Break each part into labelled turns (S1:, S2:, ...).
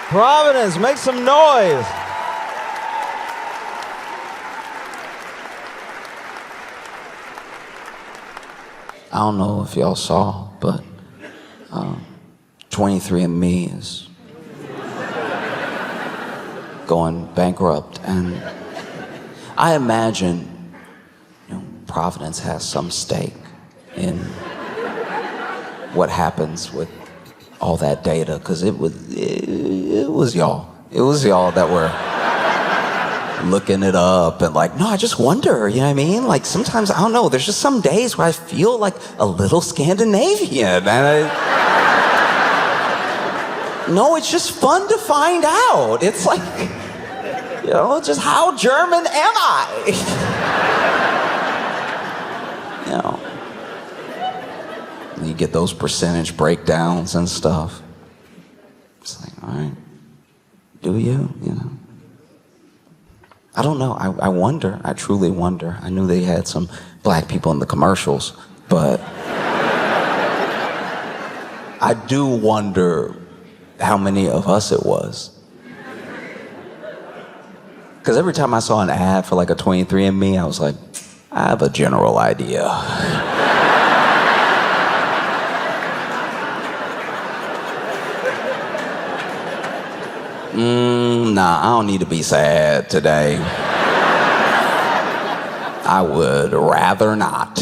S1: Providence, make some noise. I don't know if y'all saw, but 23andMe is going bankrupt, and I imagine Providence has some stake in what happens with all that data, because it was y'all that were looking it up and like, no, I just wonder, you know what I mean? Like sometimes, I don't know, there's just some days where I feel like a little Scandinavian, and no, it's just fun to find out. It's like, just how German am I? You get those percentage breakdowns and stuff. It's like, all right, do you? I don't know. I wonder. I truly wonder. I knew they had some black people in the commercials, but I do wonder how many of us it was. Because every time I saw an ad for like a 23andMe, I was like, I have a general idea. Nah, I don't need to be sad today. I would rather not.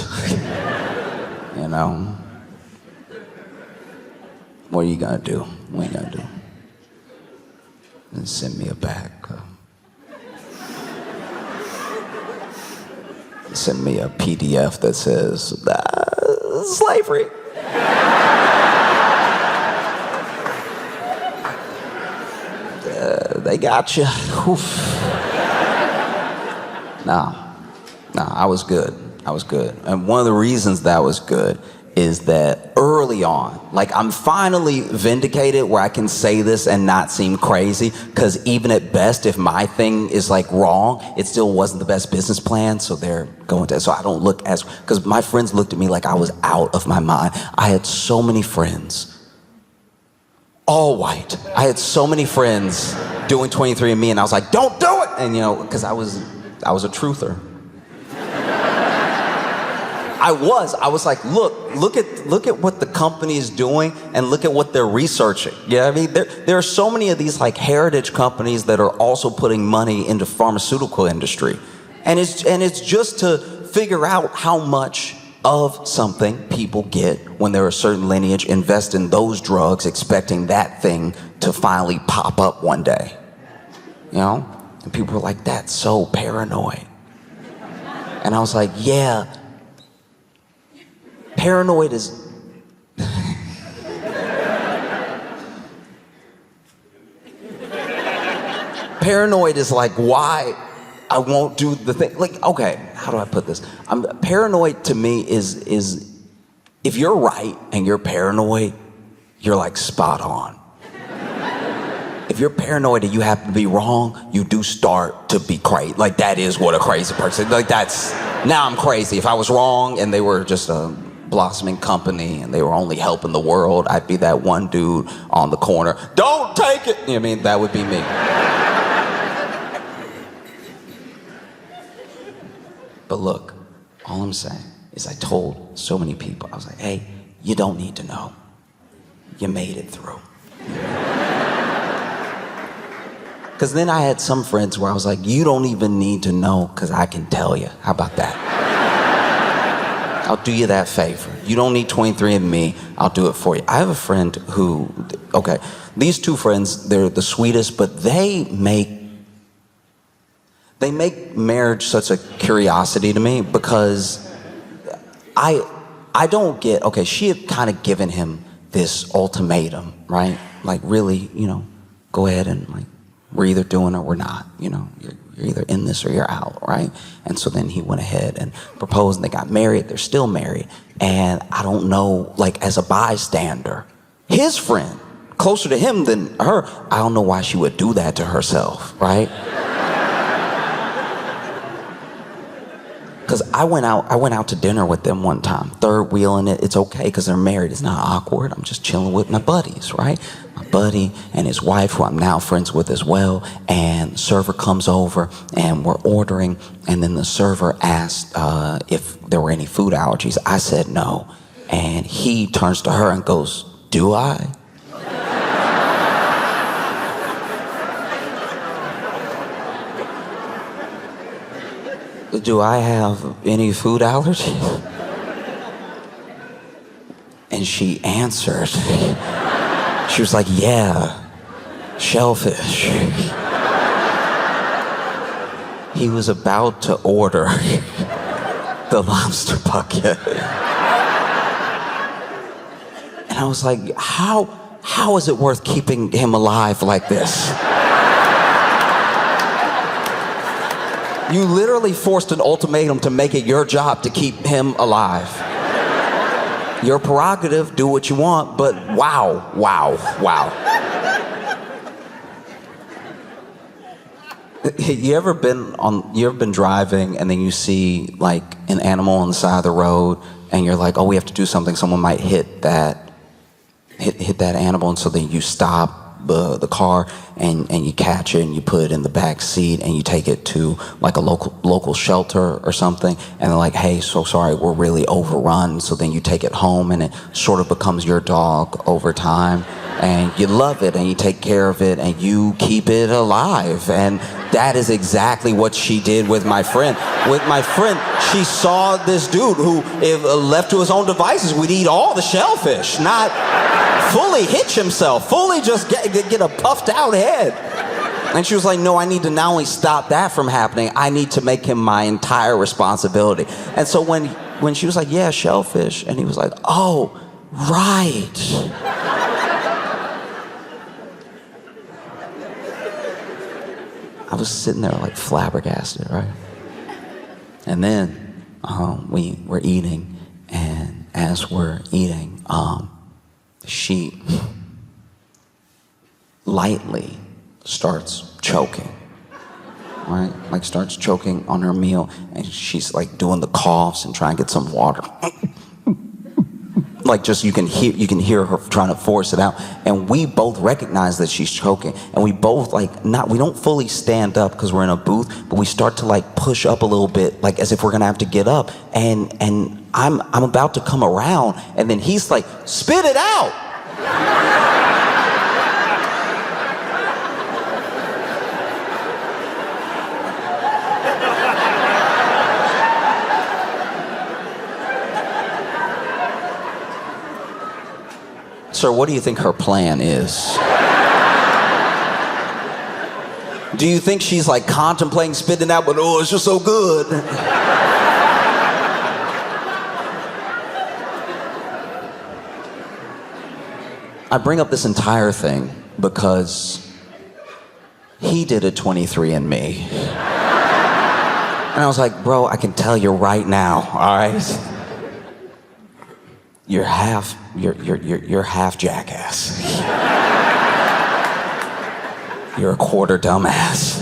S1: What are you gonna do? What are you gonna do? Send me a bag. Send me a PDF that says, slavery. They got you. No, I was good. And one of the reasons that was good is that early on, like I'm finally vindicated where I can say this and not seem crazy, because even at best, if my thing is like wrong, it still wasn't the best business plan, so they're going to, so I don't look as, because my friends looked at me like I was out of my mind. I had so many friends, all white. I had so many friends doing 23andMe, and I was like, don't do it! And because I was a truther. I was like, look at what the company is doing, and look at what they're researching. You know what I mean? There are so many of these like heritage companies that are also putting money into pharmaceutical industry. And it's just to figure out how much of something people get when they're a certain lineage, invest in those drugs, expecting that thing to finally pop up one day. And people were like, that's so paranoid. And I was like, yeah, paranoid is... Paranoid is like why I won't do the thing. Like, okay, how do I put this? Paranoid to me is if you're right and you're paranoid, you're like spot on. If you're paranoid and you happen to be wrong, you do start to be crazy. Like that is what a crazy person, like now I'm crazy. If I was wrong and they were just a blossoming company and they were only helping the world, I'd be that one dude on the corner, don't take it. You know what I mean? That would be me. But look, all I'm saying is I told so many people, I was like, hey, you don't need to know. You made it through. Because then I had some friends where I was like, you don't even need to know because I can tell you. How about that? I'll do you that favor. You don't need 23andMe, I'll do it for you. I have a friend who, okay, these two friends, they're the sweetest, but they make marriage such a curiosity to me, because I don't get, okay, she had kind of given him this ultimatum, right? Like really, go ahead and like, we're either doing it or we're not, you're either in this or you're out, right? And so then he went ahead and proposed, and they got married. They're still married. And I don't know, like as a bystander, his friend, closer to him than her, I don't know why she would do that to herself, right? Because I went out to dinner with them one time, third wheeling it. It's okay because they're married. It's not awkward. I'm just chilling with my buddies, right? My buddy and his wife, who I'm now friends with as well, and the server comes over and we're ordering, and then the server asked if there were any food allergies. I said no, and he turns to her and goes, "Do I?" "Do I have any food allergies?" And she answered. She was like, "Yeah, shellfish." He was about to order the lobster bucket. And I was like, how is it worth keeping him alive like this? You literally forced an ultimatum to make it your job to keep him alive. Your prerogative, do what you want, but wow. You ever been driving and then you see like an animal on the side of the road and you're like, oh, we have to do something, someone might hit that animal, and so then you stop the car and you catch it and you put it in the back seat and you take it to like a local shelter or something, and they're like, hey, so sorry, we're really overrun. So then you take it home and it sort of becomes your dog over time, and you love it and you take care of it and you keep it alive. And that is exactly what she did with my friend. With my friend, she saw this dude who, if left to his own devices, would eat all the shellfish, not fully hitch himself, fully just get a puffed out head. And she was like, no, I need to not only stop that from happening, I need to make him my entire responsibility. And so when she was like, yeah, shellfish, and he was like, oh, right. I was sitting there like flabbergasted, right? And then we were eating, and as we're eating, she lightly starts choking, right? Like starts choking on her meal, and she's like doing the coughs and trying to get some water. Like just you can hear her trying to force it out, and we both recognize that she's choking, and we both we don't fully stand up because we're in a booth, but we start to like push up a little bit, like as if we're gonna have to get up, and I'm about to come around, and then he's like, spit it out. Sir, what do you think her plan is? Do you think she's like contemplating spitting out, but oh, it's just so good? I bring up this entire thing because he did a 23andMe. And I was like, bro, I can tell you right now, all right? You're half jackass. You're a quarter dumbass.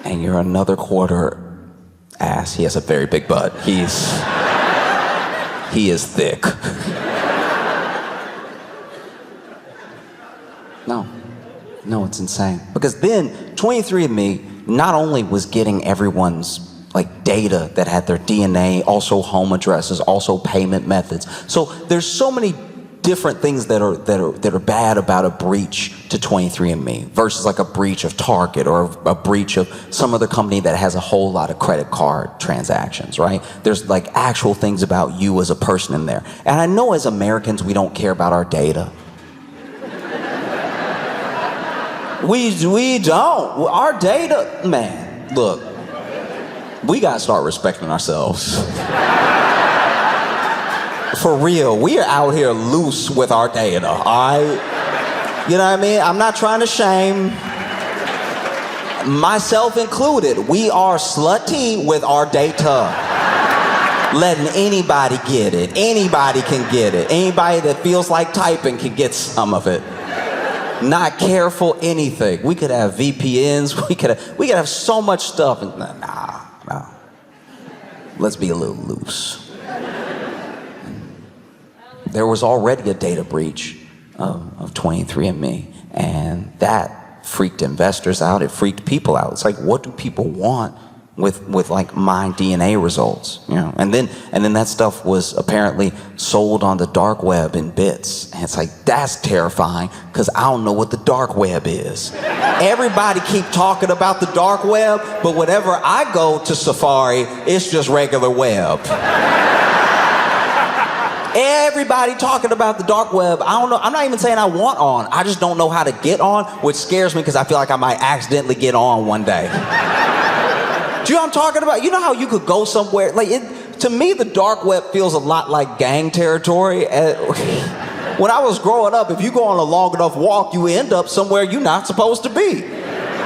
S1: And you're another quarter ass. He has a very big butt. He is thick. No, it's insane. Because then 23andMe not only was getting everyone's like data that had their DNA, also home addresses, also payment methods. So there's so many different things that are bad about a breach to 23andMe versus like a breach of Target or a breach of some other company that has a whole lot of credit card transactions, right? There's like actual things about you as a person in there. And I know as Americans, we don't care about our data. We don't. Our data, man, look, we gotta start respecting ourselves. For real, we are out here loose with our data, all right? You know what I mean? I'm not trying to shame, myself included. We are slutty with our data. Letting anybody get it. Anybody can get it. Anybody that feels like typing can get some of it. Not careful anything. We could have VPNs. We could have so much stuff. And nah. Let's be a little loose. There was already a data breach of 23andMe. And that freaked investors out. It freaked people out. It's like, what do people want with like my DNA results, you know? And then that stuff was apparently sold on the dark web in bits. And it's like, that's terrifying, because I don't know what the dark web is. Everybody keep talking about the dark web, but whenever I go to Safari, it's just regular web. Everybody talking about the dark web. I don't know. I'm not even saying I want on. I just don't know how to get on, which scares me because I feel like I might accidentally get on one day. Do you know what I'm talking about? You know how you could go somewhere? Like, to me, the dark web feels a lot like gang territory. When I was growing up, if you go on a long enough walk, you end up somewhere you're not supposed to be.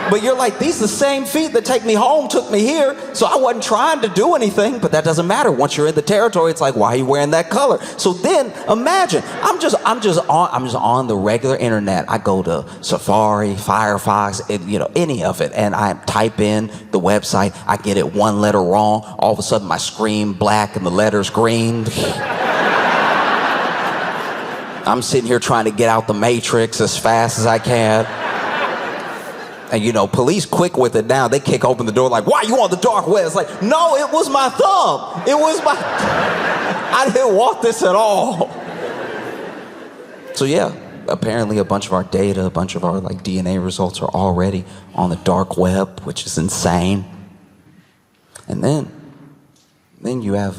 S1: But you're like, these the same feet that take me home took me here, so I wasn't trying to do anything, but that doesn't matter. Once you're in the territory, it's like, why are you wearing that color? So then imagine, I'm just on the regular internet. I go to Safari, Firefox, any of it, and I type in the website. I get it one letter wrong. All of a sudden my screen black and the letter's green. I'm sitting here trying to get out the matrix as fast as I can. And police quick with it now. They kick open the door like, why you on the dark web? It's like, no, it was my thumb. It was my... I didn't want this at all. So yeah, apparently a bunch of our data, a bunch of our DNA results are already on the dark web, which is insane. And then you have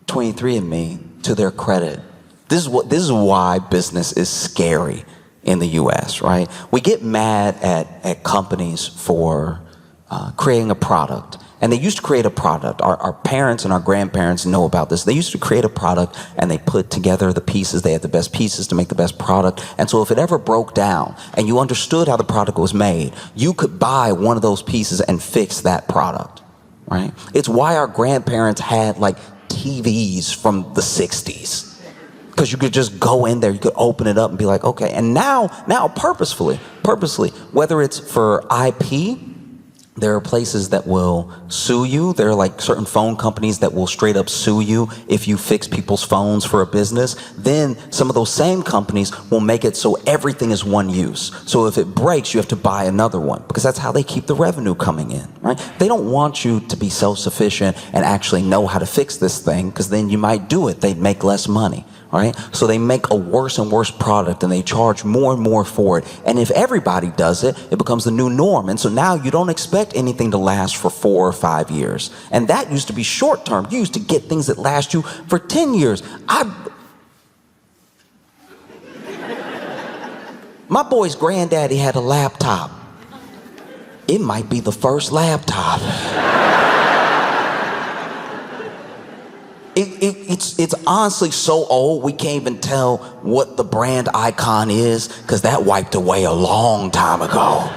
S1: 23andMe, to their credit. This is why business is scary in the US, right? We get mad at companies for creating a product. And they used to create a product. Our parents and our grandparents know about this. They used to create a product and they put together the pieces. They had the best pieces to make the best product. And so if it ever broke down and you understood how the product was made, you could buy one of those pieces and fix that product, right? It's why our grandparents had TVs from the 60s. Because you could just go in there, you could open it up and be like, okay. And now purposefully, whether it's for IP, there are places that will sue you. There are certain phone companies that will straight up sue you if you fix people's phones for a business. Then some of those same companies will make it so everything is one use. So if it breaks, you have to buy another one, because that's how they keep the revenue coming in, right? They don't want you to be self-sufficient and actually know how to fix this thing, because then you might do it. They'd make less money. Right? So they make a worse and worse product and they charge more and more for it. And if everybody does it, it becomes the new norm. And so now you don't expect anything to last for 4 or 5 years. And that used to be short term. You used to get things that last you for 10 years. My boy's granddaddy had a laptop. It might be the first laptop. It's honestly so old we can't even tell what the brand icon is, because that wiped away a long time ago.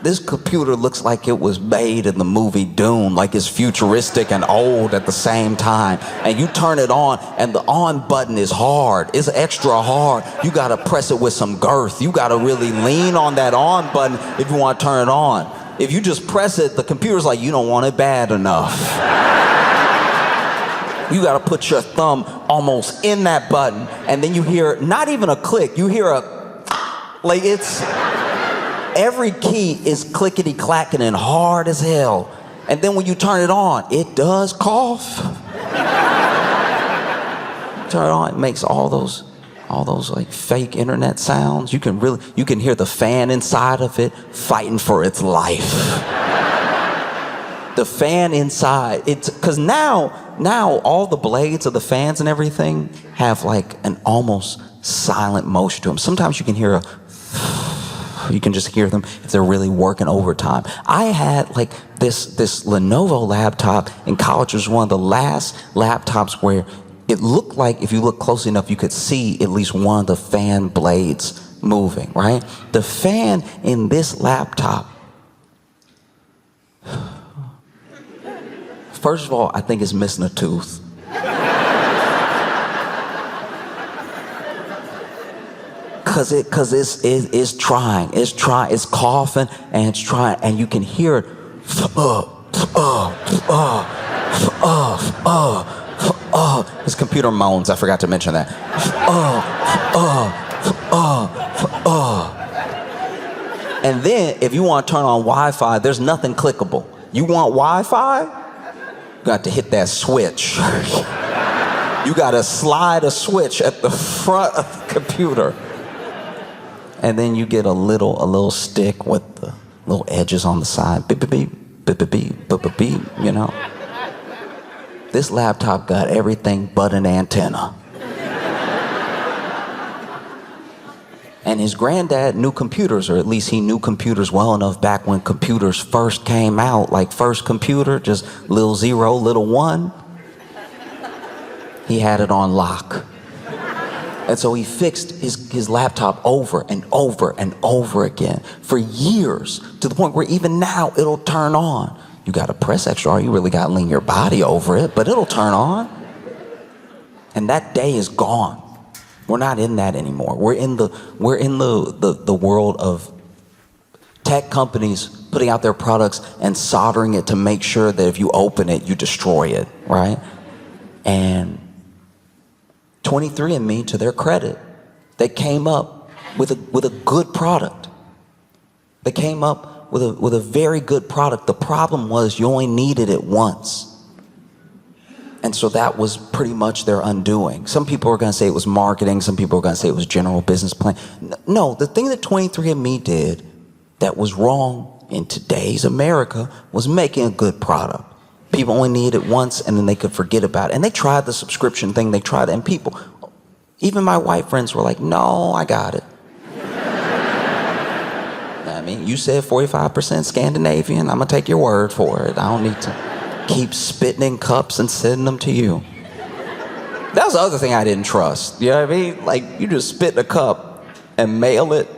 S1: This computer looks like it was made in the movie Dune, like it's futuristic and old at the same time. And you turn it on and the on button is hard. It's extra hard. You gotta press it with some girth. You gotta really lean on that on button if you want to turn it on. If you just press it, the computer's like, you don't want it bad enough. You gotta put your thumb almost in that button, and then you hear not even a click, you hear every key is clickety-clacking and hard as hell. And then when you turn it on, it does cough. Turn it on, it makes all those fake internet sounds. You can hear the fan inside of it fighting for its life. The fan inside, because now all the blades of the fans and everything have an almost silent motion to them. Sometimes you can just hear them if they're really working overtime. I had this Lenovo laptop in college. It was one of the last laptops where it looked like, if you look closely enough, you could see at least one of the fan blades moving, right? The fan in this laptop, first of all, I think it's missing a tooth. Cause it's trying, it's coughing and it's trying, and you can hear it. His computer moans. I forgot to mention that. And then if you want to turn on Wi-Fi, there's nothing clickable. You want Wi-Fi? You got to hit that switch. You got to slide a switch at the front of the computer. And then you get a little stick with the little edges on the side. Beep, beep, beep, beep, beep, beep, beep, beep, beep, you know. This laptop got everything but an antenna. And his granddad knew computers, or at least he knew computers well enough back when computers first came out, like first computer, just little 0, little 1. He had it on lock. And so he fixed his laptop over and over and over again for years, to the point where even now it'll turn on. You gotta press extra hard, you really gotta lean your body over it, but it'll turn on. And that day is gone. We're not in that anymore. We're in the world of tech companies putting out their products and soldering it to make sure that if you open it, you destroy it, right? And 23andMe, to their credit, they came up with a good product. They came up with a very good product. The problem was you only needed it once. And so that was pretty much their undoing. Some people are going to say it was marketing. Some people are going to say it was general business plan. No, the thing that 23andMe did that was wrong in today's America was making a good product. People only needed it once and then they could forget about it. And they tried the subscription thing. They tried it. And people, even my white friends were like, no, I got it. I mean, you said 45% Scandinavian. I'm going to take your word for it. I don't need to keep spitting in cups and sending them to you. That was the other thing I didn't trust. You know what I mean? Like, you just spit in a cup and mail it.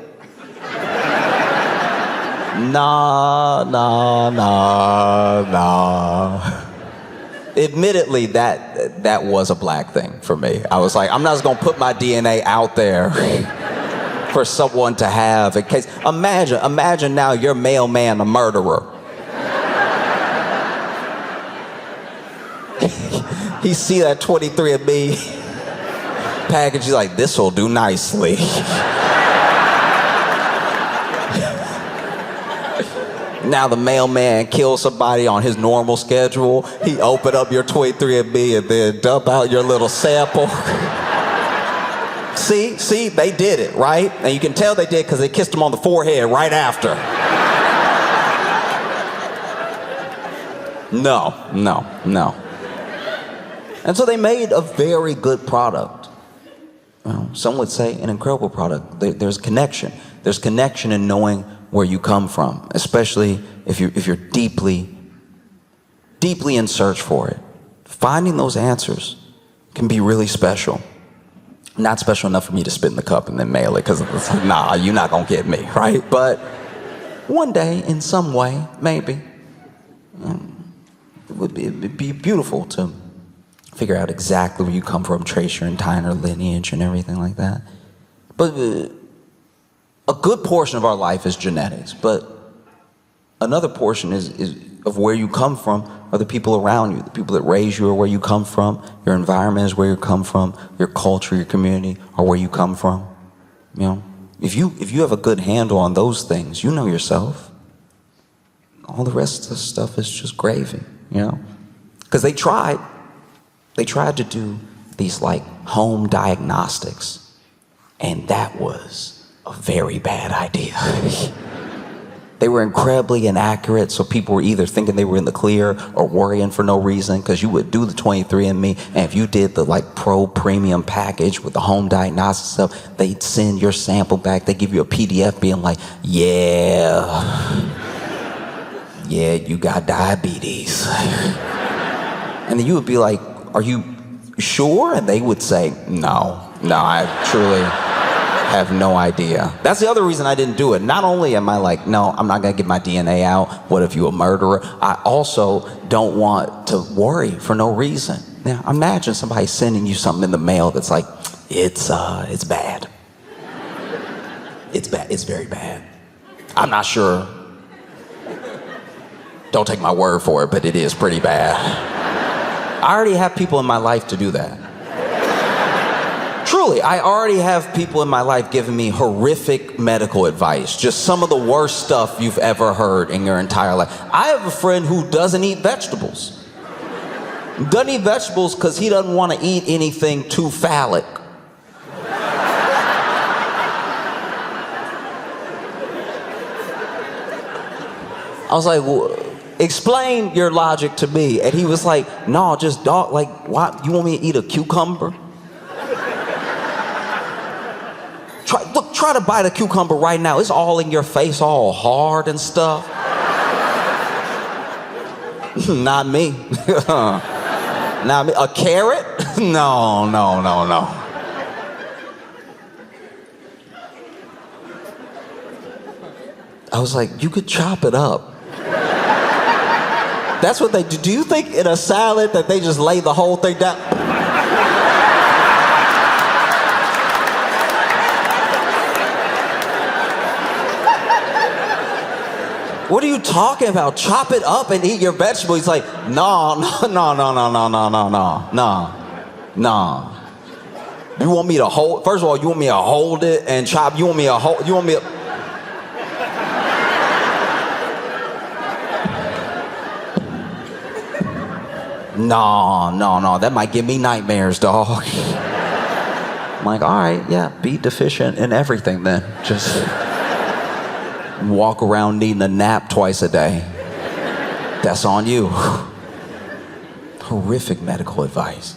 S1: Nah. Admittedly, that was a black thing for me. I was like, I'm not just gonna put my DNA out there for someone to have in case. Imagine now your mailman a murderer. He see that 23andMe package, he's like, this'll do nicely. Now the mailman kills somebody on his normal schedule. He open up your 23andMe and then dump out your little sample. See, they did it, right? And you can tell they did because they kissed him on the forehead right after. No. And so they made a very good product. Well, some would say an incredible product. There's connection. There's connection in knowing where you come from, especially if you're deeply in search for it. Finding those answers can be really special. Not special enough for me to spit in the cup and then mail it, because it's like, nah, you're not gonna get me, right? But one day, in some way, maybe, it'd be beautiful to figure out exactly where you come from, trace your entire lineage and everything like that. But a good portion of our life is genetics, but another portion is of where you come from are the people around you. The people that raise you are where you come from. Your environment is where you come from. Your culture, your community are where you come from. You know, if you have a good handle on those things, you know yourself. All the rest of the stuff is just gravy, you know? Because they tried to do these like home diagnostics, and that was a very bad idea. They were incredibly inaccurate, so people were either thinking they were in the clear or worrying for no reason, because you would do the 23andMe, and if you did the like pro premium package with the home diagnostic stuff, they'd send your sample back. They give you a PDF being like, yeah, you got diabetes. And then you would be like, are you sure? And they would say, no, I truly have no idea. That's the other reason I didn't do it. Not only am I like, no, I'm not gonna get my DNA out. What if you're a murderer? I also don't want to worry for no reason. Now, imagine somebody sending you something in the mail that's like, it's bad. It's bad, it's very bad. I'm not sure. Don't take my word for it, but it is pretty bad. I already have people in my life to do that. Truly, I already have people in my life giving me horrific medical advice. Just some of the worst stuff you've ever heard in your entire life. I have a friend who doesn't eat vegetables. Doesn't eat vegetables because he doesn't want to eat anything too phallic. I was like, well, explain your logic to me. And he was like, no, just dog, like, why, you want me to eat a cucumber? Try to bite a cucumber right now. It's all in your face, all hard and stuff. Not me. Not me. A carrot? No. I was like, you could chop it up. That's what they do. Do you think in a salad that they just lay the whole thing down? What are you talking about? Chop it up and eat your vegetable. He's like, no. You want me to hold? First of all, you want me to hold it and chop? You want me to hold? You want me to? No. That might give me nightmares, dog. I'm like, all right, yeah, be deficient in everything then. Just walk around needing a nap twice a day. That's on you. Horrific medical advice.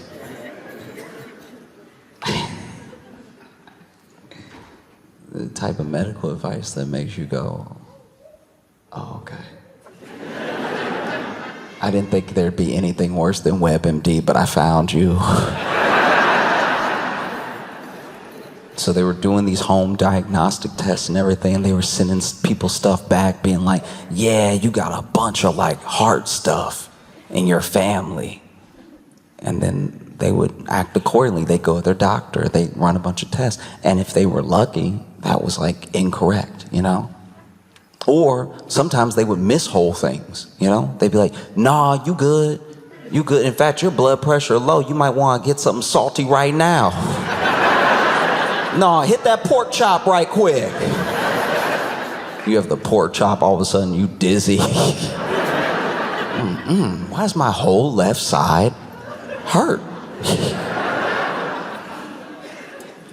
S1: The type of medical advice that makes you go, oh, okay. I didn't think there'd be anything worse than WebMD, but I found you. So they were doing these home diagnostic tests and everything, and they were sending people stuff back being like, yeah, you got a bunch of like heart stuff in your family. And then they would act accordingly. They'd go to their doctor, they'd run a bunch of tests. And if they were lucky, that was like incorrect, you know? Or sometimes they would miss whole things, you know? They'd be like, nah, you good. You good. In fact, your blood pressure low. You might want to get something salty right now. No, hit that pork chop right quick. You have the pork chop, all of a sudden you dizzy. Why is my whole left side hurt?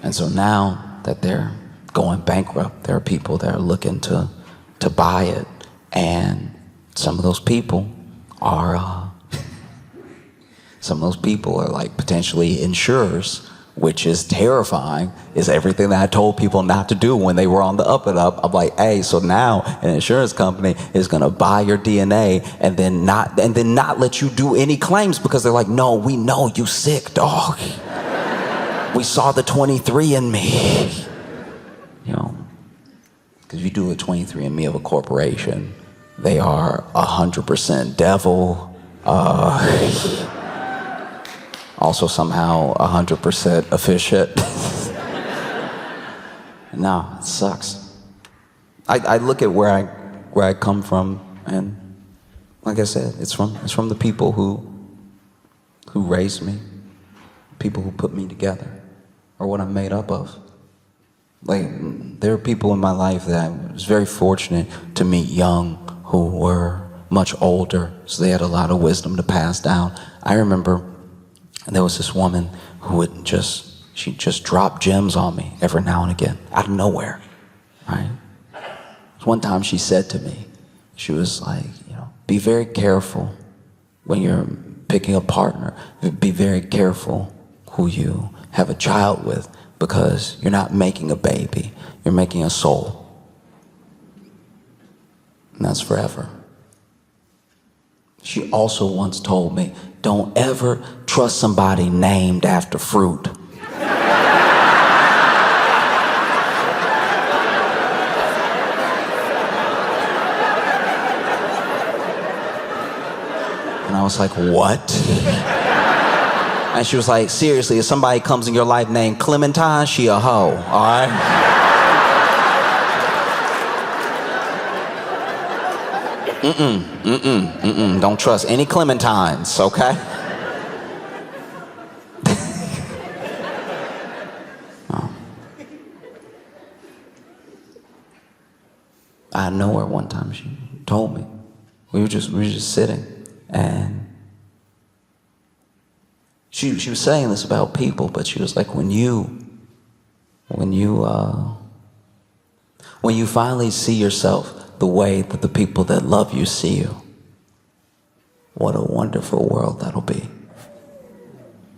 S1: And so now that they're going bankrupt, there are people that are looking to buy it. And some of those people are like potentially insurers, which is terrifying. Is everything that I told people not to do when they were on the up and up. I'm like, hey, so now an insurance company is gonna buy your DNA and then not let you do any claims because they're like, no, we know you sick, dog. We saw the 23andMe. You know, because if you do a 23andMe of a corporation, they are 100% devil. Also somehow 100% efficient. No, it sucks. I look at where I come from, and like I said, it's from the people who raised me, people who put me together, or what I'm made up of. Like, there are people in my life that I was very fortunate to meet young who were much older, so they had a lot of wisdom to pass down. I remember there was this woman who would she'd just drop gems on me every now and again, out of nowhere, right? One time she said to me, she was like, you know, be very careful when you're picking a partner. Be very careful who you have a child with, because you're not making a baby, you're making a soul. And that's forever. She also once told me, don't ever trust somebody named after fruit. And I was like, what? And she was like, seriously, if somebody comes in your life named Clementine, she a hoe, all right? Don't trust any Clementines, okay? out of nowhere one time, she told me. We were just sitting, and she was saying this about people, but she was like, when you finally see yourself the way that the people that love you see you, what a wonderful world that'll be.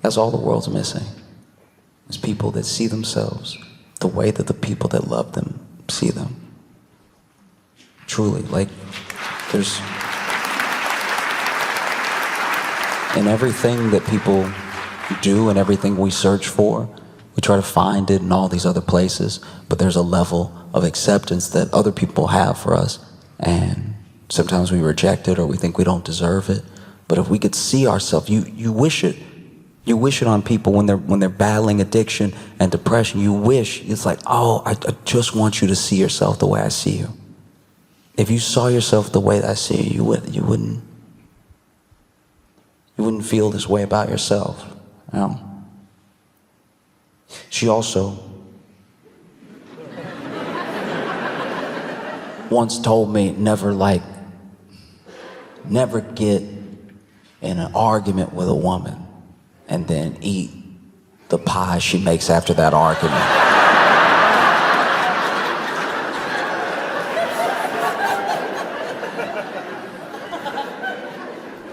S1: That's all the world's missing. It's people that see themselves the way that the people that love them see them. Truly, like, there's, in everything that people do and everything we search for, we try to find it in all these other places, but there's a level of acceptance that other people have for us, and sometimes we reject it or we think we don't deserve it. But if we could see ourselves, you wish it. You wish it on people when they're battling addiction and depression. You wish, it's like, oh, I just want you to see yourself the way I see you. If you saw yourself the way that I see you, you wouldn't feel this way about yourself. You know? She also once told me never get in an argument with a woman and then eat the pie she makes after that argument.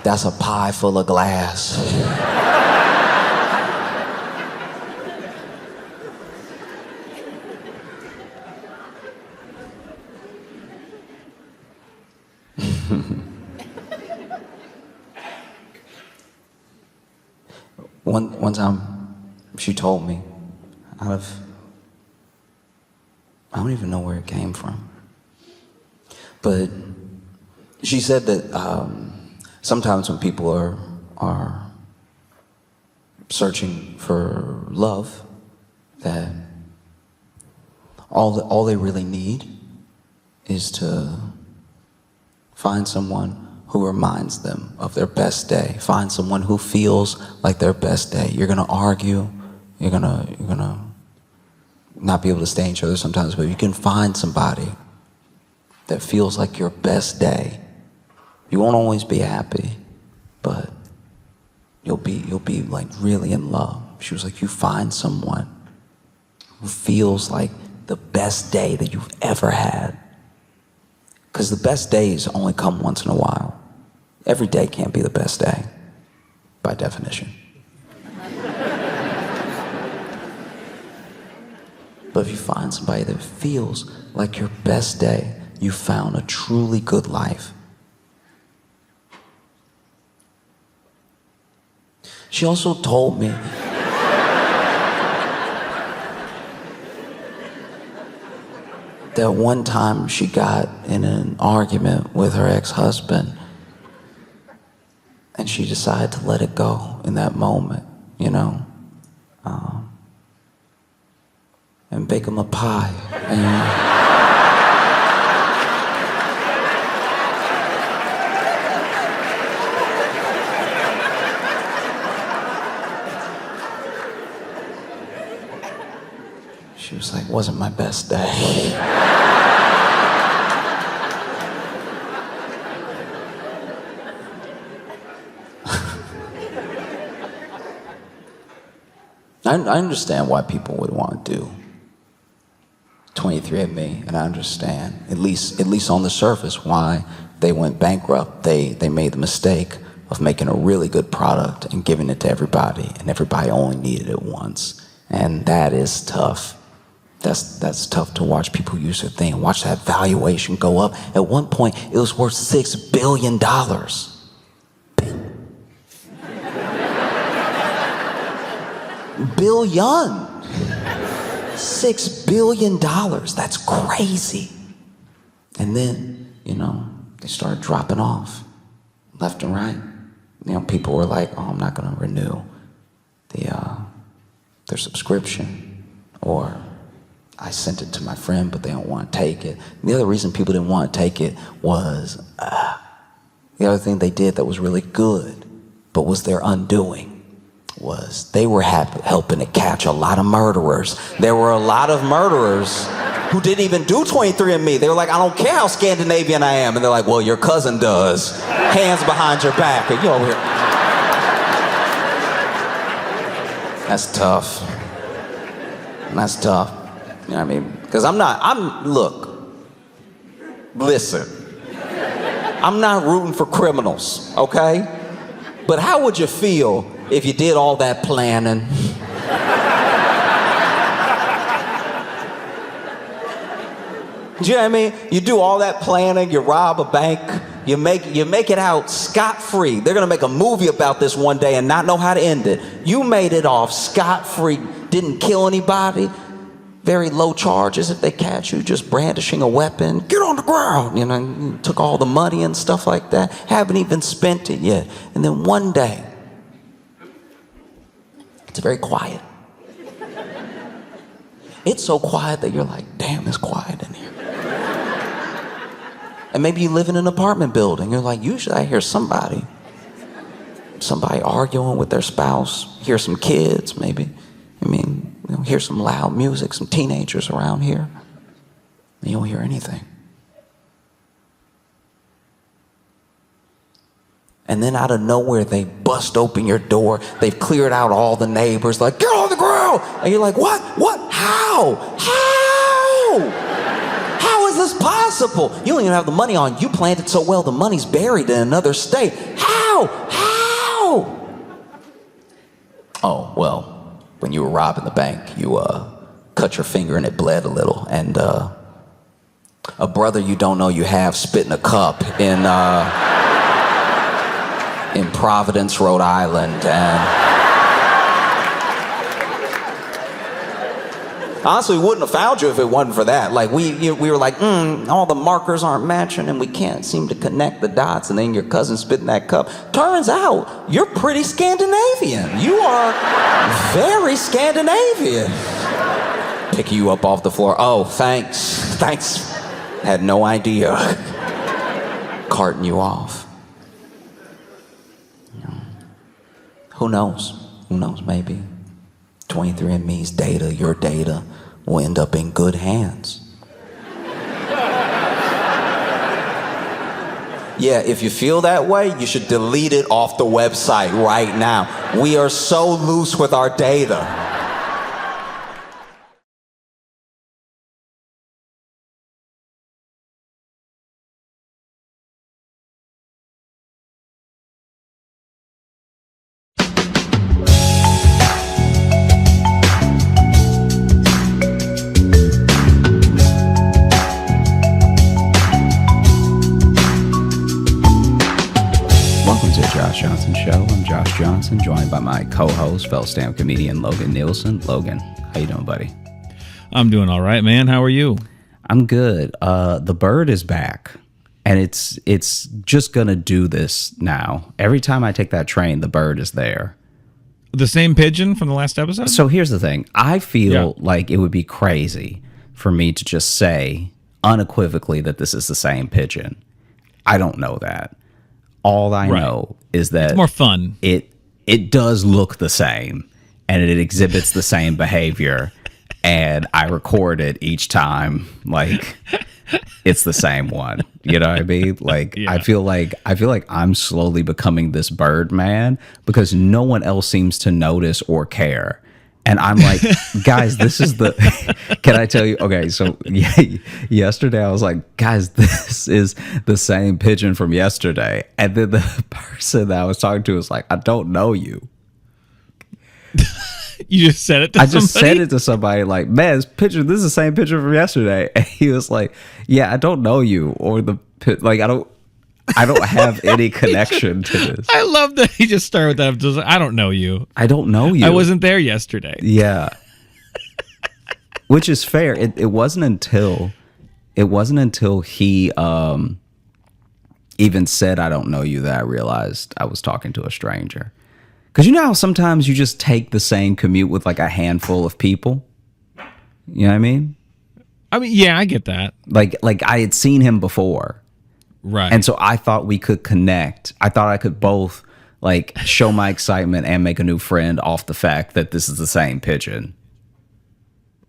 S1: That's a pie full of glass. One time, she told me, I don't even know where it came from, but she said that sometimes when people are searching for love, that all they really need is to find someone who reminds them of their best day. Find someone who feels like their best day. You're gonna argue, you're gonna not be able to stay each other sometimes, but you can find somebody that feels like your best day. You won't always be happy, but you'll be like really in love. She was like, you find someone who feels like the best day that you've ever had. Because the best days only come once in a while. Every day can't be the best day, by definition. But if you find somebody that feels like your best day, you found a truly good life. She also told me that one time she got in an argument with her ex-husband, and she decided to let it go in that moment, you know, and bake him a pie. And she was like, wasn't my best day. I understand why people would want to do 23andMe, and I understand, at least on the surface, why they went bankrupt. They made the mistake of making a really good product and giving it to everybody, and everybody only needed it once. And that is tough. That's tough to watch people use their thing, watch that valuation go up. At one point, it was worth $6 billion. Billion. $6 billion. That's crazy. And then, you know, they started dropping off left and right. You know, people were like, oh, I'm not going to renew their subscription, or I sent it to my friend, but they don't want to take it. And the other reason people didn't want to take it was the other thing they did that was really good, but was their undoing, was they were helping to catch a lot of murderers. There were a lot of murderers who didn't even do 23andMe. They were like, I don't care how Scandinavian I am. And they're like, well, your cousin does. Hands behind your back. And you over here. That's tough. That's tough. You know what I mean? Because listen. I'm not rooting for criminals, okay? But how would you feel if you did all that planning? Do you know what I mean? You do all that planning, you rob a bank, you make it out scot-free. They're gonna make a movie about this one day and not know how to end it. You made it off scot-free, didn't kill anybody, very low charges if they catch you, just brandishing a weapon. Get on the ground, you know, you took all the money and stuff like that, haven't even spent it yet. And then one day, it's very quiet. It's so quiet that you're like, damn, it's quiet in here. And maybe you live in an apartment building. You're like, usually I hear somebody arguing with their spouse, hear some kids maybe. I mean, you know, hear some loud music, some teenagers around here. And you don't hear anything. And then out of nowhere, they bust open your door. They've cleared out all the neighbors, like, get on the ground. And you're like, what? How? How is this possible? You don't even have the money on. You planned it so well, the money's buried in another state. How? Oh, well, when you were robbing the bank, you cut your finger and it bled a little. And a brother you don't know you have spit in a cup in Providence, Rhode Island. And honestly, we wouldn't have found you if it wasn't for that. Like, we were like, all the markers aren't matching and we can't seem to connect the dots. And then your cousin spit in that cup. Turns out, you're pretty Scandinavian. You are very Scandinavian. Pick you up off the floor. Oh, thanks. Had no idea. Carting you off. Who knows? Maybe 23andMe's data, your data, will end up in good hands. Yeah, if you feel that way, you should delete it off the website right now. We are so loose with our data.
S2: Johnson, joined by my co-host, fellow stand-up comedian Logan Nielsen. Logan, how you doing, buddy?
S3: I'm doing all right, man. How are you?
S2: I'm good. The bird is back, and it's just gonna do this now. Every time I take that train, the bird is there.
S3: The same pigeon from the last episode?
S2: So here's the thing. I feel like it would be crazy for me to just say unequivocally that this is the same pigeon. I don't know that. All I know is that
S3: it's more fun.
S2: It does look the same, and it exhibits the same behavior, and I record it each time like it's the same one. You know what I mean? Like I feel like I'm slowly becoming this bird man because no one else seems to notice or care. And I'm like, guys, this is the, can I tell you? Okay, so yesterday I was like, guys, this is the same pigeon from yesterday. And then the person that I was talking to was like, I don't know you.
S3: You just said it to somebody?
S2: I just said it to somebody like, man, this is the same picture from yesterday. And he was like, yeah, I don't know you. Or like, I don't have any connection to this.
S3: I love that he just started with that. Just, I don't know you.
S2: I don't know you.
S3: I wasn't there yesterday.
S2: Yeah. Which is fair. It wasn't until he even said I don't know you that I realized I was talking to a stranger. Because you know how sometimes you just take the same commute with like a handful of people? You know what I mean?
S3: I mean, yeah, I get that.
S2: Like I had seen him before.
S3: Right.
S2: And so I thought we could connect. I thought I could both like show my excitement and make a new friend off the fact that this is the same pigeon.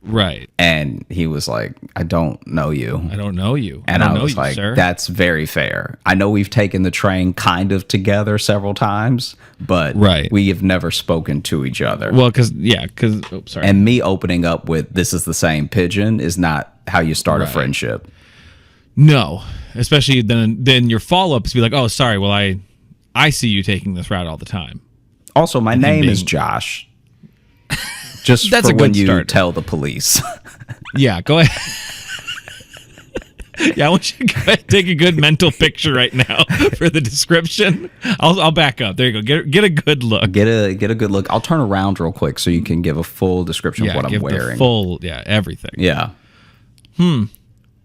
S3: Right.
S2: And he was like, I don't know you.
S3: I don't know you.
S2: And
S3: don't
S2: I
S3: know
S2: was
S3: you,
S2: like,
S3: sir.
S2: that's very fair. I know we've taken the train kind of together several times, but
S3: Right.
S2: we have never spoken to each other.
S3: Well, because sorry.
S2: And me opening up with this is the same pigeon is not how you start a
S3: Right.
S2: friendship.
S3: No, especially then your follow up is be like, oh, sorry. Well, I see you taking this route all the time.
S2: Also, my name is
S3: being-
S2: Josh. Just
S3: That's
S2: for
S3: a good
S2: when you
S3: start.
S2: tell the police.
S3: Yeah, go ahead. Yeah, I want you to go ahead and take a good mental picture right now for the description. I'll back up. There you go. Get a good look.
S2: Get a good look. I'll turn around real quick so you can give a full description
S3: Yeah,
S2: of what I'm
S3: give
S2: wearing.
S3: the full, everything.
S2: Yeah.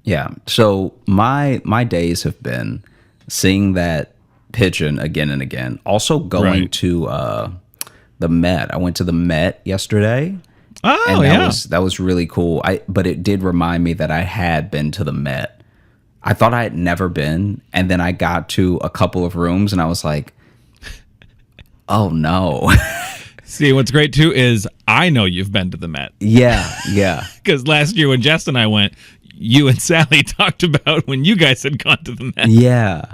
S2: Yeah. So my days have been seeing that pigeon again and again. Also going
S3: Right.
S2: to the Met. I went to the Met yesterday.
S3: Oh,
S2: And
S3: yeah.
S2: that was really cool. But it did remind me that I had been to the Met. I thought I had never been, and then I got to a couple of rooms and I was like, oh no.
S3: See, what's great too is I know you've been to the Met
S2: Yeah.
S3: because last year when Jess and I went, you and Sally talked about when you guys had gone to the Met.
S2: Yeah.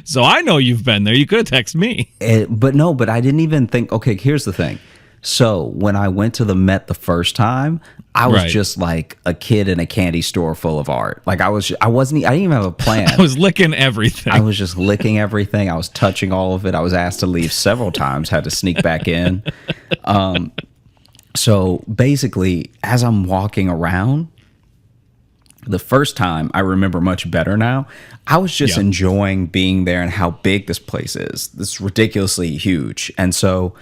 S3: So I know you've been there. You could have texted me.
S2: But I didn't even think, okay, here's the thing. So when I went to the Met the first time, I was
S3: Right.
S2: just like a kid in a candy store full of art. Like I didn't even have a plan.
S3: I was licking everything.
S2: I was just licking everything. I was touching all of it. I was asked to leave several times, had to sneak back in. So basically, as I'm walking around, the first time I remember much better now, I was just
S3: Yeah.
S2: enjoying being there and how big this place is. It's ridiculously huge. And so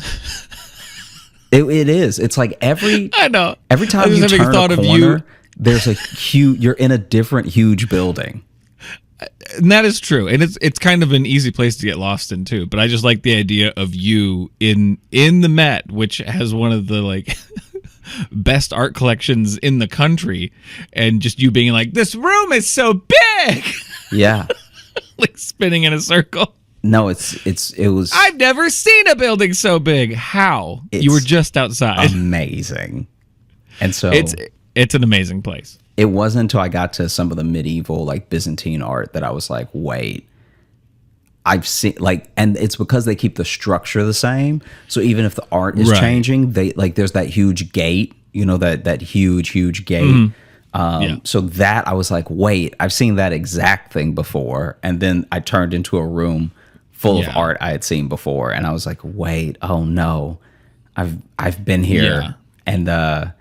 S2: it is. It's like every
S3: I know.
S2: every
S3: I
S2: time
S3: was
S2: you
S3: having
S2: turn
S3: thought
S2: a
S3: of
S2: corner, there's a huge, you're in a different huge building.
S3: And that is true, and it's kind of an easy place to get lost in too. But I just like the idea of you in the Met, which has one of the like best art collections in the country, and just you being like, "This room is so big,"
S2: Yeah.
S3: like spinning in a circle.
S2: No, it was
S3: I've never seen a building so big. How?
S2: It's
S3: You were just outside.
S2: amazing. And so
S3: It's an amazing place.
S2: it wasn't until I got to some of the medieval, like Byzantine art, that I was like, wait, I've seen and it's because they keep the structure the same. So even if the art is
S3: Right.
S2: changing, they like there's that huge gate, that huge gate.
S3: Yeah.
S2: So that I was like, wait, I've seen that exact thing before. And then I turned into a room full of
S3: Yeah.
S2: art I had seen before, and I was like, wait, oh no, I've been here.
S3: Yeah.
S2: And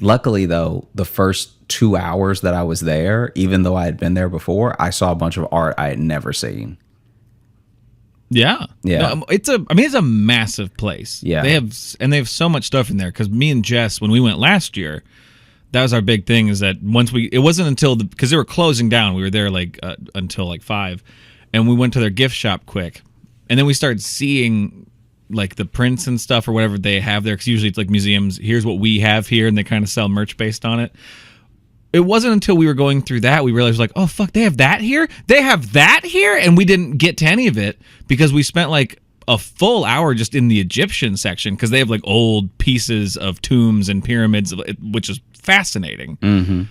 S2: luckily though, the first 2 hours that I was there, even though I had been there before, I saw a bunch of art I had never seen.
S3: Yeah.
S2: Yeah.
S3: No, it's a massive place.
S2: Yeah.
S3: They have so much stuff in there because me and Jess, when we went last year, that was our big thing is that it wasn't until because they were closing down. We were there until like 5, and we went to their gift shop quick. And then we started seeing like the prints and stuff or whatever they have there. Cause usually it's like museums. Here's what we have here. And they kind of sell merch based on it. It wasn't until we were going through that we realized like, oh fuck, they have that here. They have that here, and we didn't get to any of it because we spent like a full hour just in the Egyptian section because they have like old pieces of tombs and pyramids, which is fascinating. Mm-hmm.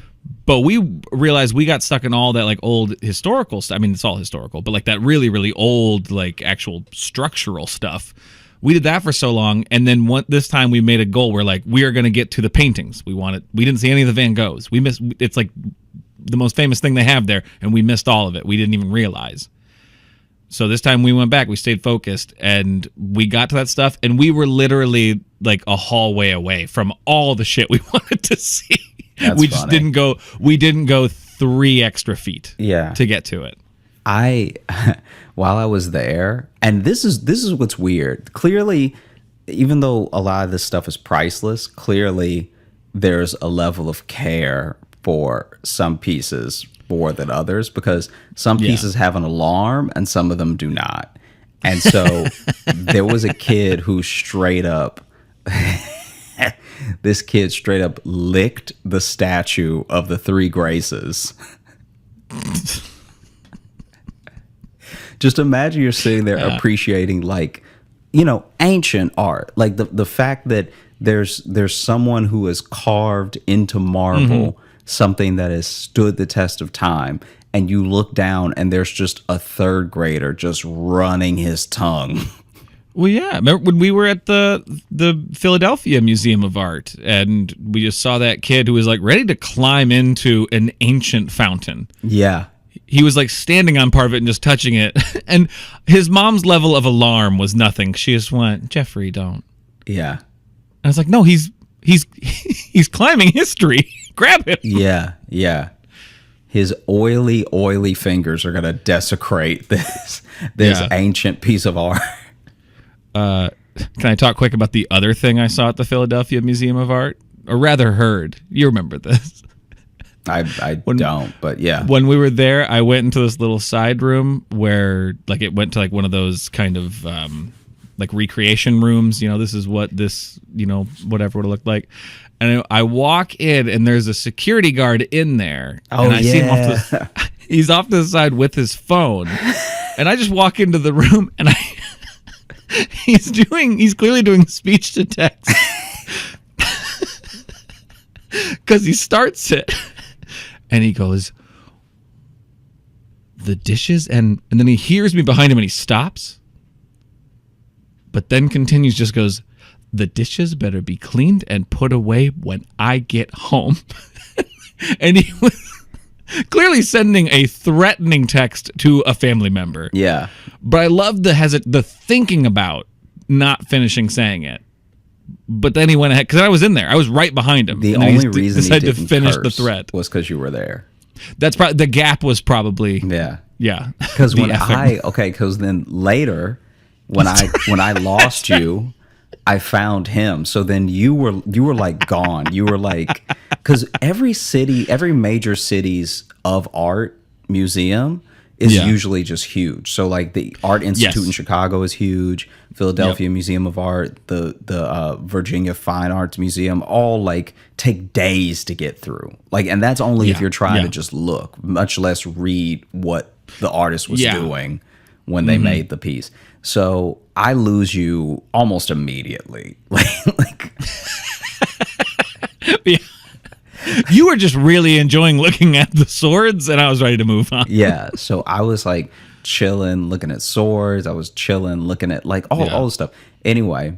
S3: But we realized we got stuck in all that like old historical stuff. I mean, it's all historical, but like that really, really old like actual structural stuff. We did that for so long, and then this time we made a goal. We're like, we are going to get to the paintings. We didn't see any of the Van Goghs. We missed. It's like the most famous thing they have there, and we missed all of it. We didn't even realize. So this time we went back. We stayed focused, and we got to that stuff, and we were literally like a hallway away from all the shit we wanted to see.
S2: That's
S3: we just
S2: funny.
S3: didn't go. We didn't go 3 extra feet.
S2: Yeah.
S3: To get to it.
S2: While I was there, and this is what's weird. Clearly, even though a lot of this stuff is priceless, clearly there's a level of care for some pieces more than others because some pieces have an alarm and some of them do not. And so there was a kid who straight up this kid straight up licked the statue of the Three Graces. Just imagine you're sitting there appreciating like, ancient art. Like the fact that there's someone who has carved into marble something that has stood the test of time, and you look down and there's just a third grader just running his tongue.
S3: Well, yeah. Remember when we were at the Philadelphia Museum of Art, and we just saw that kid who was like ready to climb into an ancient fountain.
S2: Yeah.
S3: He was like standing on part of it and just touching it, and his mom's level of alarm was nothing. She just went, "Jeffrey, don't."
S2: Yeah.
S3: And I was like, "No, he's climbing history. Grab him."
S2: Yeah. Yeah. His oily fingers are gonna desecrate this ancient piece of art.
S3: Can I talk quick about the other thing I saw at the Philadelphia Museum of Art? Or rather heard. You remember this.
S2: I don't, but yeah.
S3: When we were there, I went into this little side room where like it went to like one of those kind of like recreation rooms. This is what this, whatever would look like. And I walk in and there's a security guard in there.
S2: Oh,
S3: and I see him he's off to the side with his phone. And I just walk into the room and he's clearly doing speech to text. Because he starts it and he goes, "The dishes," and then he hears me behind him and he stops, but then continues, just goes, "The dishes better be cleaned and put away when I get home." And he was clearly sending a threatening text to a family member.
S2: Yeah.
S3: But I love the thinking about not finishing saying it. But then he went ahead, because I was in there. I was right behind him.
S2: The
S3: and
S2: only reason he
S3: decided
S2: didn't
S3: to finish the
S2: curse
S3: threat
S2: was because you were there.
S3: That's probably the gap was probably
S2: Yeah. Because because then later when I lost you, I found him. So then you were like gone. You were like, because every major cities of art museum is usually just huge. So like the Art Institute in Chicago is huge. Philadelphia Museum of Art, the Virginia Fine Arts Museum, all like take days to get through. Like, and that's only if you're trying to just look, much less read what the artist was doing when they made the piece. So I lose you almost immediately. like
S3: You were just really enjoying looking at the swords, and I was ready to move on.
S2: Yeah, so I was like chilling, looking at swords. I was chilling, looking at like all the stuff. Anyway,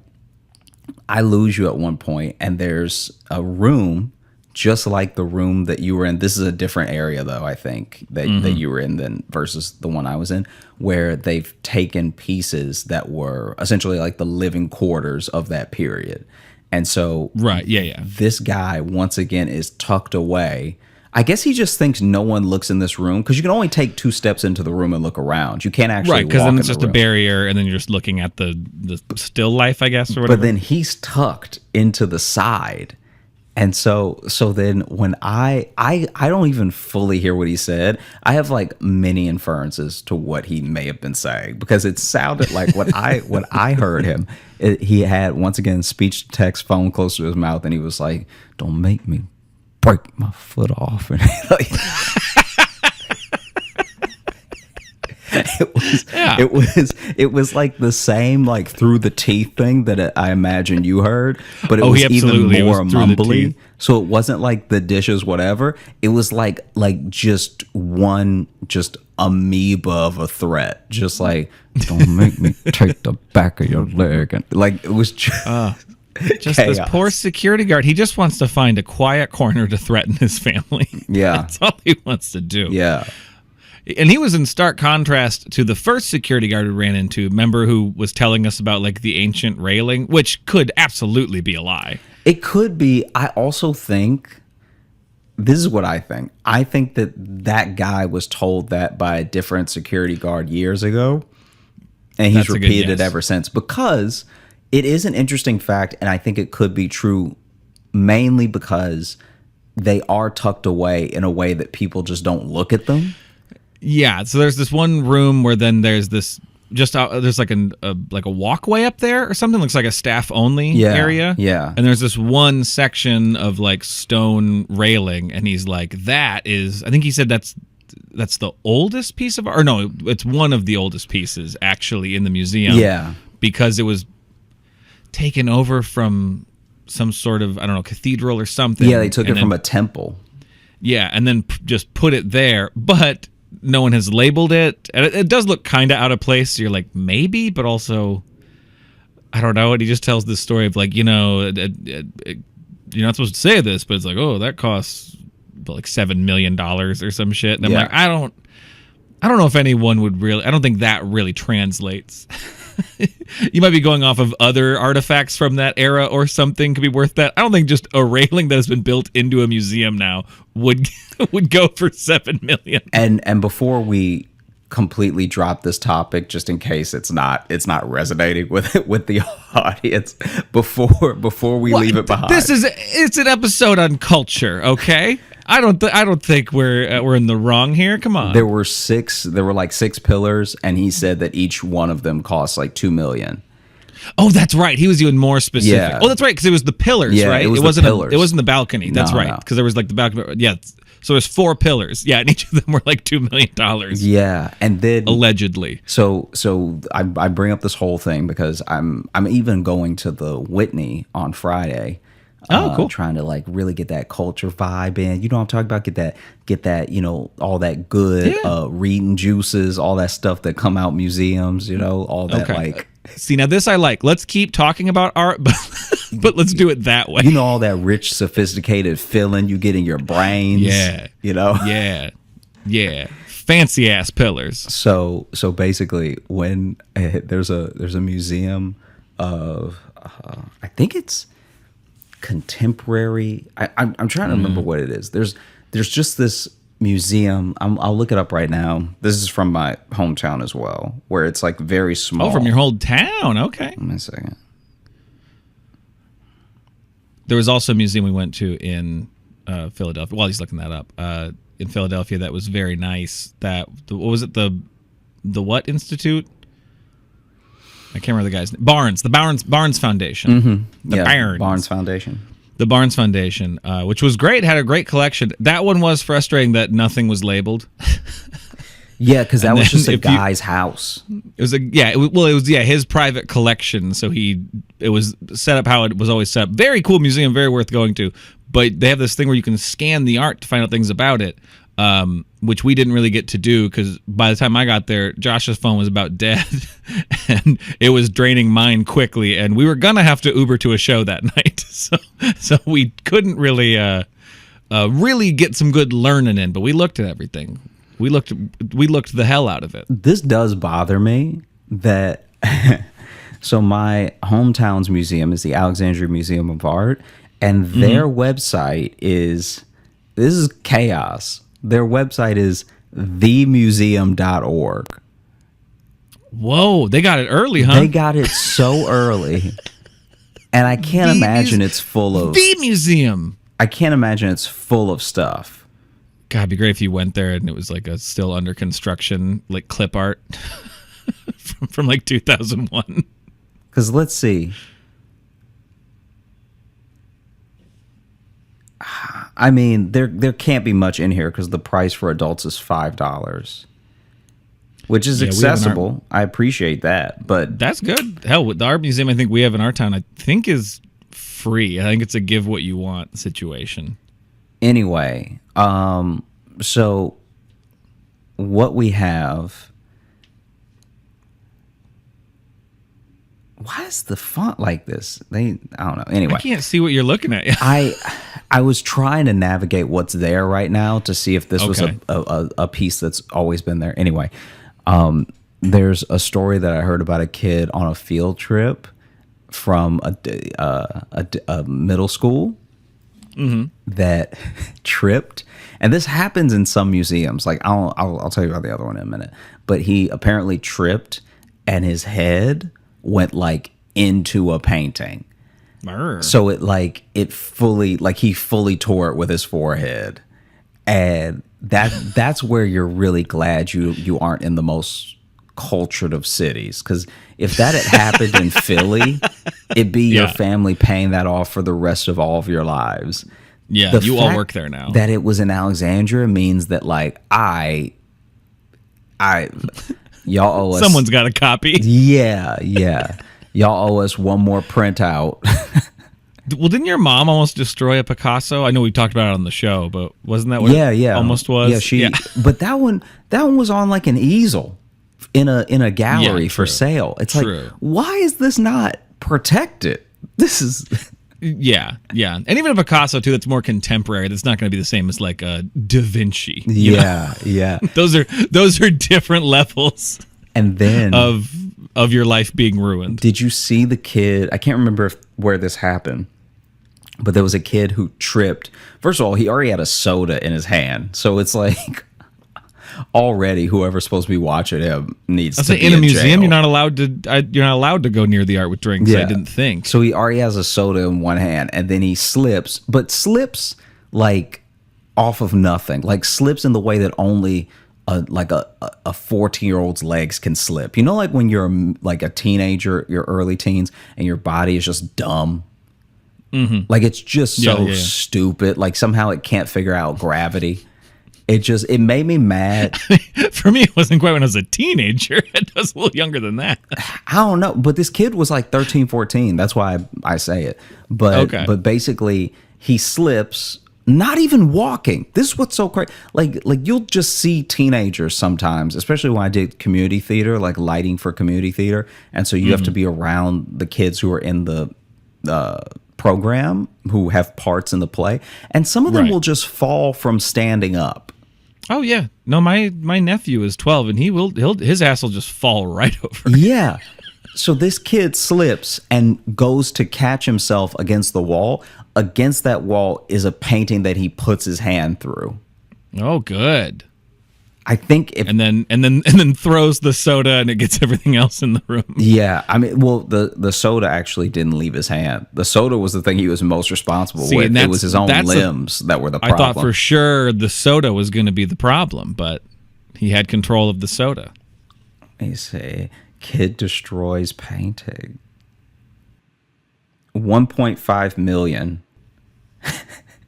S2: I lose you at one point, and there's a room just like the room that you were in. This is a different area, though, I think, that you were in than versus the one I was in, where they've taken pieces that were essentially like the living quarters of that period. And so this guy, once again, is tucked away. I guess he just thinks no one looks in this room, because you can only take 2 steps into the room and look around. You can't actually walk in the room. Right, because then it's just a barrier,
S3: and then you're just looking at the still life, I guess, or whatever.
S2: But then he's tucked into the side. And so then when I don't even fully hear what he said. I have like many inferences to what he may have been saying, because it sounded like what I heard him. He had, once again, speech to text, phone close to his mouth, and he was like, "Don't make me break my foot off." And it was like the same like through the teeth thing that I imagine you heard, but it was even more mumbly. So it wasn't like the dishes, whatever. It was like just one amoeba of a threat, just like, "Don't make me take the back of your leg," and like it was just
S3: this poor security guard. He just wants to find a quiet corner to threaten his family.
S2: Yeah,
S3: that's all he wants to do.
S2: Yeah.
S3: And he was in stark contrast to the first security guard we ran into. Remember, who was telling us about like the ancient railing, which could absolutely be a lie.
S2: It could be. I also think, this is what I think. I think that guy was told that by a different security guard years ago, and he's repeated it ever since, because it is an interesting fact, and I think it could be true mainly because they are tucked away in a way that people just don't look at them.
S3: Yeah, so there's this one room where then there's this there's like a walkway up there or something. Looks like a staff only area.
S2: Yeah,
S3: and there's this one section of like stone railing, and he's like, "That is," I think he said that's the oldest piece of art. Or no, it's one of the oldest pieces actually in the museum.
S2: Yeah,
S3: because it was taken over from some sort of, I don't know, cathedral or something.
S2: Yeah, they took it
S3: and
S2: from
S3: then-
S2: a temple.
S3: Yeah, and then just put it there, but no one has labeled it. And it does look kind of out of place. So you're like, maybe, but also, I don't know. And he just tells this story of like, you're not supposed to say this, but it's like, oh, that costs like $7 million or some shit. And I'm
S2: Yeah.
S3: like, I don't know if anyone would really, I don't think that really translates. You might be going off of other artifacts from that era or something could be worth that. I don't think just a railing that has been built into a museum now would go for $7 million.
S2: And before we completely drop this topic, just in case it's not resonating with the audience, before we leave it behind.
S3: It's an episode on culture, okay? I don't think we're in the wrong here. Come on.
S2: There were like 6 pillars, and he said that each one of them costs like $2 million.
S3: Oh, that's right. He was even more specific.
S2: Yeah.
S3: Oh, that's right, because it was the pillars,
S2: Yeah,
S3: right?
S2: it was the
S3: wasn't
S2: pillars.
S3: It wasn't the balcony. That's
S2: No,
S3: right,
S2: no.
S3: because there was like the balcony. Yeah, so there's 4 pillars. Yeah, and each of them were like $2 million.
S2: Yeah, and then
S3: Allegedly.
S2: So I bring up this whole thing because I'm even going to the Whitney on Friday.
S3: Oh, cool.
S2: Trying to like really get that culture vibe in. You know what I'm talking about? Get that, all that good reading juices, all that stuff that come out museums, all that like
S3: See, now this I like. Let's keep talking about art, but let's do it that way.
S2: all that rich, sophisticated feeling you get in your brains.
S3: Yeah. Yeah. Fancy ass pillars.
S2: So basically, when there's a museum of I think it's contemporary. I'm trying to remember what it is. There's just this museum. I'll look it up right now. This is from my hometown as well, where it's like very small.
S3: Oh, from your whole town. Okay.
S2: Give me a second.
S3: There was also a museum we went to in Philadelphia. While he's looking that up, in Philadelphia, that was very nice. What was it? The what institute? I can't remember the guy's name. The Barnes Foundation.
S2: Mm-hmm. Barnes Foundation.
S3: The Barnes Foundation, which was great, had a great collection. That one was frustrating that nothing was labeled.
S2: Yeah, because that was just a
S3: if you-
S2: guy's house.
S3: It was his private collection. So it was set up how it was always set up. Very cool museum, very worth going to. But they have this thing where you can scan the art to find out things about it, which we didn't really get to do because by the time I got there, Josh's phone was about dead, and it was draining mine quickly. And we were gonna have to Uber to a show that night, so we couldn't really get some good learning in. But we looked at everything. We looked the hell out of it.
S2: This does bother me that so my hometown's museum is the Alexandria Museum of Art, and their website this is chaos. Their website is themuseum.org.
S3: Whoa, they got it early, huh?
S2: They got it so early. And I can't imagine it's full of
S3: the museum.
S2: I can't imagine it's full of stuff.
S3: God, it'd be great if you went there and it was like a still under construction, like clip art from like 2001.
S2: Because let's see. I mean, there can't be much in here because the price for adults is $5, which is accessible. I appreciate that, but
S3: That's good. Hell, with the art museum I think we have in our town, I think is free. I think it's a give what you want situation.
S2: anyway, so what we have. Why is the font like this? I don't know. Anyway,
S3: I can't see what you're looking at.
S2: I was trying to navigate what's there right now to see if this was
S3: Okay.
S2: a piece that's always been there. Anyway, there's a story that I heard about a kid on a field trip from a middle school that tripped, and this happens in some museums. Like I'll tell you about the other one in a minute. But he apparently tripped, and his head went like into a painting.
S3: Brr.
S2: So he fully tore it with his forehead. And that's where you're really glad you aren't in the most cultured of cities. Because if that had happened in Philly, it'd be your
S3: Yeah.
S2: family paying that off for the rest of all of your lives.
S3: Yeah,
S2: The
S3: you all
S2: fact
S3: work there now.
S2: That it was in Alexandria means that y'all owe us.
S3: Someone's got a copy.
S2: Yeah. Y'all owe us one more printout.
S3: Well, didn't your mom almost destroy a Picasso? I know we talked about it on the show, but wasn't that what it almost was?
S2: Yeah, but that one was on like an easel in a gallery for sale. It's like, why is this not protected? This is
S3: Yeah. And even a Picasso too that's more contemporary, that's not going to be the same as like a Da Vinci.
S2: Yeah.
S3: Those are different levels.
S2: And then
S3: of your life being ruined.
S2: Did you see the kid? I can't remember where this happened, but there was a kid who tripped. First of all, he already had a soda in his hand, so it's like already whoever's supposed to be watching him needs to be
S3: in a museum.
S2: jail.
S3: You're not allowed to go near the art with drinks. I didn't think
S2: so. He already has a soda in one hand, and then he slips, but slips like off of nothing, like slips in the way that only a 14-year-old's legs can slip. You know, like when you're like a teenager, your early teens, and your body is just dumb. Mm-hmm. Like it's just so stupid. Like somehow it can't figure out gravity. It made me mad.
S3: For me, it wasn't quite when I was a teenager. It was a little younger than that.
S2: I don't know, but this kid was like 13, 14. That's why I say it. But basically, he slips. Not even walking. This is what's so crazy. Like you'll just see teenagers sometimes, especially when I did community theater, like lighting for community theater, and so you have to be around the kids who are in the program who have parts in the play, and some of them will just fall from standing up.
S3: Oh yeah, no, my nephew is 12, and his ass will just fall right over.
S2: Yeah. So this kid slips and goes to catch himself against the wall. Against that wall is a painting that he puts his hand through.
S3: Oh, good.
S2: I think
S3: and then throws the soda and it gets everything else in the room.
S2: Yeah, I mean, well, the soda actually didn't leave his hand. The soda was the thing he was most responsible with. It was his own limbs that were the problem.
S3: I thought for sure the soda was going to be the problem, but he had control of the soda.
S2: Let me see. Kid destroys painting. 1.5 million.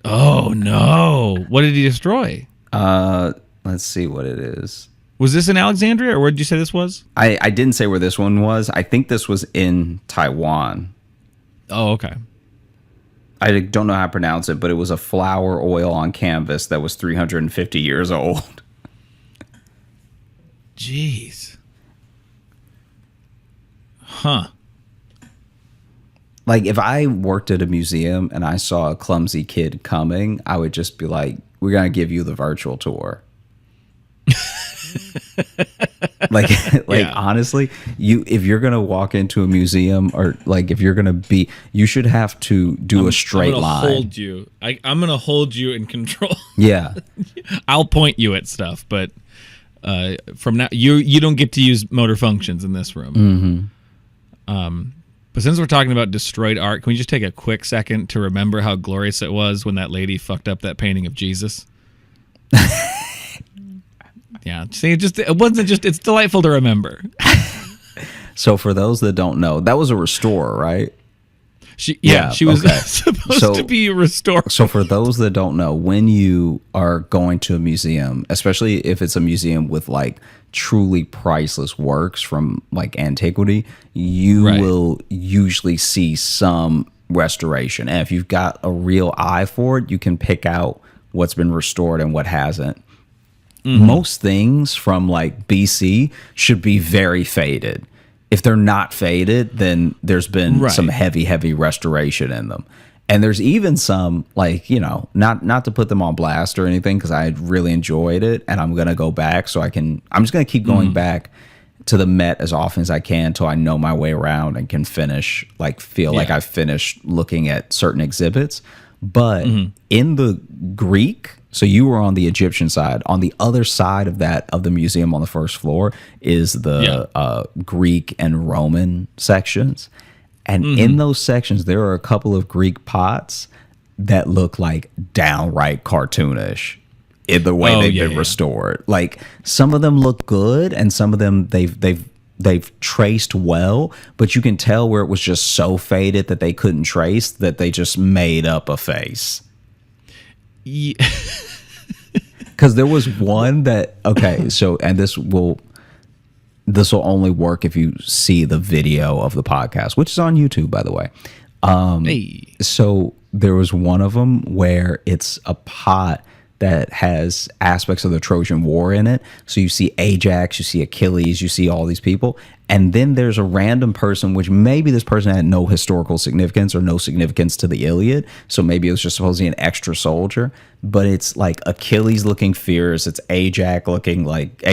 S3: Oh no! What did he destroy?
S2: Let's see what it is.
S3: Was this in Alexandria, or where did you say this was?
S2: I didn't say where this one was. I think this was in Taiwan.
S3: Oh, okay.
S2: I don't know how to pronounce it, but it was a flower oil on canvas that was 350 years old.
S3: Jeez. Huh.
S2: Like, if I worked at a museum and I saw a clumsy kid coming, I would just be like, we're going to give you the virtual tour. Honestly, if you're going to walk into a museum, or like if you're going to be, you should have to do a straight line.
S3: Hold you. I'm going to hold you in control.
S2: Yeah.
S3: I'll point you at stuff, but from now, you don't get to use motor functions in this room. Mm-hmm. But since we're talking about destroyed art, can we just take a quick second to remember how glorious it was when that lady fucked up that painting of Jesus? Yeah, see, it's delightful to remember.
S2: So for those that don't know, that was a restorer, right?
S3: She was supposed to be a restorer.
S2: So for those that don't know, when you are going to a museum, especially if it's a museum with like truly priceless works from like antiquity, you will usually see some restoration. And if you've got a real eye for it, you can pick out what's been restored and what hasn't. Mm-hmm. Most things from like BC should be very faded. If they're not faded, then there's been some heavy restoration in them. And there's even some, like, you know, not to put them on blast or anything, because I really enjoyed it and I'm going to go back. So I'm just going to keep going back to the Met as often as I can until I know my way around and can finish, like, feel like I've finished looking at certain exhibits. But in the Greek, so you were on the Egyptian side. On the other side of that, of the museum on the first floor, is the Greek and Roman sections. And in those sections, there are a couple of Greek pots that look like downright cartoonish in the way they've been restored. Like, some of them look good, and some of them they've traced well, but you can tell where it was just so faded that they couldn't trace, that they just made up a face. Yeah. Because there was one that, so, and this will only work if you see the video of the podcast, which is on YouTube, by the way.
S3: Hey.
S2: So there was one of them where it's a pot that has aspects of the Trojan War in it. So you see Ajax, you see Achilles, you see all these people. And then there's a random person, which maybe this person had no historical significance or no significance to the Iliad. So maybe it was just supposed to be an extra soldier. But it's like Achilles looking fierce. It's Ajax looking like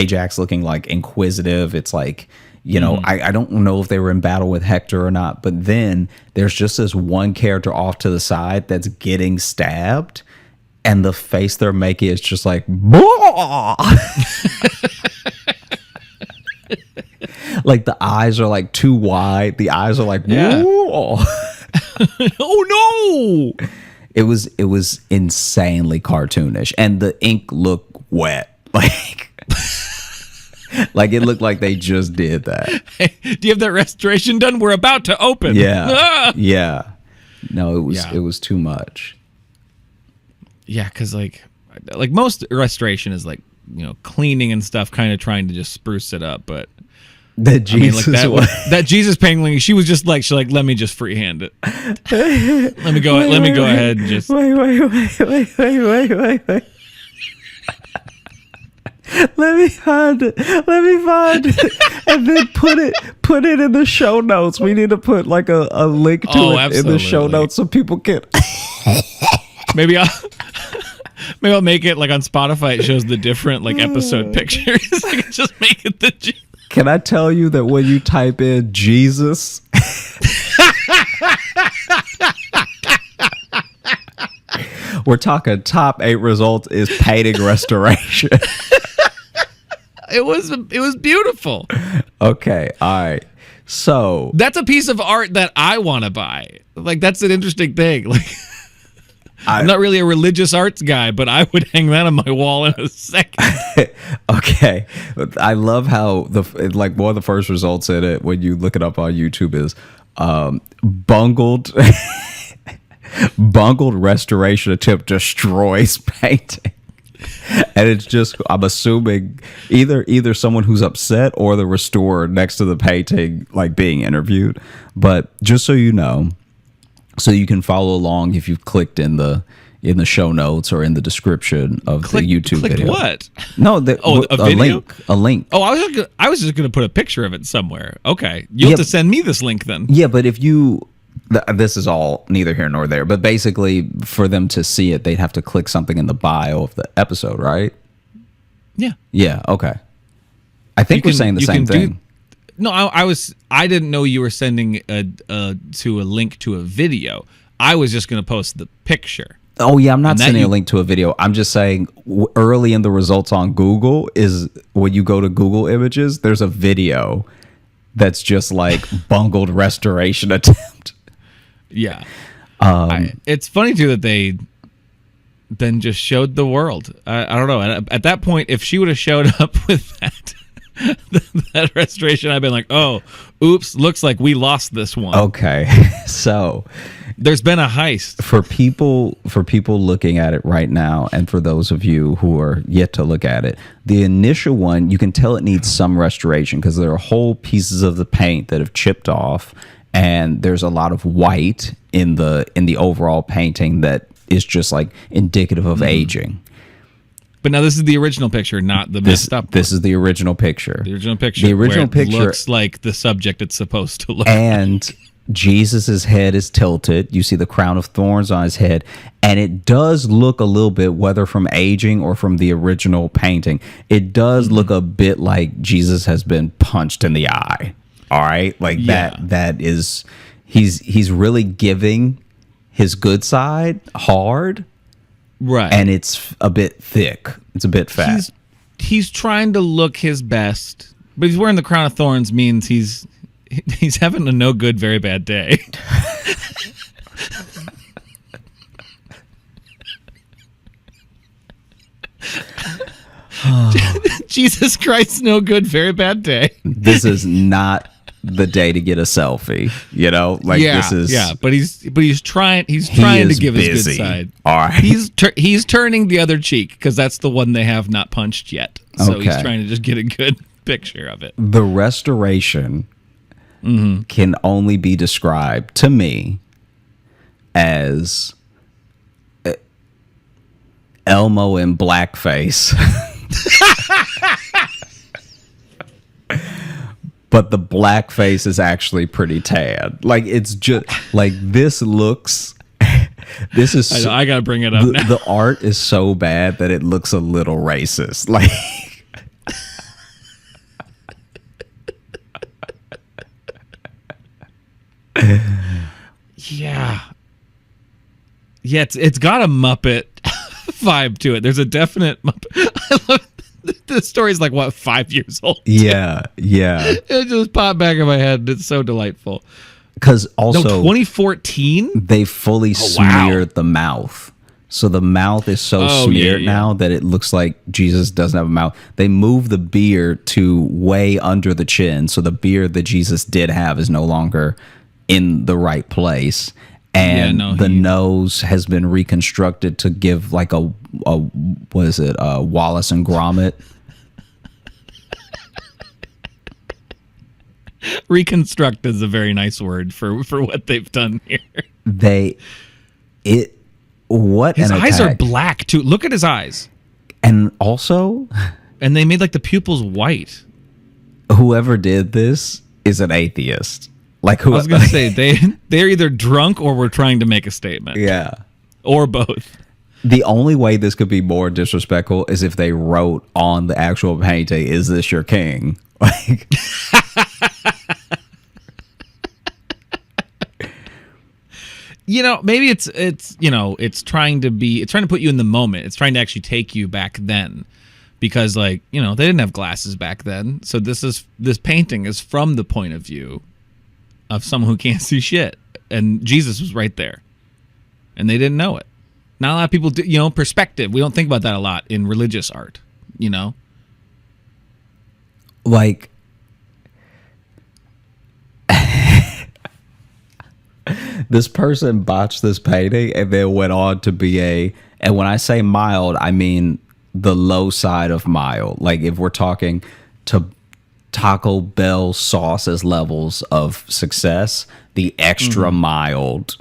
S2: inquisitive. It's like, you know, I don't know if they were in battle with Hector or not. But then there's just this one character off to the side that's getting stabbed. And the face they're making is just like, like the eyes are like too wide. The eyes are like,
S3: Yeah.
S2: oh no! It was insanely cartoonish, and the ink looked wet, like it looked like they just did that.
S3: Hey, do you have that restoration done? We're about to open.
S2: Yeah, yeah. No, it was too much.
S3: Yeah, because like most restoration is like, you know, cleaning and stuff, kind of trying to just spruce it up. But
S2: That Jesus
S3: that Jesus painting, she's like, let me just freehand it. Let me go ahead and just
S2: wait. Let me find it, and then put it in the show notes. We need to put like a link to it in the show notes so people can.
S3: Maybe I'll make it like on Spotify. It shows the different like episode pictures. I can just make it the.
S2: Can I tell you that when you type in Jesus, we're talking top 8 results is painting restoration.
S3: It was beautiful.
S2: Okay, all right. So
S3: That's a piece of art that I want to buy. Like that's an interesting thing. Like. I'm not really a religious arts guy, but I would hang that on my wall in a second.
S2: Okay, I love how one of the first results in it when you look it up on YouTube is bungled restoration attempt destroys painting. And it's just, I'm assuming either someone who's upset or the restorer next to the painting like being interviewed. But just so you know, so you can follow along if you've clicked in the show notes or in the description of the YouTube video.
S3: What?
S2: No,
S3: a video?
S2: A link.
S3: Oh, I was just gonna put a picture of it somewhere. Okay, you'll have to send me this link then.
S2: Yeah, but if you, this is all neither here nor there. But basically, for them to see it, they'd have to click something in the bio of the episode, right?
S3: Yeah.
S2: Yeah. Okay. I think we're saying the same thing.
S3: No, I didn't know you were sending to a link to a video. I was just going to post the picture.
S2: Oh yeah, I'm not sending a link to a video. I'm just saying early in the results on Google is when you go to Google Images, there's a video that's just like bungled restoration attempt.
S3: Yeah. It's funny too that they then just showed the world. I don't know. At that point, if she would have showed up with that restoration, I've been like, oh, oops, looks like we lost this one.
S2: Okay. So
S3: there's been a heist.
S2: For people looking at it right now, and for those of you who are yet to look at it, the initial one, you can tell it needs some restoration because there are whole pieces of the paint that have chipped off, and there's a lot of white in the overall painting that is just like indicative of aging.
S3: But now this is the original picture, not the messed up one.
S2: This is the original picture.
S3: The original picture.
S2: The original picture
S3: looks like the subject it's supposed to look.
S2: And Jesus's head is tilted. You see the crown of thorns on his head, and it does look a little bit, whether from aging or from the original painting, it does look a bit like Jesus has been punched in the eye. All right, like that is he's really giving his good side hard.
S3: Right.
S2: And it's a bit thick. It's a bit fat.
S3: He's trying to look his best, but he's wearing the crown of thorns means he's having a no good, very bad day. Jesus Christ, no good, very bad day.
S2: This is not the day to get a selfie, you know? Like this is
S3: but he's trying to give his good side.
S2: All right.
S3: He's turning the other cheek because that's the one they have not punched yet. So he's trying to just get a good picture of it.
S2: The restoration can only be described to me as Elmo in blackface. But the blackface is actually pretty tan. Like, it's just like this looks. This is.
S3: I gotta bring it up. Now.
S2: The art is so bad that it looks a little racist. Like,
S3: yeah, it's got a Muppet vibe to it. There's a definite Muppet. I love. The story's like, what, 5 years old?
S2: yeah.
S3: It just popped back in my head. It's so delightful.
S2: Because also,
S3: 2014?
S2: they fully smeared the mouth. So the mouth is so smeared now that it looks like Jesus doesn't have a mouth. They move the beard to way under the chin. So the beard that Jesus did have is no longer in the right place. And the nose has been reconstructed to give like a what is it, Wallace and Gromit.
S3: Reconstruct is a very nice word for what they've done here.
S2: His
S3: eyes are black too. Look at his eyes.
S2: And also,
S3: and they made like the pupils white.
S2: Whoever did this is an atheist. Like, who
S3: I was gonna say they're either drunk or were trying to make a statement.
S2: Yeah.
S3: Or both.
S2: The only way this could be more disrespectful is if they wrote on the actual painting, "Is this your king?" Like,
S3: maybe it's trying to put you in the moment. It's trying to actually take you back then, because they didn't have glasses back then. So this painting is from the point of view of someone who can't see shit, and Jesus was right there, and they didn't know it. Not a lot of people do, perspective. We don't think about that a lot in religious art,
S2: Like, this person botched this painting and then went on to be and when I say mild, I mean the low side of mild. Like, if we're talking to Taco Bell sauces levels of success, the extra mild,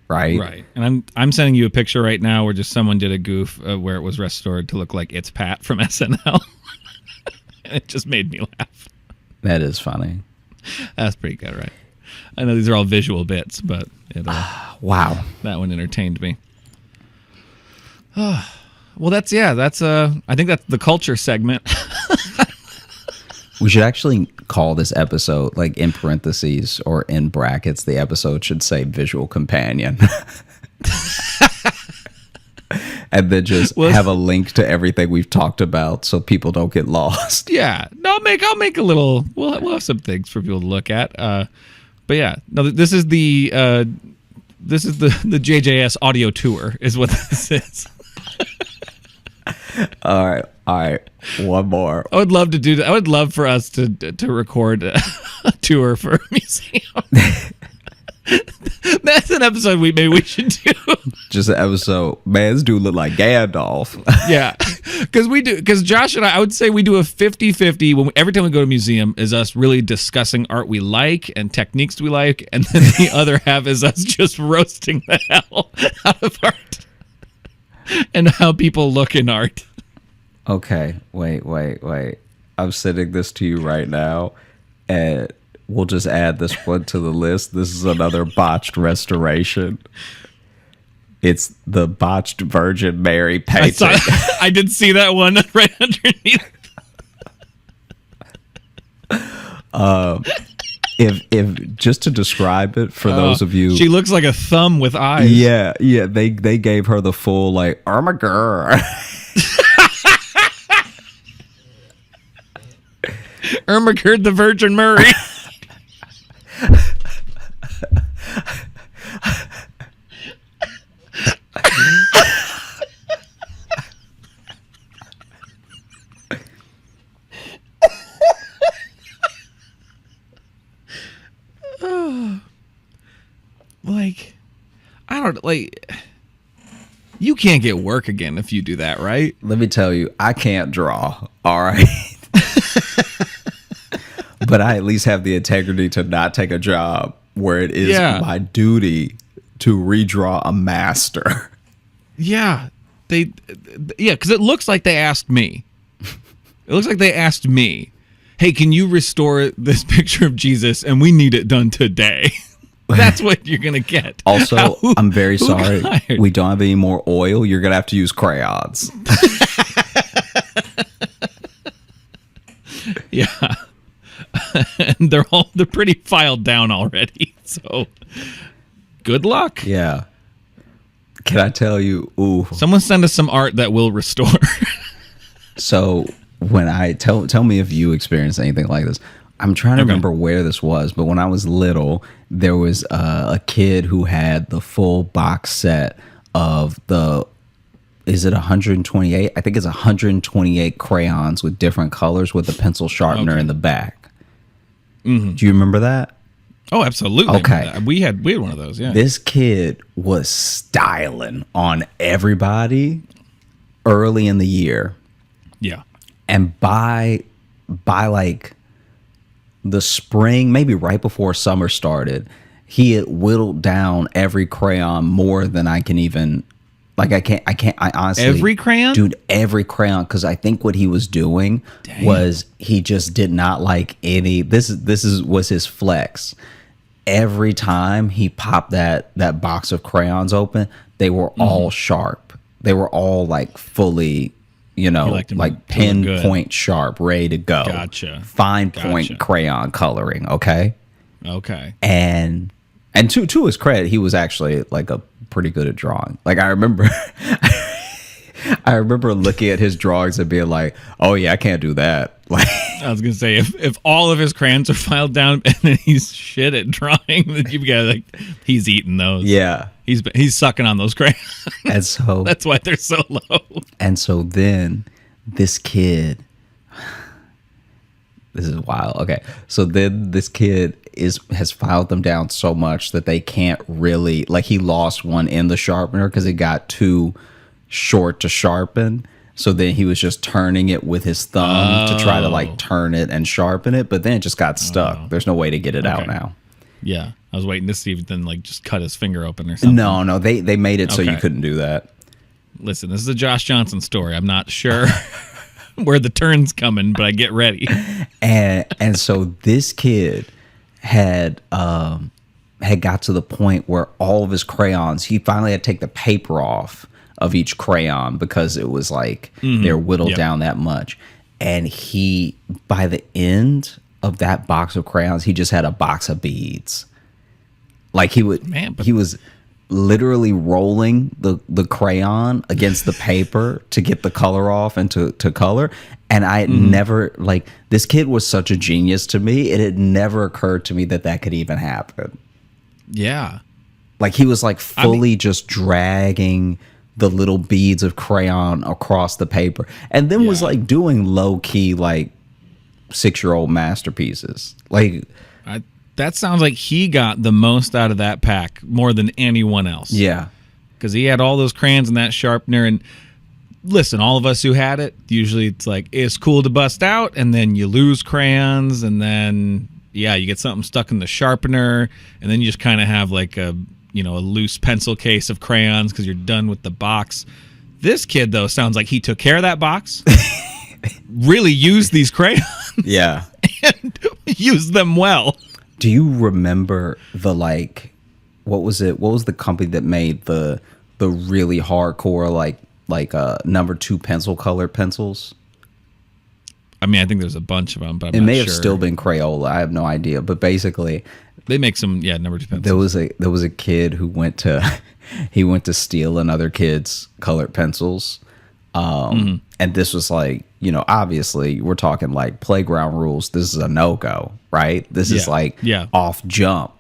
S2: right?
S3: And I'm sending you a picture right now where just someone did a goof where it was restored to look like It's Pat from SNL. And it just made me laugh.
S2: That is funny.
S3: That's pretty good, right? I know these are all visual bits, but
S2: wow,
S3: that one entertained me. Well, I think that's the culture segment.
S2: We should actually call this episode, like, in parentheses or in brackets, the episode should say visual companion. And then just have a link to everything we've talked about so people don't get lost.
S3: Yeah. No, I'll make a little, we'll have some things for people to look at. But yeah, no, this is the JJS audio tour is what this is.
S2: All right. One more.
S3: I would love to do that. I would love for us to record a tour for a museum. That's an episode maybe we should do.
S2: Just an episode. Man, this dude look like Gandalf.
S3: Yeah. Because Josh and I would say we do a 50-50 every time we go to a museum is us really discussing art we like and techniques we like, and then the other half is us just roasting the hell out of art and how people look in art.
S2: Okay, wait. I'm sending this to you right now, and we'll just add this one to the list. This is another botched restoration. It's the botched Virgin Mary painting.
S3: I did see that one right underneath.
S2: If just to describe it for those of you,
S3: she looks like a thumb with eyes.
S2: Yeah. They gave her the full like, oh my girl.
S3: Ermagerd the Virgin Mary. Like, I don't like. You can't get work again if you do that, right?
S2: Let me tell you, I can't draw. All right. But I at least have the integrity to not take a job where it is my duty to redraw a master.
S3: Yeah, because it looks like they asked me. It looks like they asked me, "Hey, can you restore this picture of Jesus? And we need it done today." That's what you're gonna get.
S2: Also, I'm very sorry.
S3: Hired?
S2: We don't have any more oil. You're gonna have to use crayons.
S3: Yeah, and they're pretty filed down already. So, good luck.
S2: Yeah. Can I tell you? Ooh.
S3: Someone send us some art that will restore.
S2: So when I tell me if you experienced anything like this. I'm trying to remember where this was, but when I was little, there was a kid who had the full box set of is it 128? I think it's 128 crayons with different colors with a pencil sharpener in the back. Mm-hmm. Do you remember that?
S3: Oh, absolutely.
S2: Okay.
S3: We had one of those, yeah.
S2: This kid was styling on everybody early in the year.
S3: Yeah.
S2: And by like the spring, maybe right before summer started, he had whittled down every crayon more than I can even, like, I honestly.
S3: Every crayon?
S2: Dude, every crayon. Because I think what he was doing was he just did not like any, this was his flex. Every time he popped that box of crayons open, they were all sharp. They were all like fully, like pinpoint sharp, ready to go.
S3: Gotcha.
S2: Fine point crayon coloring. Okay. And to his credit, he was actually like a pretty good at drawing. Like I remember, I remember looking at his drawings and being like, "Oh yeah, I can't do that." Like
S3: I was gonna say, if all of his crayons are filed down and then he's shit at drawing, then you've got like he's eating those.
S2: Yeah,
S3: he's sucking on those crayons,
S2: and so
S3: that's why they're so low.
S2: And so then this kid, this is wild. Okay, so then this kid has filed them down so much that they can't really, like, he lost one in the sharpener because it got too short to sharpen. So then he was just turning it with his thumb to try to like turn it and sharpen it, but then it just got stuck. There's no way to get it out now.
S3: Yeah, I was waiting to see if then like just cut his finger open or something.
S2: No, they made it so you couldn't do that.
S3: Listen, this is a Josh Johnson story. I'm not sure where the turn's coming, but I get ready.
S2: And so this kid had got to the point where all of his crayons, he finally had to take the paper off of each crayon because it was like they're whittled down that much. And he, by the end of that box of crayons, he just had a box of beads. Like he was literally rolling the crayon against the paper to get the color off and to color. And I had never, like, this kid was such a genius to me. It had never occurred to me that could even happen.
S3: Yeah.
S2: Like he was like fully just dragging the little beads of crayon across the paper, and then was like doing low key like 6-year-old masterpieces. Like
S3: that sounds like he got the most out of that pack more than anyone else.
S2: Yeah,
S3: because he had all those crayons and that sharpener. And listen, all of us who had it, usually it's like it's cool to bust out, and then you lose crayons, and then you get something stuck in the sharpener, and then you just kind of have like a loose pencil case of crayons because you're done with the box. This kid, though, sounds like he took care of that box, really used these crayons, and used them well.
S2: Do you remember what was it? What was the company that made the really hardcore like number 2 pencil colored pencils?
S3: I mean, I think there's a bunch of them, but
S2: it may have still been Crayola. I have no idea, but basically,
S3: they make some number 2 pencils.
S2: There was a kid who went to steal another kid's colored pencils, and this was like, obviously we're talking like playground rules. This is a no-go, right? This is like off jump.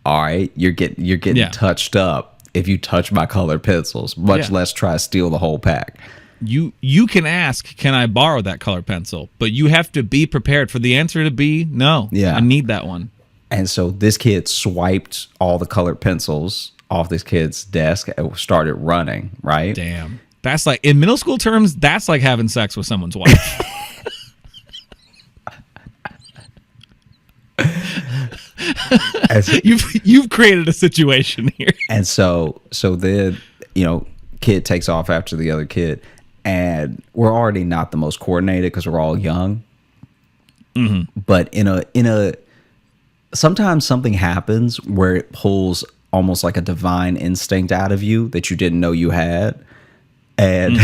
S2: All right, you're getting touched up if you touch my colored pencils, much less try to steal the whole pack.
S3: You can ask, can I borrow that colored pencil? But you have to be prepared for the answer to be no.
S2: Yeah,
S3: I need that one.
S2: And so this kid swiped all the colored pencils off this kid's desk and started running, right?
S3: Damn. That's like, in middle school terms, that's like having sex with someone's wife. You've created a situation here.
S2: And so then, kid takes off after the other kid, and we're already not the most coordinated because we're all young. But in a sometimes something happens where it pulls almost like a divine instinct out of you that you didn't know you had. And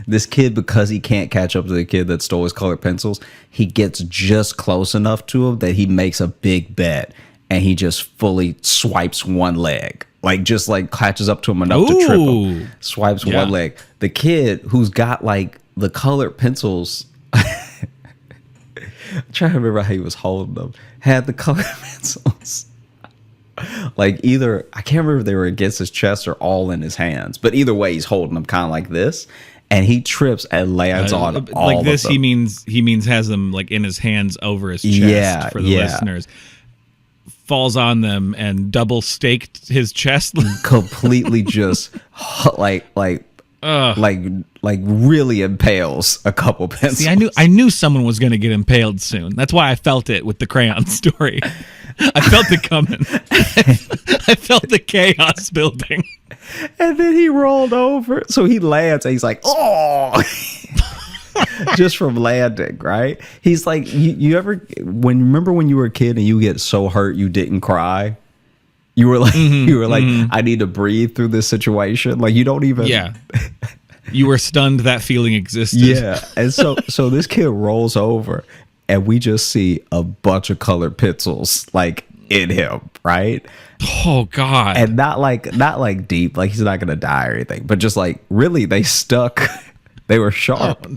S2: this kid, because he can't catch up to the kid that stole his colored pencils, he gets just close enough to him that he makes a big bet, and he just fully swipes one leg. Like, just like catches up to him enough to trip him. Swipes one leg. The kid who's got like the colored pencils, I'm trying to remember how he was holding them, had the colored pencils. Like, either, I can't remember if they were against his chest or all in his hands, but either way, he's holding them kind of like this, and he trips and lands on all
S3: like this.
S2: of them.
S3: He means has them like in his hands over his chest for the listeners. Falls on them and double staked his chest.
S2: Completely just like really impales a couple pencils.
S3: See, I knew someone was going to get impaled soon. That's why I felt it with the crayon story. I felt it coming. I felt the chaos building.
S2: And then he rolled over. So he lands and he's like, oh, just from landing, right? He's like, you ever, remember when you were a kid and you get so hurt you didn't cry? You were like, I need to breathe through this situation. Like, you don't even.
S3: Yeah. You were stunned that feeling existed.
S2: Yeah. And so this kid rolls over, and we just see a bunch of colored pencils like in him, right?
S3: Oh God.
S2: And not like deep, like he's not gonna die or anything, but just like really they stuck. They were sharp.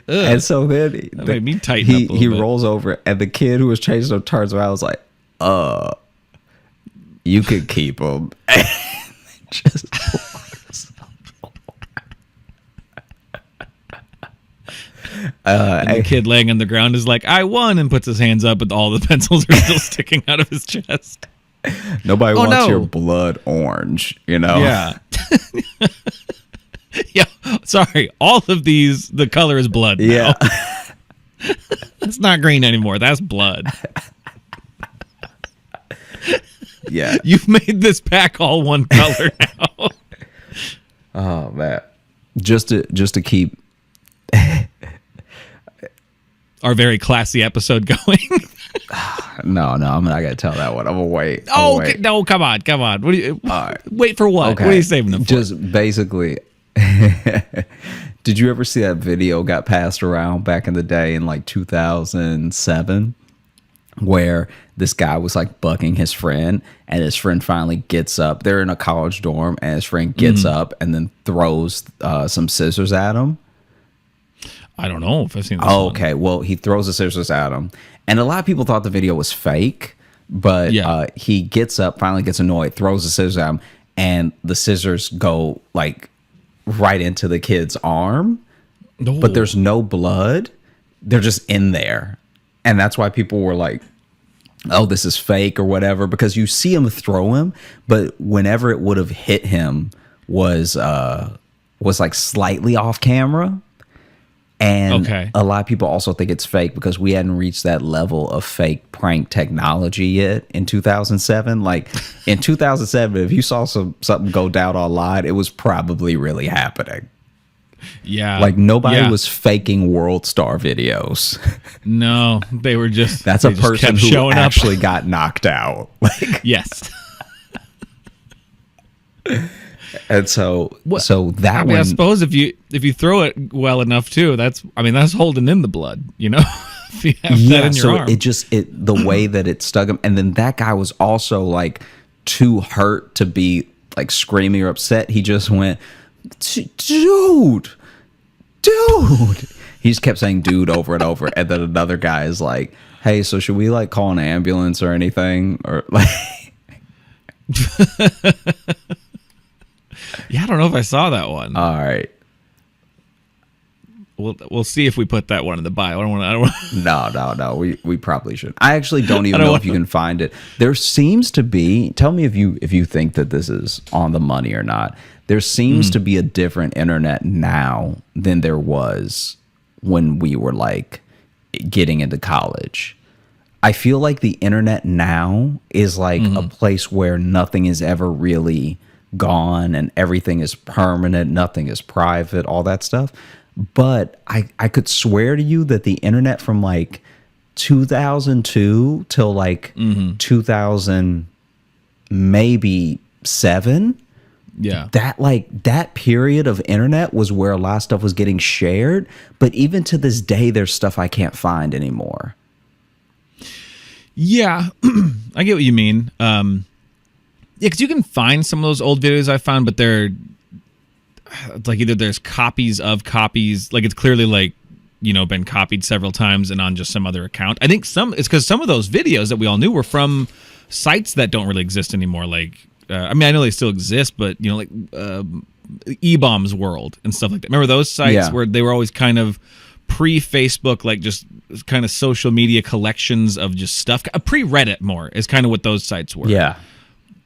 S2: And so then
S3: that made me tighten up a little
S2: he
S3: bit.
S2: rolls over, and the kid who was chasing him turns around and was like, you could keep him. Just
S3: and the kid laying on the ground is like, I won, and puts his hands up, but all the pencils are still sticking out of his chest.
S2: Nobody wants your blood orange,
S3: Yeah. Yeah. Sorry. All of these, the color is blood now.
S2: Yeah.
S3: It's not green anymore. That's blood.
S2: Yeah.
S3: You've made this pack all one color now.
S2: Oh man. Just to keep
S3: our very classy episode going.
S2: No, I'm not gonna tell that one. I'm gonna wait.
S3: Okay, no, come on. What do you?
S2: Right.
S3: Wait for what?
S2: Okay.
S3: What are you saving them for?
S2: Just basically. Did you ever see that video got passed around back in the day in like 2007, where this guy was like bugging his friend, and his friend finally gets up. They're in a college dorm, and his friend gets up and then throws some scissors at him.
S3: I don't know if I've seen this
S2: Oh,
S3: one.
S2: okay. Well, he throws the scissors at him, and a lot of people thought the video was fake, but he gets up, finally gets annoyed, throws the scissors at him, and the scissors go like right into the kid's arm, but there's no blood. They're just in there, and that's why people were like, oh, this is fake or whatever, because you see him throw him, but whenever it would have hit him was like slightly off camera. And a lot of people also think it's fake because we hadn't reached that level of fake prank technology yet in 2007. Like in 2007, if you saw something go down online, it was probably really happening.
S3: Yeah.
S2: Like nobody was faking World Star videos.
S3: No, they were just.
S2: That's a person who actually got knocked out. Like,
S3: yes.
S2: And so that one.
S3: I suppose if you throw it well enough too, that's holding in the blood, if you have that in your arm.
S2: The way that it stuck him, and then that guy was also like too hurt to be like screaming or upset. He just went, dude. He just kept saying dude over and over, and then another guy is like, hey, so should we like call an ambulance or anything, or like.
S3: Yeah, I don't know if I saw that one.
S2: All right.
S3: We'll see if we put that one in the bio. I don't want to.
S2: No. We probably should. I actually don't even know if you can find it. There seems to be. Tell me if you think that this is on the money or not. There seems to be a different internet now than there was when we were like getting into college. I feel like the internet now is like a place where nothing is ever really gone and everything is permanent, nothing is private, all that stuff. But I could swear to you that the internet from like 2002 till like 2000 maybe 7,
S3: Yeah.
S2: that period of internet was where a lot of stuff was getting shared. But even to this day, there's stuff I can't find anymore.
S3: Yeah, I get what you mean. Yeah, because you can find some of those old videos I found, but they're like either there's copies of copies, like it's clearly like, you know, been copied several times and on just some other account. I think it's because some of those videos that we all knew were from sites that don't really exist anymore. Like, I mean, I know they still exist, but you know, like E-Bombs World and stuff like that. Remember those sites where they were always kind of pre-Facebook, like just kind of social media collections of just stuff. Pre-Reddit more is kind of what those sites were.
S2: Yeah.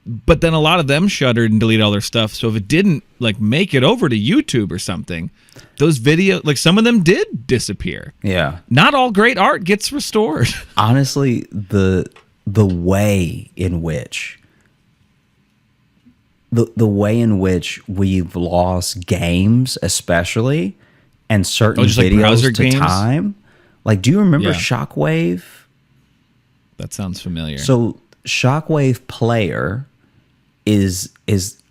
S3: But then a lot of them shuttered and deleted all their stuff. So if it didn't like make it over to YouTube or something, those videos, like some of them did disappear.
S2: Yeah.
S3: Not all great art gets restored.
S2: Honestly, the way in which the way in which we've lost games, especially, and certain
S3: just like
S2: videos
S3: browser
S2: to
S3: games?
S2: time. Like, do you remember
S3: Yeah.
S2: Shockwave?
S3: That sounds familiar.
S2: So Shockwave Player is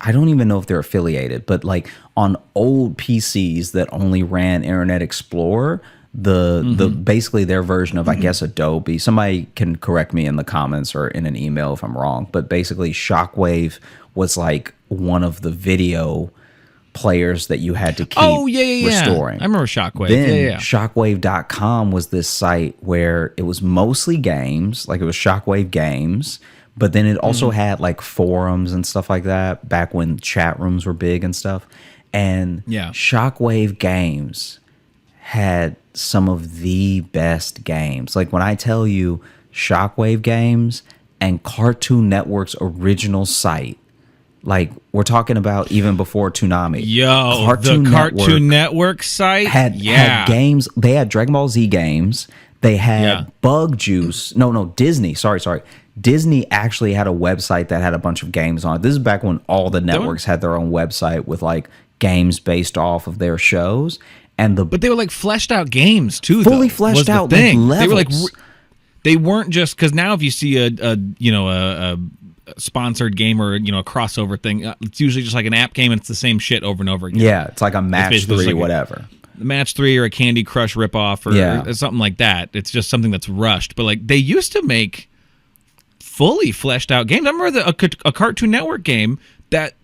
S2: I don't even know if they're affiliated, but like on old PCs that only ran Internet Explorer, the basically their version of I guess Adobe. Somebody can correct me in the comments or in an email if I'm wrong, but basically Shockwave was like one of the video players that you had to keep restoring.
S3: I remember Shockwave.
S2: Then Shockwave.com was this site where it was mostly games, like it was Shockwave Games, but then it also had like forums and stuff like that back when chat rooms were big and stuff. And Shockwave Games had some of the best games. Like when I tell you Shockwave Games and Cartoon Network's original site, like we're talking about even before Toonami.
S3: Yo, the Cartoon Network site
S2: had games. They had Dragon Ball Z games. They had Bug Juice. No, Disney. Sorry. Disney actually had a website that had a bunch of games on it. This is back when all the networks had their own website with like games based off of their shows. But
S3: they were like fleshed out games too.
S2: Fully fleshed out
S3: thing.
S2: Levels.
S3: They were like they weren't just because now if you see a sponsored game or a crossover thing, it's usually just like an app game and it's the same shit over and over again.
S2: Yeah, it's like a match 3 like whatever.
S3: Match 3 or a Candy Crush ripoff or something like that. It's just something that's rushed. But like they used to make fully fleshed out games. I remember a Cartoon Network game that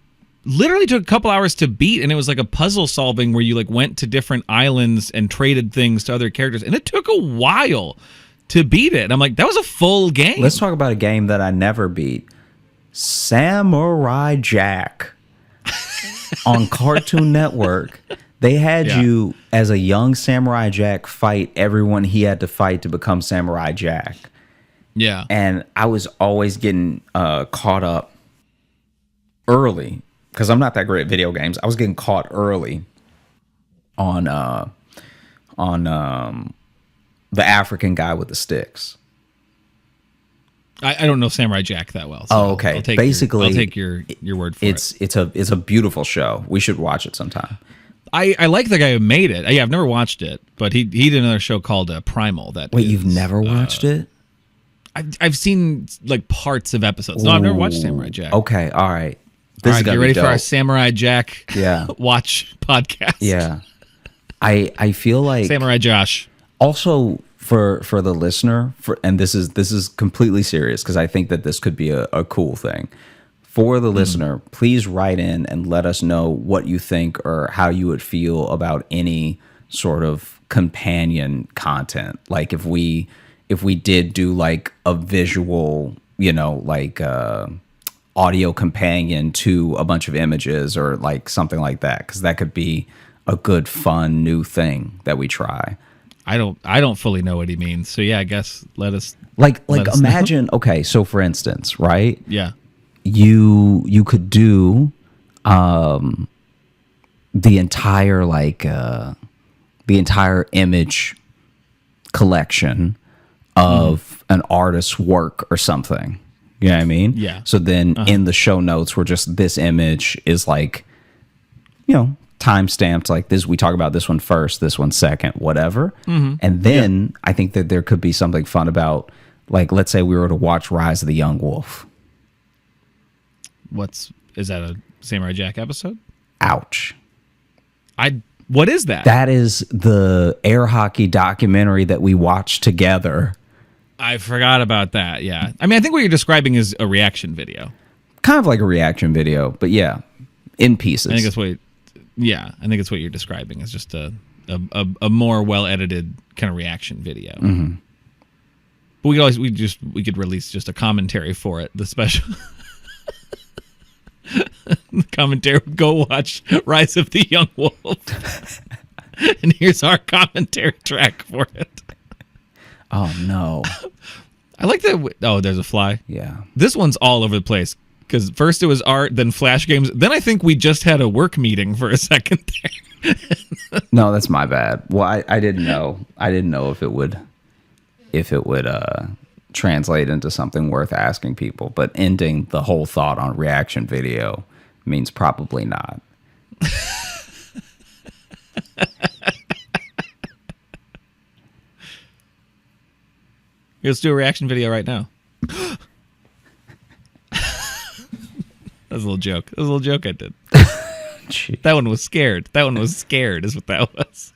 S3: literally took a couple hours to beat, and it was like a puzzle solving where you like went to different islands and traded things to other characters, and it took a while to beat it. I'm like, that was a full game.
S2: Let's talk about a game that I never beat. Samurai Jack on Cartoon Network. They had you as a young Samurai Jack fight everyone he had to fight to become Samurai Jack.
S3: Yeah.
S2: And I was always getting caught up early because I'm not that great at video games. I was getting caught early on the African guy with the sticks.
S3: I don't know Samurai Jack that well. So
S2: okay.
S3: I'll take
S2: basically,
S3: I'll take your word for it.
S2: It's a beautiful show. We should watch it sometime.
S3: I like the guy who made it. Yeah, I've never watched it, but he did another show called Primal.
S2: You've never watched it?
S3: I've seen like parts of episodes. No, I've never watched Samurai Jack.
S2: Okay, all right.
S3: Get ready for our Samurai Jack watch podcast.
S2: Yeah. I feel like
S3: Samurai Josh.
S2: Also for the listener, and this is completely serious because I think that this could be a cool thing. For the listener, please write in and let us know what you think or how you would feel about any sort of companion content. Like if we did do like a visual, like audio companion to a bunch of images or like something like that, because that could be a good, fun new thing that we try.
S3: I don't fully know what he means. So yeah, I guess let us
S2: imagine know. Okay, so for instance, right?
S3: Yeah.
S2: You could do the entire image collection of an artist's work or something. You know what I mean?
S3: Yeah.
S2: So then in the show notes, we're just this image is like, time stamped like this. We talk about this one first, this one second, whatever. And then I think that there could be something fun about, like, let's say we were to watch Rise of the Young Wolf.
S3: Is that a Samurai Jack episode?
S2: Ouch.
S3: What is that?
S2: That is the air hockey documentary that we watched together.
S3: I forgot about that. Yeah. I mean, I think what you're describing is a reaction video.
S2: Kind of like a reaction video, but yeah, in pieces.
S3: I think that's I think it's what you're describing is just a more well edited kind of reaction video. But we could release just a commentary for it. The special the commentary would go watch Rise of the Young Wolf. And here's our commentary track for it.
S2: Oh no.
S3: I like that. Oh, there's a fly.
S2: Yeah.
S3: This one's all over the place. Because first it was art, then flash games. Then I think we just had a work meeting for a second there.
S2: No, that's my bad. Well, I didn't know. I didn't know if it would translate into something worth asking people. But ending the whole thought on reaction video means probably not.
S3: Let's do a reaction video right now. That was a little joke. That was a little joke I did. That one was scared. That one was scared is what that was.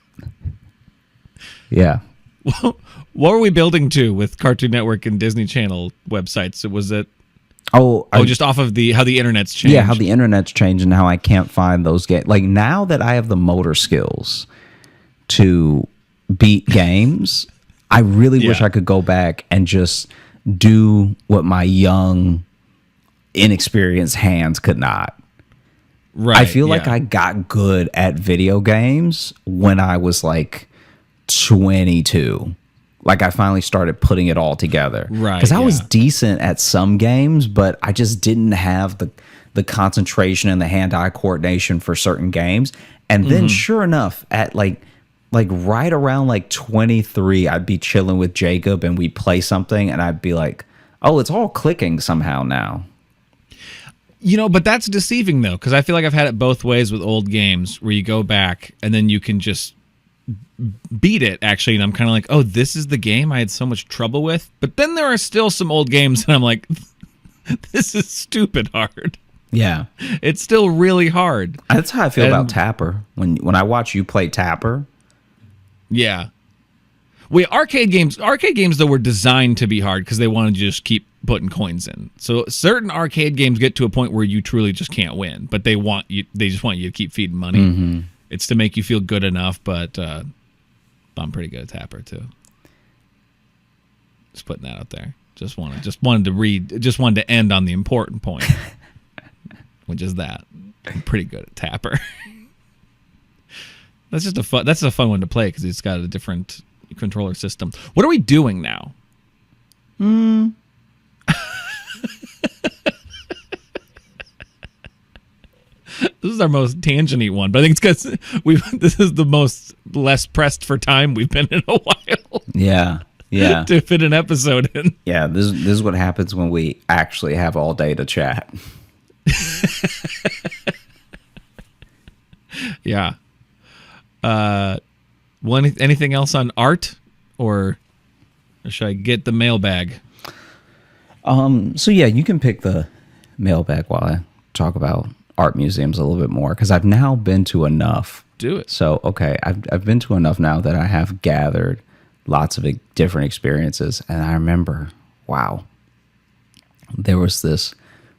S2: Yeah.
S3: What were we building to with Cartoon Network and Disney Channel websites? Was it just off of how the internet's changed?
S2: Yeah, how the internet's changed and how I can't find those games. Like, now that I have the motor skills to beat games, I really wish I could go back and just do what my young, inexperienced hands could not.
S3: Right.
S2: I feel like I got good at video games when I was like 22. Like, I finally started putting it all together.
S3: Right.
S2: Because I was decent at some games, but I just didn't have the concentration and the hand-eye coordination for certain games. And then sure enough, at like right around like 23, I'd be chilling with Jacob and we'd play something and I'd be like, oh, it's all clicking somehow now.
S3: But that's deceiving, though, because I feel like I've had it both ways with old games where you go back and then you can just beat it, actually. And I'm kind of like, oh, this is the game I had so much trouble with. But then there are still some old games and I'm like, this is stupid hard.
S2: Yeah.
S3: It's still really hard.
S2: That's how I feel about Tapper. When I watch you play Tapper.
S3: Yeah. Arcade games, though, were designed to be hard because they wanted to just keep putting coins in. So certain arcade games get to a point where you truly just can't win, but they just want you to keep feeding money. Mm-hmm. It's to make you feel good enough, but I'm pretty good at Tapper too. Just putting that out there. Just wanted to end on the important point, which is that I'm pretty good at Tapper. That's a fun one to play because it's got a different controller system. What are we doing now? This is our most tangent-y one, but I think it's because this is the most less pressed for time we've been in a while.
S2: Yeah.
S3: To fit an episode in.
S2: Yeah, this is what happens when we actually have all day to chat.
S3: Yeah. Anything else on art, or should I get the mailbag?
S2: So yeah, you can pick the mailbag while I talk about art museums a little bit more, because I've now been to enough.
S3: Do it.
S2: So okay, I've been to enough now that I have gathered lots of different experiences, and I remember, wow, there was this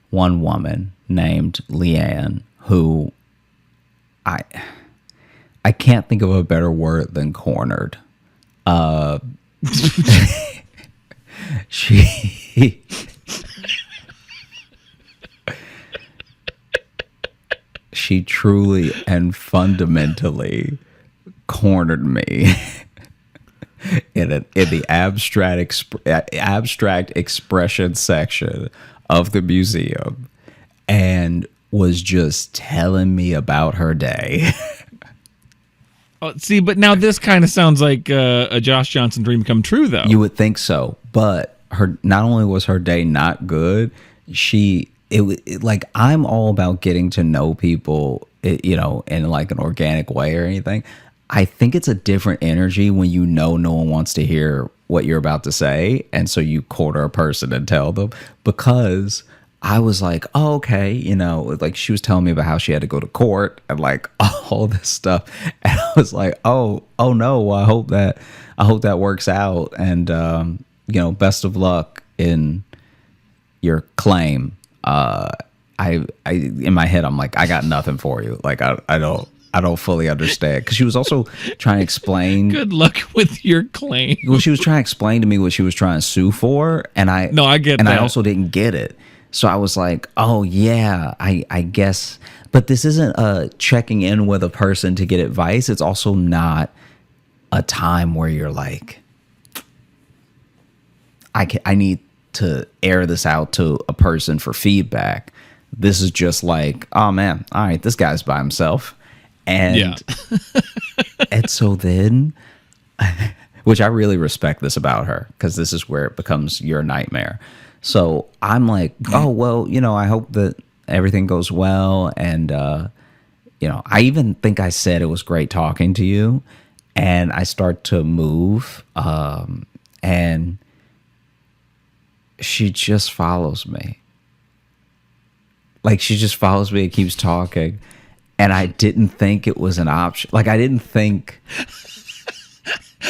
S2: one woman named Leanne who I can't think of a better word than cornered. She truly and fundamentally cornered me in the abstract expression section of the museum, and was just telling me about her day.
S3: Oh, see, but now this kind of sounds like a Josh Johnson dream come true, though.
S2: You would think so, but her not only was her day not good, like I'm all about getting to know people, in like an organic way or anything. I think it's a different energy when no one wants to hear what you're about to say, and so you corner a person and tell them. Because I was like, oh, okay, like she was telling me about how she had to go to court and like all this stuff, and I was like, oh no, well, I hope that works out, and best of luck in your claim. I in my head I'm like, I got nothing for you. Like I don't fully understand, because she was also trying to explain.
S3: Good luck with your claim.
S2: Well, she was trying to explain to me what she was trying to sue for, and I
S3: get
S2: and
S3: that.
S2: I also didn't get it. So I was like, oh yeah, I guess. But this isn't checking in with a person to get advice. It's also not a time where you're like, I need to air this out to a person for feedback. This is just like, oh man, all right, this guy's by himself. And and so then, which I really respect this about her, because this is where it becomes your nightmare. So I'm like, oh well, I hope that everything goes well, and I even think I said it was great talking to you, and I start to move, and she just follows me. Like she just follows me and keeps talking. And I didn't think it was an option. Like I didn't think.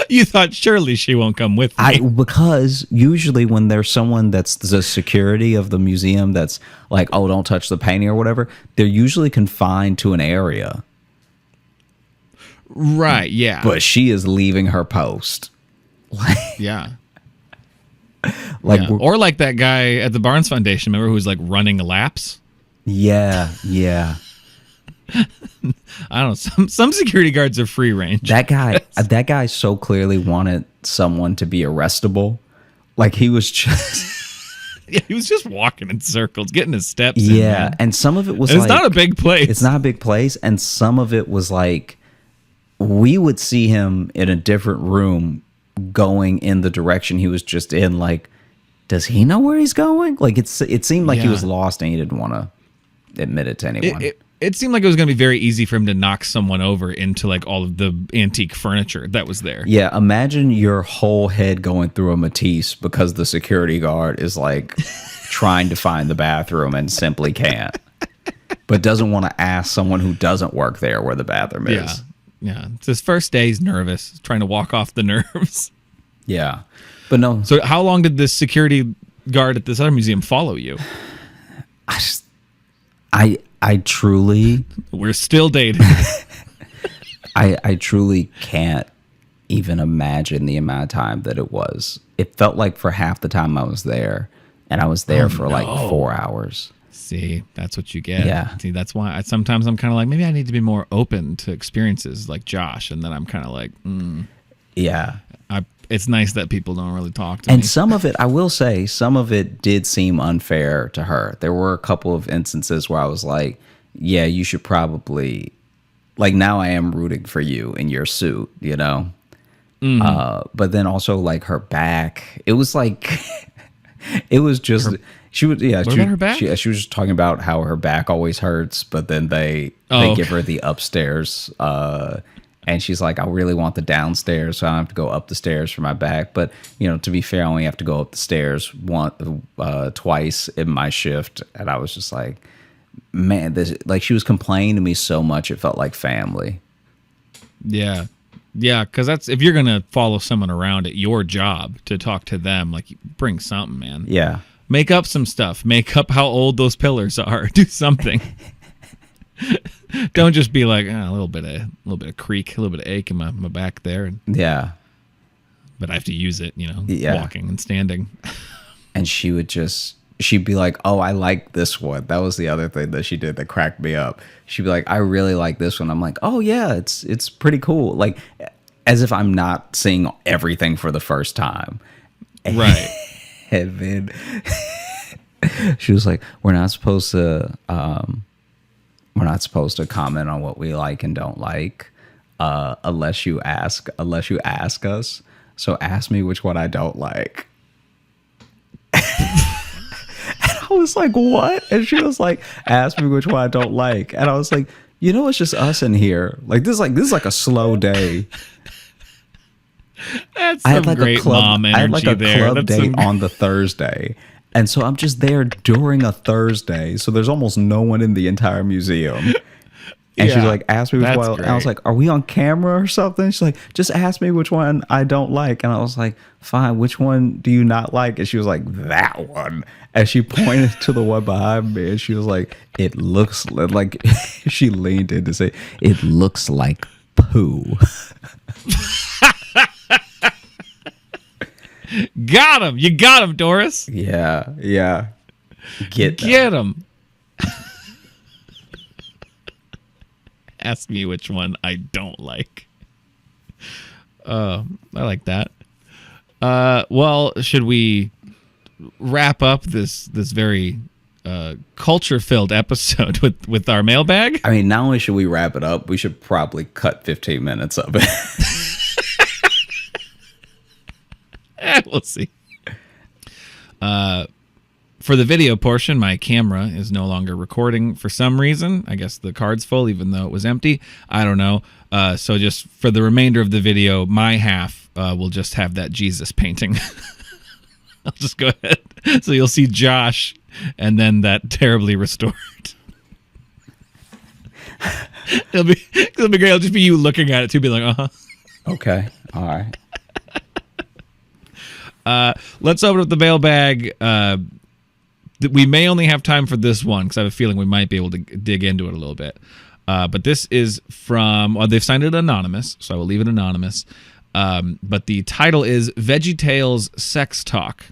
S3: You thought surely she won't come with me.
S2: Because usually when there's someone that's the security of the museum that's like, oh, don't touch the painting or whatever, they're usually confined to an area.
S3: Right, yeah.
S2: But she is leaving her post.
S3: Yeah.
S2: Like,
S3: yeah. Or like that guy at the Barnes Foundation, remember, who was like running laps?
S2: Yeah.
S3: I don't know. Some security guards are free range.
S2: That guy so clearly wanted someone to be arrestable. Like he was just
S3: yeah, he was just walking in circles, getting his steps in.
S2: Yeah,
S3: Man.
S2: and some of it was
S3: it's not a big place.
S2: It's not a big place, and some of it was like we would see him in a different room going in the direction he was just in. Like, does he know where he's going? Like it seemed like he was lost and he didn't want to admit it to anyone.
S3: It seemed like it was going to be very easy for him to knock someone over into like all of the antique furniture that was there.
S2: Yeah, imagine your whole head going through a Matisse because the security guard is like trying to find the bathroom and simply can't, but doesn't want to ask someone who doesn't work there where the bathroom is.
S3: Yeah. It's his first day. He's nervous, trying to walk off the nerves.
S2: Yeah, but no.
S3: So how long did this security guard at this other museum follow you?
S2: I truly...
S3: We're still dating.
S2: I truly can't even imagine the amount of time that it was. It felt like for half the time I was there, and I was there for like 4 hours.
S3: See, that's what you get.
S2: Yeah.
S3: See, that's why sometimes I'm kind of like, maybe I need to be more open to experiences like Josh, and then I'm kind of like,
S2: Yeah.
S3: It's nice that people don't really talk to me.
S2: And some of it, I will say, some of it did seem unfair to her. There were a couple of instances where I was like, yeah, you should probably, like, now I am rooting for you in your suit, but then also like her back, it was like, it was just, she was, yeah.
S3: What about her back?
S2: She was just talking about how her back always hurts, but then they give her the upstairs, and she's like, I really want the downstairs, so I don't have to go up the stairs for my back. But, to be fair, I only have to go up the stairs twice in my shift. And I was just like, man, she was complaining to me so much, it felt like family.
S3: Yeah. Yeah, because that's, if you're going to follow someone around at your job to talk to them, like, bring something, man.
S2: Yeah.
S3: Make up some stuff. Make up how old those pillars are. Do something. Don't just be like a little bit of creak, a little bit of ache in my back there.
S2: Yeah.
S3: But I have to use it,
S2: Yeah.
S3: walking and standing.
S2: And she'd be like, oh, I like this one. That was the other thing that she did that cracked me up. She'd be like, I really like this one. I'm like, oh yeah, it's pretty cool. Like, as if I'm not seeing everything for the first time.
S3: Right.
S2: And then she was like, we're not supposed to comment on what we like and don't like. unless you ask us. So ask me which one I don't like. I was like, what? And she was like, ask me which one I don't like. And I was like, it's just us in here. Like this is like a slow day.
S3: That's some great mom energy.
S2: I had like a
S3: there.
S2: club date on the Thursday. And so I'm just there during a Thursday. So there's almost no one in the entire museum. And she like asked me which one. And I was like, are we on camera or something? She's like, just ask me which one I don't like. And I was like, fine, which one do you not like? And she was like, that one. And she pointed to the one behind me. And she was like, it looks like, she leaned in to say, it looks like poo.
S3: Got him. You got him, Doris.
S2: Yeah. Get
S3: him. Ask me which one I don't like. I like that. Well, should we wrap up this very culture-filled episode with our mailbag?
S2: I mean, not only should we wrap it up, we should probably cut 15 minutes of it.
S3: We'll see. For the video portion, my camera is no longer recording for some reason. I guess the card's full, even though it was empty. I don't know. So just for the remainder of the video, my half will just have that Jesus painting. I'll just go ahead. So you'll see Josh and then that terribly restored. It'll be great. It'll just be you looking at it too, be like, uh-huh.
S2: Okay. All right.
S3: Let's open up the mailbag. We may only have time for this one because I have a feeling we might be able to dig into it a little bit. But this is from, they've signed it anonymous, so I will leave it anonymous. But the title is VeggieTales Sex Talk.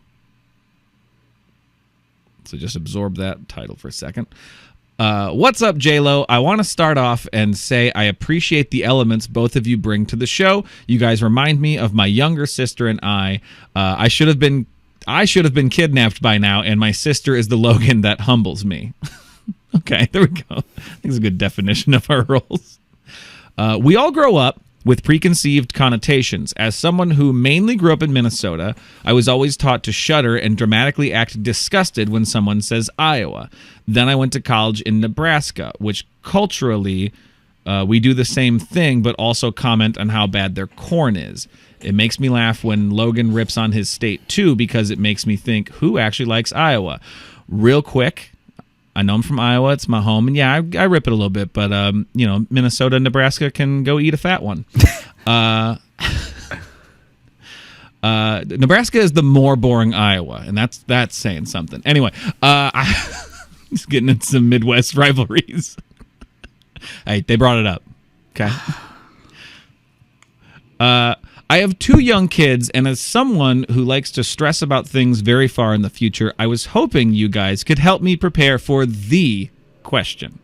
S3: So just absorb that title for a second. What's up, J-Lo? I want to start off and say I appreciate the elements both of you bring to the show. You guys remind me of my younger sister and I. I should have been kidnapped by now, and my sister is the Logan that humbles me. Okay, there we go. I think it's a good definition of our roles. We all grow up with preconceived connotations. As someone who mainly grew up in Minnesota, I was always taught to shudder and dramatically act disgusted when someone says Iowa. Then I went to college in Nebraska, which culturally we do the same thing, but also comment on how bad their corn is. It makes me laugh when Logan rips on his state too, because it makes me think, who actually likes Iowa? Real quick, I know I'm from Iowa. It's my home. And yeah, I rip it a little bit, but Minnesota and Nebraska can go eat a fat one. Nebraska is the more boring Iowa, and that's saying something. Anyway, he's getting into some Midwest rivalries. Hey, they brought it up. Okay. I have 2 young kids, and as someone who likes to stress about things very far in the future, I was hoping you guys could help me prepare for the question.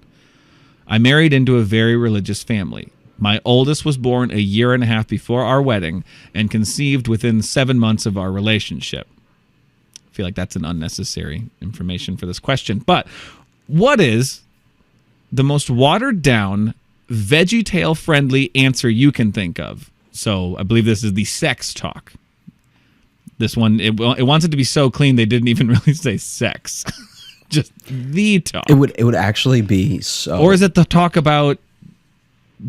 S3: I married into a very religious family. My oldest was born a year and a half before our wedding and conceived within 7 months of our relationship. I feel like that's an unnecessary information for this question. But what is the most watered-down, VeggieTale-friendly answer you can think of? So I believe this is the sex talk. This one, it wants it to be so clean they didn't even really say sex. Just the talk.
S2: It would actually be so.
S3: Or is it the talk about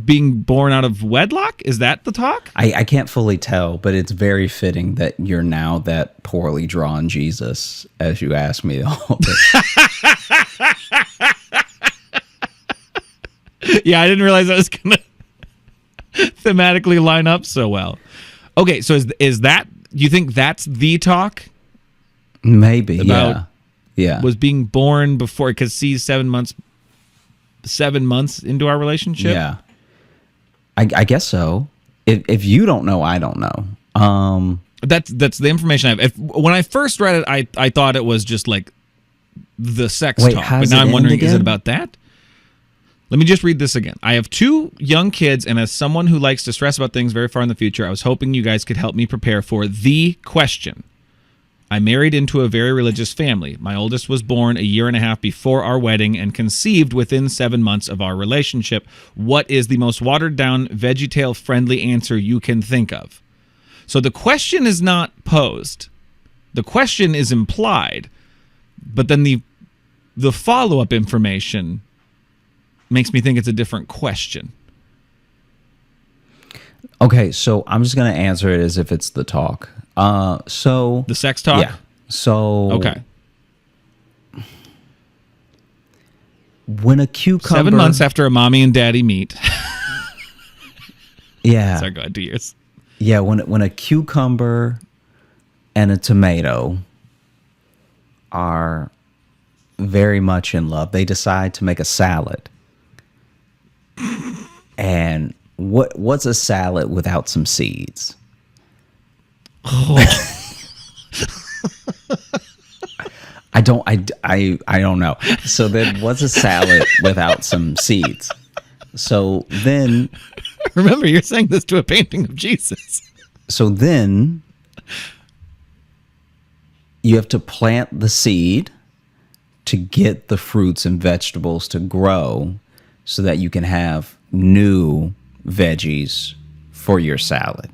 S3: being born out of wedlock? Is that the talk?
S2: I can't fully tell, but it's very fitting that you're now that poorly drawn Jesus as you asked me all this.
S3: Yeah, I didn't realize I was going to thematically line up so well. Okay, so is that, you think that's the talk?
S2: Maybe,
S3: about
S2: yeah.
S3: Was being born before, because she's 7 months into our relationship?
S2: Yeah. I guess so. If you don't know, I don't know.
S3: That's the information I have. When I first read it, I thought it was just like the sex talk. But now I'm wondering, is it about that? Let me just read this again. I have 2 young kids, and as someone who likes to stress about things very far in the future, I was hoping you guys could help me prepare for the question. I married into a very religious family. My oldest was born a year and a half before our wedding and conceived within 7 months of our relationship. What is the most watered-down, VeggieTale-friendly answer you can think of? So the question is not posed. The question is implied. But then the follow-up information makes me think it's a different question.
S2: Okay, so I'm just going to answer it as if it's the talk. So
S3: The sex talk?
S2: Yeah. So
S3: Okay.
S2: When a cucumber
S3: 7 months after a mommy and daddy meet.
S2: Yeah.
S3: Sorry, go ahead, 2 years.
S2: Yeah, when a cucumber and a tomato are very much in love, they decide to make a salad. And what's a salad without some seeds? I don't know. So then what's a salad without some seeds? So then
S3: Remember, you're saying this to a painting of Jesus.
S2: So then you have to plant the seed to get the fruits and vegetables to grow so that you can have new veggies for your salad.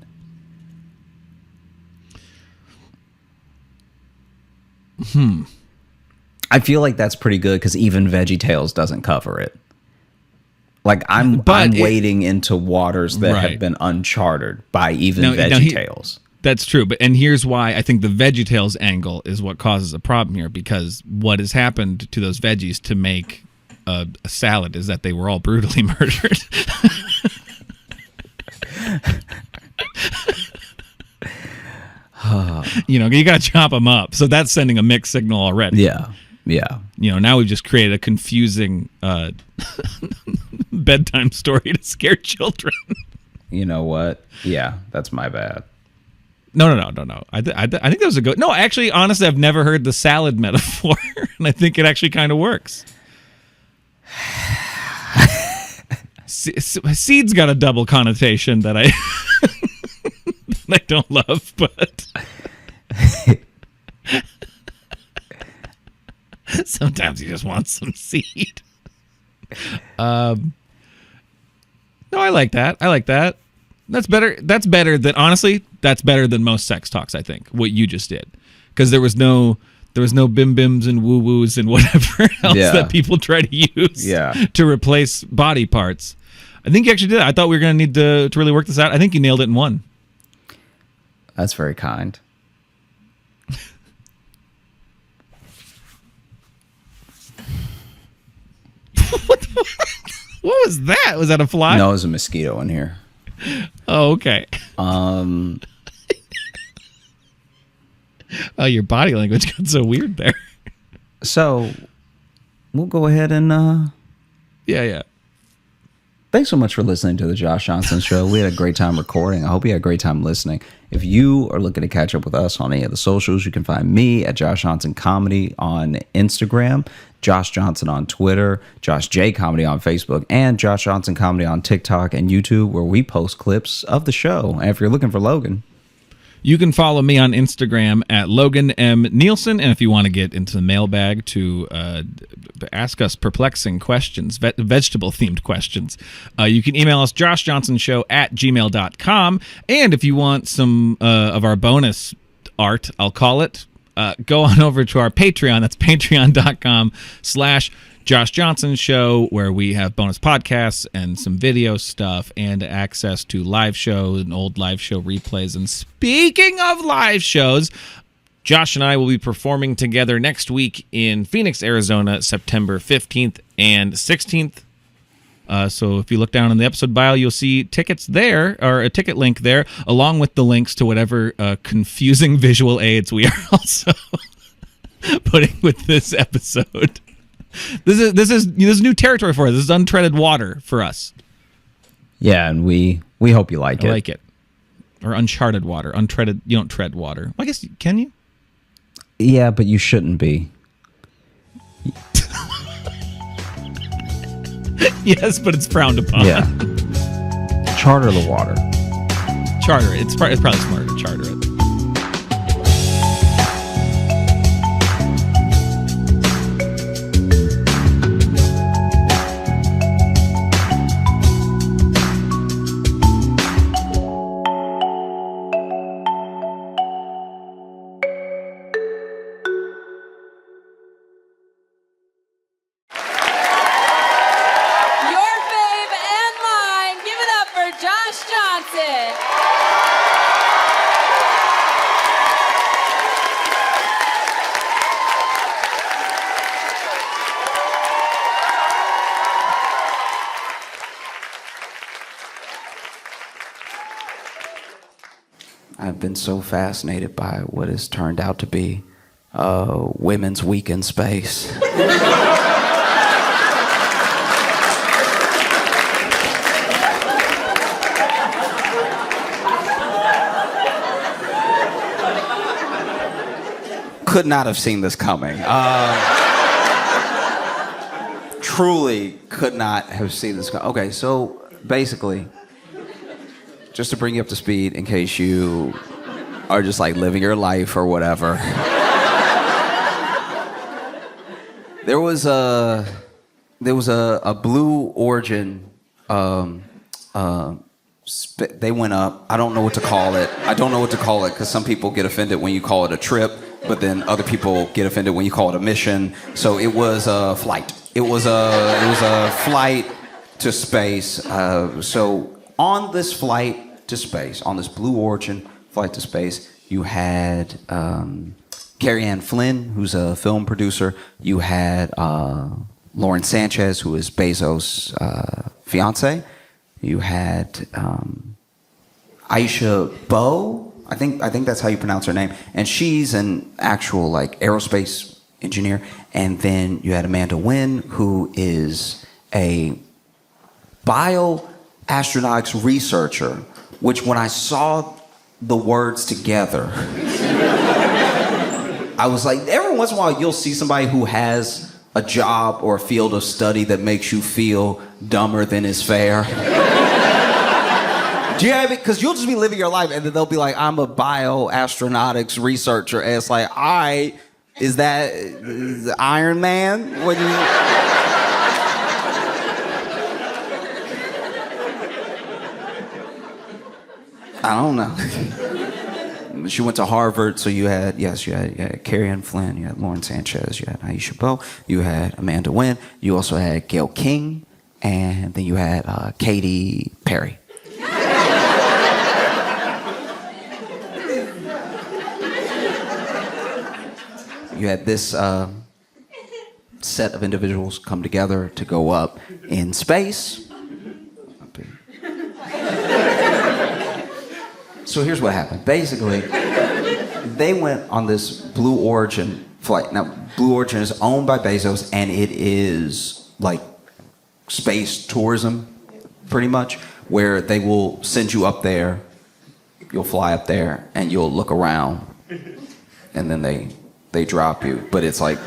S2: I feel like that's pretty good because even VeggieTales doesn't cover it. Like I'm wading into waters that have been uncharted by even VeggieTales.
S3: That's true, and here's why I think the VeggieTales angle is what causes a problem here, because what has happened to those veggies to make a salad is that they were all brutally murdered. You got to chop them up, so that's sending a mixed signal already.
S2: Yeah.
S3: Now we've just created a confusing bedtime story to scare children.
S2: You know what? Yeah, that's my bad.
S3: No. I think that was a good... No, actually, honestly, I've never heard the salad metaphor, and I think it actually kind of works. Seed's got a double connotation that I don't love, but... Sometimes you just want some seed. No, I like that. That's better than, honestly, that's better than most sex talks, I think, what you just did. Because there was no bim bims and woo woos and whatever else that people try to use to replace body parts. I think you actually did. I thought we were going to need to really work this out. I think you nailed it in one.
S2: That's very kind.
S3: What was that? Was that a fly?
S2: No, it was a mosquito in here.
S3: Oh, okay. Oh, your body language got so weird there.
S2: So, we'll go ahead and
S3: Yeah.
S2: Thanks so much for listening to the Josh Johnson Show. We had a great time recording. I hope you had a great time listening. If you are looking to catch up with us on any of the socials, you can find me at Josh Johnson Comedy on Instagram, Josh Johnson on Twitter, Josh J Comedy on Facebook, and Josh Johnson Comedy on TikTok and YouTube, where we post clips of the show. And if you're looking for Logan,
S3: you can follow me on Instagram at Logan M. Nielsen. And if you want to get into the mailbag to ask us perplexing questions, vegetable-themed questions, you can email us, joshjohnsonshow@gmail.com. And if you want some of our bonus art, I'll call it, go on over to our Patreon. That's patreon.com/Josh Johnson Show, where we have bonus podcasts and some video stuff and access to live shows and old live show replays. And speaking of live shows, Josh and I will be performing together next week in Phoenix, Arizona, September 15th and 16th. So if you look down in the episode bio, you'll see tickets there, or a ticket link there, along with the links to whatever confusing visual aids we are also putting with this episode. This is new territory for us. This is untreaded water for us.
S2: Yeah, and we hope you like it.
S3: I like it. Or uncharted water. Untreaded. You don't tread water. I guess, can you?
S2: Yeah, but you shouldn't be.
S3: Yes, but it's frowned upon.
S2: Yeah. Charter the water.
S3: Charter it. It's probably smarter to charter it.
S4: That's it.
S1: I've been so fascinated by what has turned out to be Women's Week in Space. Could not have seen this coming. Truly could not have seen this coming. Okay, so basically, just to bring you up to speed in case you are just like living your life or whatever. There was a Blue Origin. They went up. I don't know what to call it. Because some people get offended when you call it a trip, but then other people get offended when you call it a mission. So it was a flight. It was a flight to space. So on this flight to space, on this Blue Origin flight to space, you had Carrie Ann Flynn, who's a film producer. You had Lauren Sanchez, who is Bezos' fiance. You had Aisha Bowe. I think that's how you pronounce her name. And she's an actual like aerospace engineer. And then you had Amanda Wynn, who is a bioastronautics researcher, which when I saw the words together, I was like, every once in a while you'll see somebody who has a job or a field of study that makes you feel dumber than is fair. Do you have it? Because you'll just be living your life and then they'll be like, I'm a bioastronautics researcher. And it's like, is that Iron Man? What do you... I don't know. She went to Harvard, so you had Carrie Ann Flynn, you had Lauren Sanchez, you had Aisha Bowe, you had Amanda Wynn, you also had Gayle King, and then you had Katy Perry. You had this set of individuals come together to go up in space. So here's what happened. Basically, they went on this Blue Origin flight. Now, Blue Origin is owned by Bezos, and it is like space tourism, pretty much, where they will send you up there, you'll fly up there, and you'll look around, and then they drop you. But it's like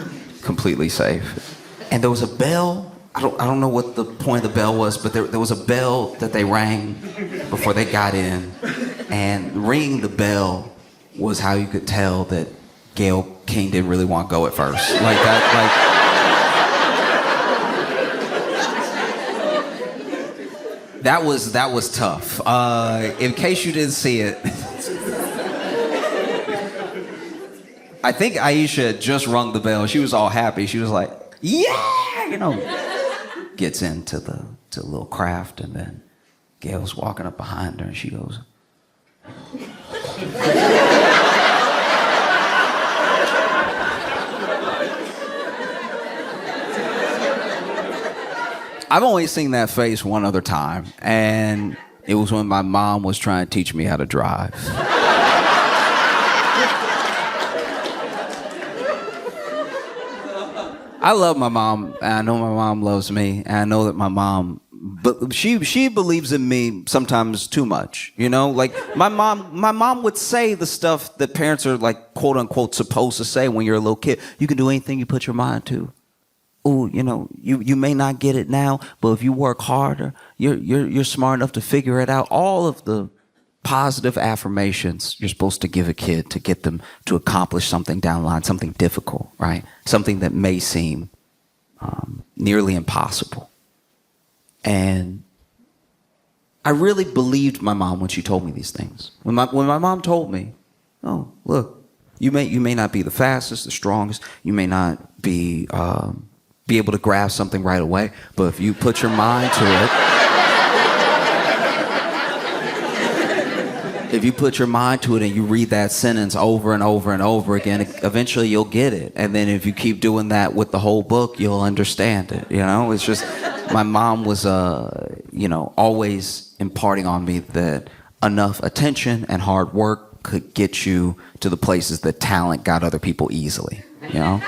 S1: completely safe. And there was a bell. I don't know what the point of the bell was, but there was a bell that they rang before they got in. And ringing the bell was how you could tell that Gayle King didn't really want to go at first. Like that, like that was tough. In case you didn't see it, I think Aisha had just rung the bell. She was all happy. She was like, yeah, you know. Gets into the little craft, and then Gayle's walking up behind her, and she goes, I've only seen that face one other time, and it was when my mom was trying to teach me how to drive. I love my mom, and I know my mom loves me, and I know that my mom, but she believes in me sometimes too much, you know? Like, my mom would say the stuff that parents are, like, quote unquote supposed to say when you're a little kid. You can do anything you put your mind to. Ooh, you know, you may not get it now, but if you work harder, you're smart enough to figure it out. All of the positive affirmations you're supposed to give a kid to get them to accomplish something down the line, something difficult, right? Something that may seem nearly impossible. And I really believed my mom when she told me these things. When my mom told me, oh, look, you may not be the fastest, the strongest, you may not be able to grasp something right away, but if you put your mind to it, if you put your mind to it and you read that sentence over and over and over again, eventually you'll get it. And then if you keep doing that with the whole book, you'll understand it. You know, it's just, my mom was, always imparting on me that enough attention and hard work could get you to the places that talent got other people easily, you know?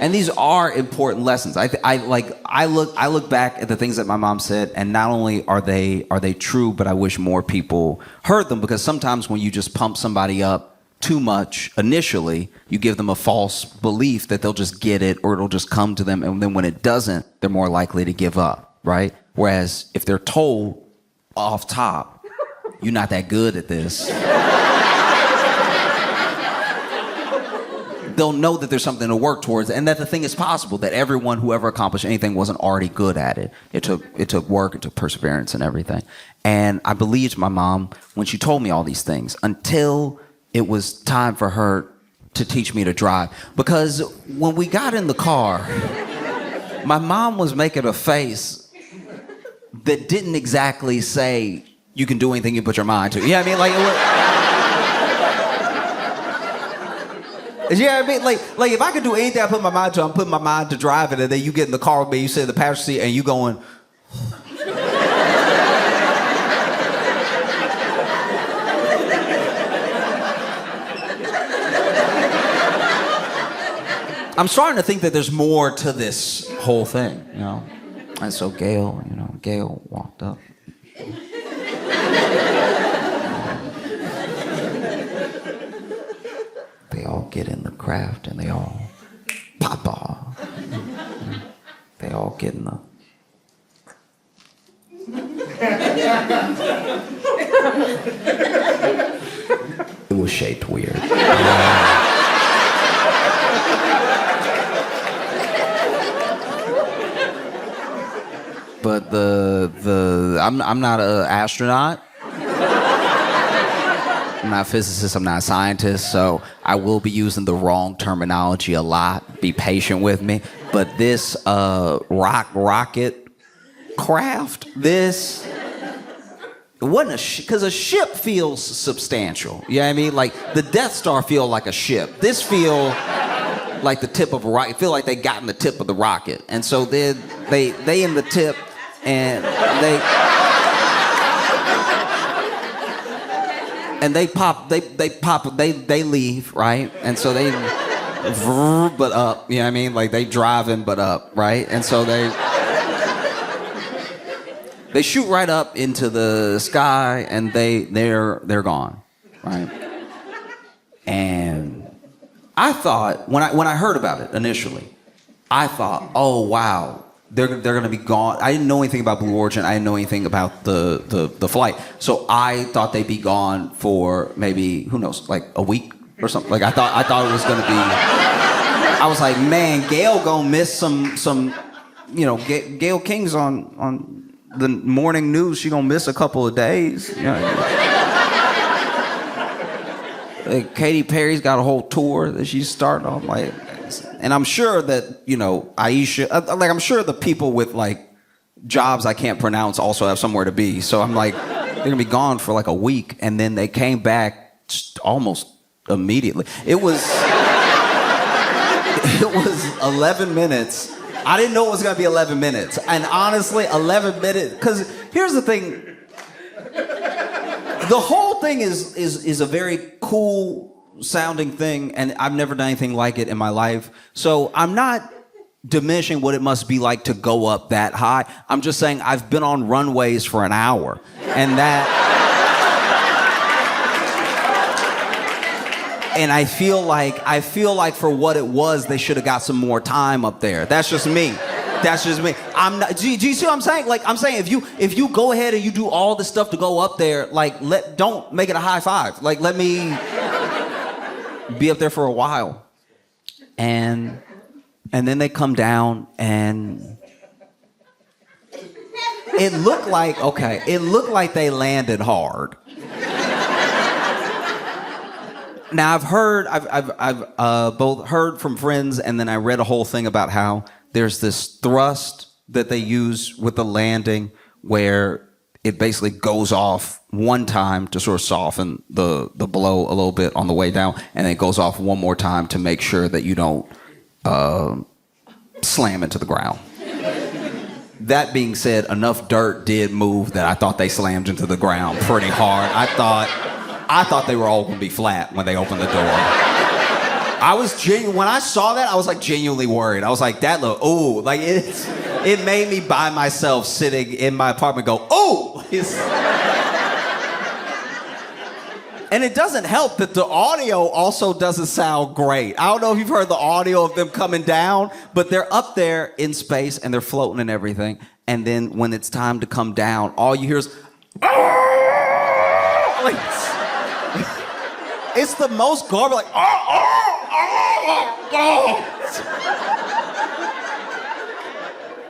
S1: And these are important lessons. I look back at the things that my mom said, and not only are they true, but I wish more people heard them, because sometimes when you just pump somebody up too much initially, you give them a false belief that they'll just get it or it'll just come to them, and then when it doesn't, they're more likely to give up, right? Whereas if they're told off top, you're not that good at this, they'll know that there's something to work towards, and that the thing is possible, that everyone who ever accomplished anything wasn't already good at it. It took work, it took perseverance and everything. And I believed my mom when she told me all these things until it was time for her to teach me to drive. Because when we got in the car, my mom was making a face that didn't exactly say, you can do anything you put your mind to. You know what I mean? Like, it was, yeah, I mean, like if I could do anything I put my mind to, I'm putting my mind to driving, and then you get in the car with me, you sit in the passenger seat, and you going. I'm starting to think that there's more to this whole thing, you know. And so Gail walked up. They all get in the craft and they all pop off. They all get in the... It was shaped weird. But I'm not an astronaut. I'm not a physicist, I'm not a scientist, so I will be using the wrong terminology a lot. Be patient with me. But this rocket craft, this, it wasn't because a ship feels substantial. You know what I mean? Like the Death Star feel like a ship. This feel like the tip of a rocket. Feel like they got in the tip of the rocket. And so they in the tip, and they leave, right? And so they but up, you know what I mean? Like they driving but up, right? And so they shoot right up into the sky, and they're gone, right? And I thought, when I heard about it initially, I thought, oh wow, they're gonna be gone. I didn't know anything about Blue Origin. I didn't know anything about the flight. So I thought they'd be gone for maybe, who knows, like a week or something. Like I thought it was gonna be. I was like, man, Gail gonna miss some, you know, Gail King's on the morning news. She gonna miss a couple of days. You know? Like Katy Perry's got a whole tour that she's starting on, like. And I'm sure that, you know, Aisha, like I'm sure the people with like jobs I can't pronounce also have somewhere to be. So I'm like, they're gonna be gone for like a week, and then they came back just almost immediately. It was 11 minutes. I didn't know it was gonna be 11 minutes. And honestly, 11 minutes, because here's the thing. The whole thing is a very cool sounding thing, and I've never done anything like it in my life. So I'm not diminishing what it must be like to go up that high. I'm just saying I've been on runways for an hour, and I feel like for what it was, they should have got some more time up there. That's just me. I'm not. Do you see what I'm saying? Like I'm saying, if you go ahead and you do all this stuff to go up there, like don't make it a high five. Like let me be up there for a while, and then they come down, and it looked like they landed hard. Now I've both heard from friends, and then I read a whole thing about how there's this thrust that they use with the landing where it basically goes off one time to sort of soften the blow a little bit on the way down, and then it goes off one more time to make sure that you don't slam into the ground. That being said, enough dirt did move that I thought they slammed into the ground pretty hard. I thought they were all going to be flat when they opened the door. When I saw that, I was like genuinely worried. I was like, that look, ooh, like it made me by myself sitting in my apartment go, ooh. And it doesn't help that the audio also doesn't sound great. I don't know if you've heard the audio of them coming down, but they're up there in space and they're floating and everything. And then when it's time to come down, all you hear is, like, it's the most garbage, like,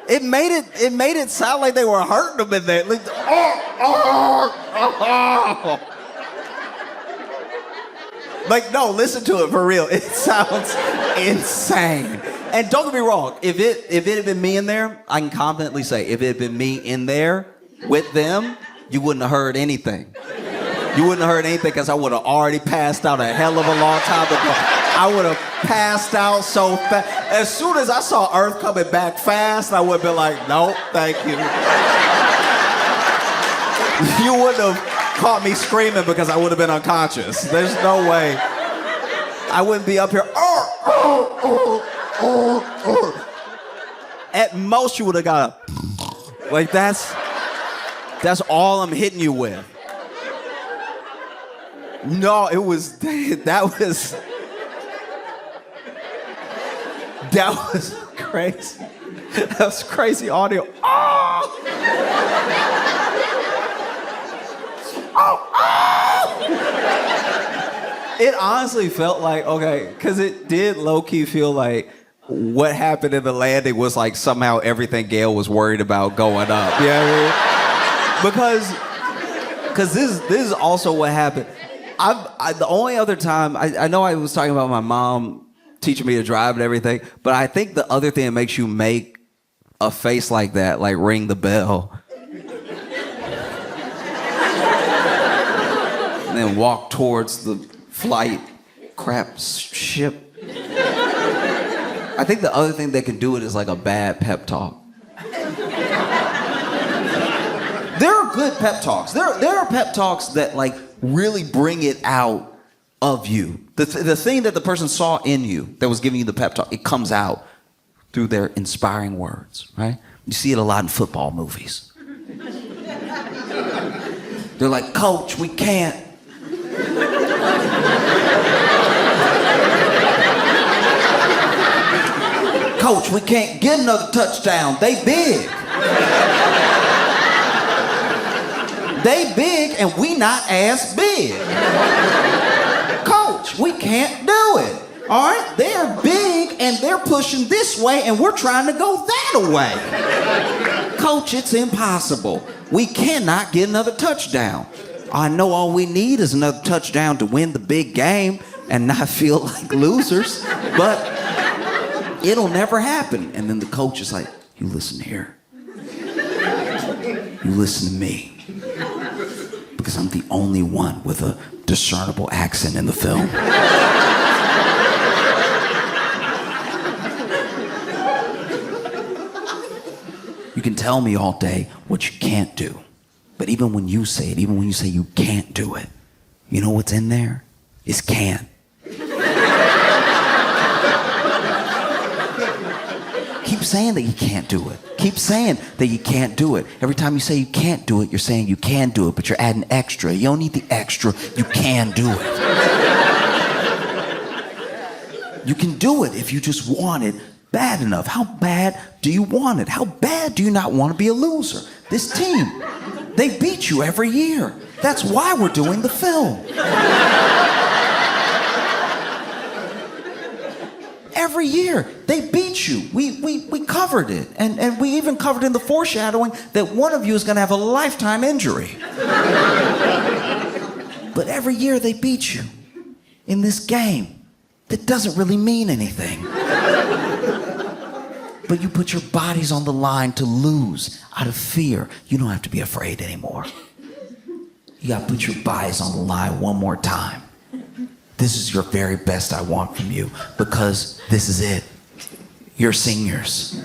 S1: It made it sound like they were hurting them in there. Like, like, no, listen to it for real. It sounds insane. And don't get me wrong, if it had been me in there, I can confidently say, if it had been me in there with them, you wouldn't have heard anything. You wouldn't have heard anything because I would have already passed out a hell of a long time ago. I would have passed out so fast. As soon as I saw Earth coming back fast, I would have been like, nope, thank you. You wouldn't have caught me screaming because I would have been unconscious. There's no way. I wouldn't be up here. At most, you would have got a... Like, that's all I'm hitting you with. No, that was crazy. That was crazy audio. Oh! It honestly felt like, okay, because it did low-key feel like what happened in the landing was like somehow everything Gail was worried about going up. You know what I mean? Because this is also what happened. The only other time, I know I was talking about my mom teaching me to drive and everything, but I think the other thing that makes you make a face like that, like ring the bell, and then walk towards the flight crap ship. I think the other thing that can do it is like a bad pep talk. There are good pep talks. There are pep talks that like really bring it out of you. The thing that the person saw in you that was giving you the pep talk, it comes out through their inspiring words, right? You see it a lot in football movies. They're like, Coach, we can't. Coach, we can't get another touchdown. They big. They big and we not as big. Coach, we can't do it. All right? They're big and they're pushing this way and we're trying to go that way. Coach, it's impossible. We cannot get another touchdown. I know all we need is another touchdown to win the big game and not feel like losers, but it'll never happen. And then the coach is like, you listen here. You listen to me. Because I'm the only one with a discernible accent in the film. You can tell me all day what you can't do. But even when you say it, even when you say you can't do it, you know what's in there? It's can. Keep saying that you can't do it. Keep saying that you can't do it. Every time you say you can't do it, you're saying you can do it, but you're adding extra. You don't need the extra. You can do it. You can do it if you just want it bad enough. How bad do you want it? How bad do you not want to be a loser? This team, they beat you every year. That's why we're doing the film. Every year, they beat you. We covered it. And we even covered in the foreshadowing that one of you is going to have a lifetime injury. But every year, they beat you in this game that doesn't really mean anything. But you put your bodies on the line to lose out of fear. You don't have to be afraid anymore. You got to put your bodies on the line one more time. This is your very best I want from you, because this is it. You're seniors.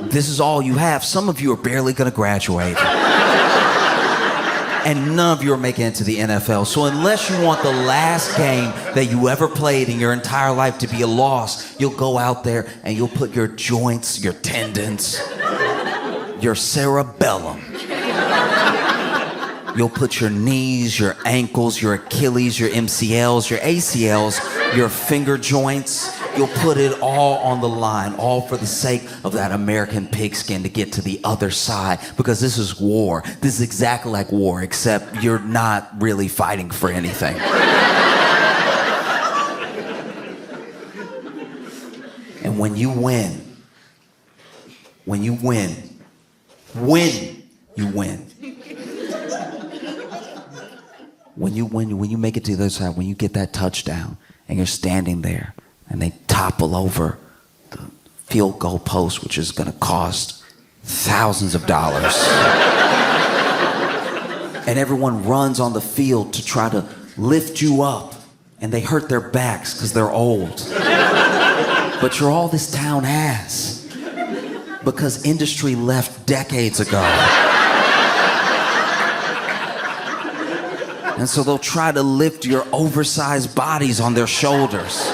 S1: This is all you have. Some of you are barely going to graduate. And none of you are making it to the NFL. So unless you want the last game that you ever played in your entire life to be a loss, you'll go out there and you'll put your joints, your tendons, your cerebellum. You'll put your knees, your ankles, your Achilles, your MCLs, your ACLs, your finger joints. You'll put it all on the line, all for the sake of that American pigskin to get to the other side, because this is war. This is exactly like war, except you're not really fighting for anything. And when you win, when you make it to the other side, when you get that touchdown and you're standing there and they topple over the field goal post, which is going to cost thousands of dollars. And everyone runs on the field to try to lift you up, and they hurt their backs because they're old. But you're all this town has, because industry left decades ago. And so they'll try to lift your oversized bodies on their shoulders.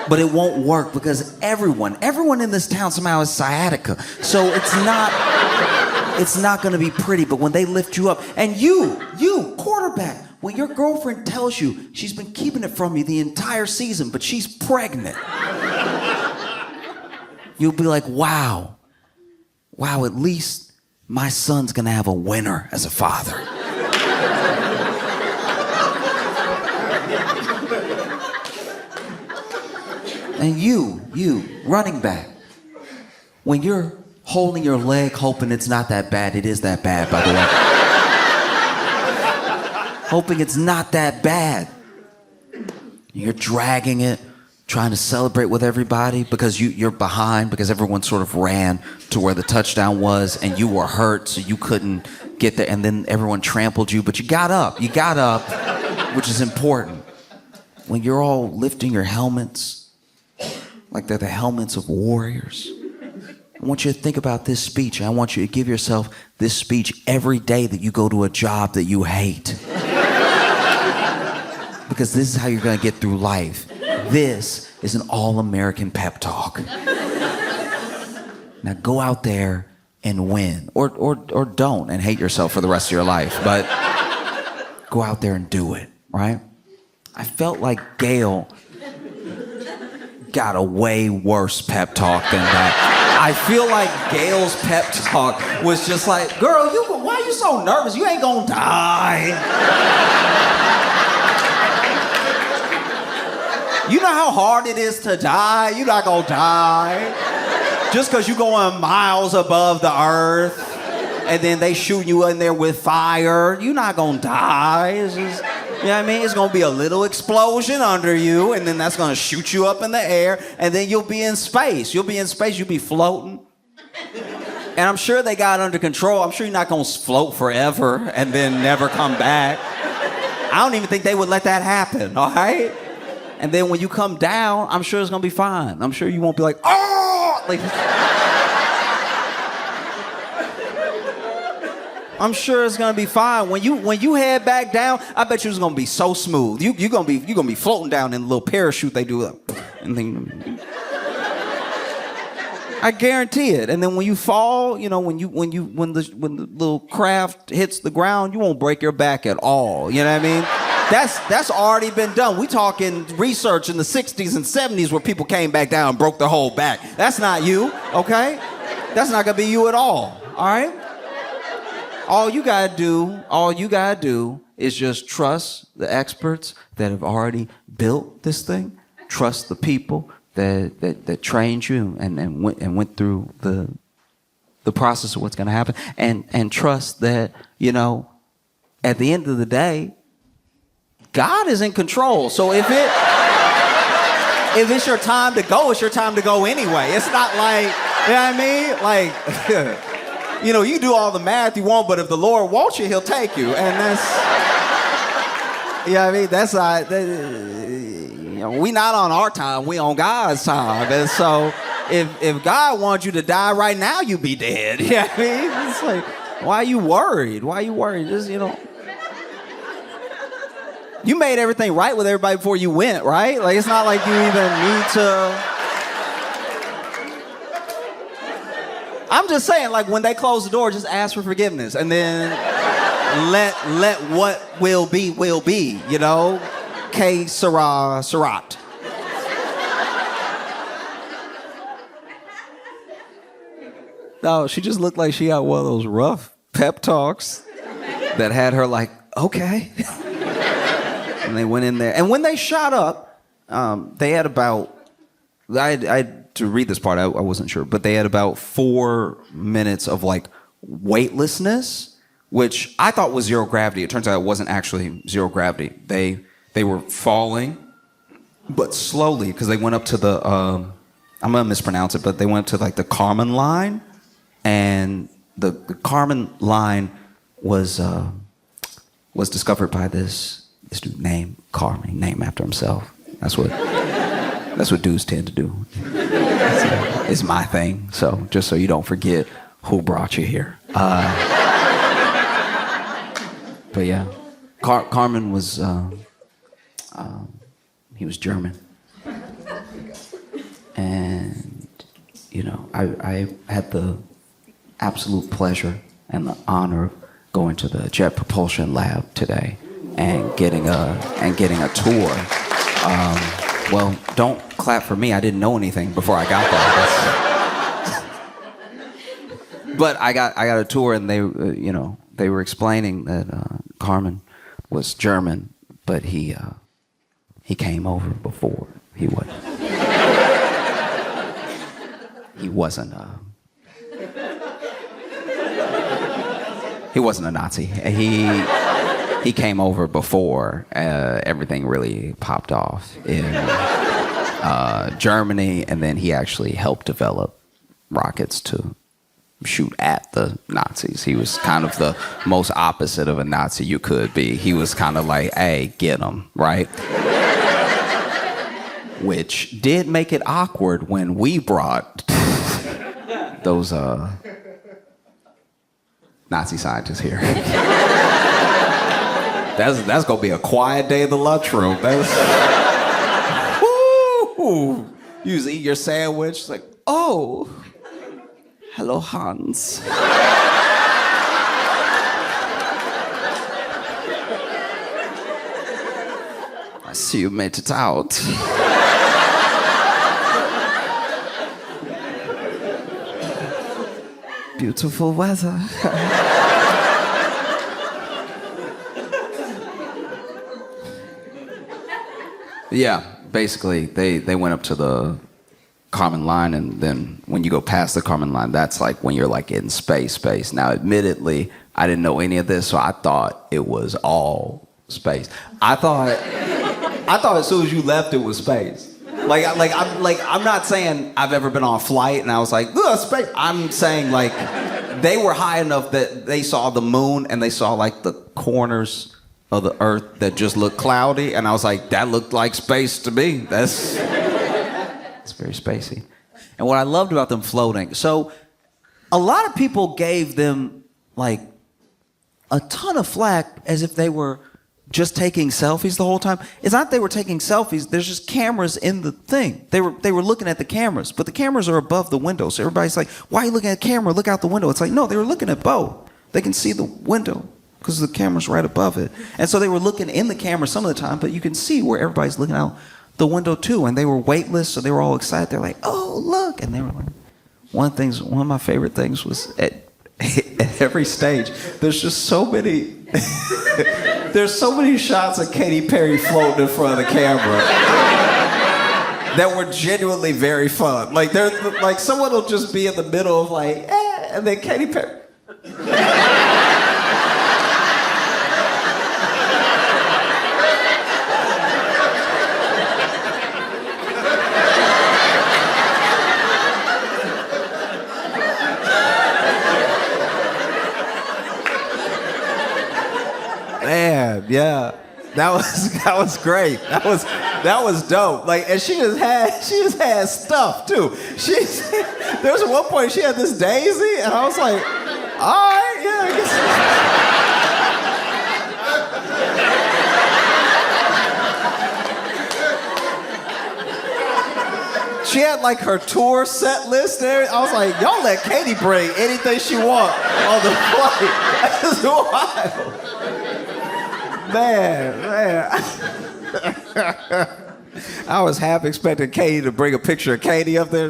S1: But it won't work, because everyone in this town somehow has sciatica. So it's not gonna be pretty. But when they lift you up, and you, quarterback, when your girlfriend tells you she's been keeping it from you the entire season, but she's pregnant, you'll be like, wow, at least my son's gonna have a winner as a father. And you, running back, when you're holding your leg hoping it's not that bad, it is that bad, by the way. Hoping it's not that bad. You're dragging it, trying to celebrate with everybody because you're behind, because everyone sort of ran to where the touchdown was and you were hurt, so you couldn't get there, and then everyone trampled you, but you got up, which is important. When you're all lifting your helmets, like they're the helmets of warriors. I want you to think about this speech. I want you to give yourself this speech every day that you go to a job that you hate. Because this is how you're going to get through life. This is an all-American pep talk. Now go out there and win. Or don't and hate yourself for the rest of your life. But go out there and do it, right? I felt like Gail got a way worse pep talk than that. I feel like Gail's pep talk was just like, girl, why are you so nervous? You ain't gonna die. You know how hard it is to die? You're not gonna die. Just because you're going miles above the earth and then they shoot you in there with fire, you're not gonna die. It's just, you know what I mean? It's gonna be a little explosion under you, and then that's gonna shoot you up in the air, and then you'll be in space. You'll be floating. And I'm sure they got it under control. I'm sure you're not gonna float forever and then never come back. I don't even think they would let that happen, all right? And then when you come down, I'm sure it's gonna be fine. I'm sure you won't be like, oh! Like, I'm sure it's gonna be fine. When you head back down, I bet you it's gonna be so smooth. You're gonna be floating down in a little parachute they do, and then I guarantee it. And then when you fall, you know, when the little craft hits the ground, you won't break your back at all. You know what I mean? That's already been done. We talking research in the 60s and 70s where people came back down and broke their whole back. That's not you, okay? That's not gonna be you at all right? All you gotta do is just trust the experts that have already built this thing. Trust the people that trained you and went through the process of what's gonna happen. And trust that, you know, at the end of the day, God is in control. So if it's your time to go, it's your time to go anyway. It's not like, you know what I mean? Like, you know, you do all the math you want, but if the Lord wants you, he'll take you. And that's, you know what I mean? That's not, you know, we not on our time, we on God's time. And so if God wants you to die right now, you be dead. You know what I mean? It's like, why are you worried? Why are you worried? Just, you know. You made everything right with everybody before you went, right? Like, it's not like you even need to. I'm just saying, like, when they close the door, just ask for forgiveness. And then let what will be, you know? Que sera, serat. No, she just looked like she had one of those rough pep talks that had her like, okay. And they went in there. And when they shot up, they had about, I had to read this part, I wasn't sure, but they had about 4 minutes of like weightlessness, which I thought was zero gravity. It turns out it wasn't actually zero gravity. They were falling, but slowly, because they went up to the, I'm going to mispronounce it, but they went to like the Kármán line. And the Kármán line was discovered by this dude named Kármán, named after himself. That's what dudes tend to do. It's my thing. So just so you don't forget who brought you here. But yeah, Kármán was he was German, and you know I had the absolute pleasure and the honor of going to the Jet Propulsion Lab today and getting a tour. Well, don't clap for me. I didn't know anything before I got there. But I got a tour, and they they were explaining that Kármán was German, but he came over before. He wasn't a Nazi. He came over before everything really popped off in Germany, and then he actually helped develop rockets to shoot at the Nazis. He was kind of the most opposite of a Nazi you could be. He was kind of like, hey, get him, right? Which did make it awkward when we brought those Nazi scientists here. That's gonna be a quiet day in the lunchroom. Woo! You just eat your sandwich, it's like, oh, hello, Hans. I see you made it out. Beautiful weather. Yeah, basically, they went up to the Kármán line, and then when you go past the Kármán line, that's like when you're like in space. Now, admittedly, I didn't know any of this, so I thought it was all space. I thought as soon as you left, it was space. I'm not saying I've ever been on a flight and I was like, ugh, space. I'm saying like they were high enough that they saw the moon and they saw like the corners of the earth that just looked cloudy, and I was like, that looked like space to me. It's very spacey. And what I loved about them floating, so a lot of people gave them like a ton of flack as if they were just taking selfies the whole time. It's not they were taking selfies, there's just cameras in the thing. They were looking at the cameras, but the cameras are above the window. So everybody's like, why are you looking at the camera? Look out the window. It's like, no, they were looking at both. They can see the window because the camera's right above it. And so they were looking in the camera some of the time, but you can see where everybody's looking out the window too. And they were weightless, so they were all excited. They're like, oh, look. And they were like, one of my favorite things was at every stage, there's just so many there's so many shots of Katy Perry floating in front of the camera that were genuinely very fun. Like they're like someone will just be in the middle of like, and then Katy Perry. Yeah. That was great. That was dope. Like, and she just had stuff too. There was one point she had this daisy, and I was like, all right, yeah, I guess. She had like her tour set list there. I was like, y'all let Katie bring anything she want on the flight. That's wild. Man. I was half expecting Katie to bring a picture of Katie up there.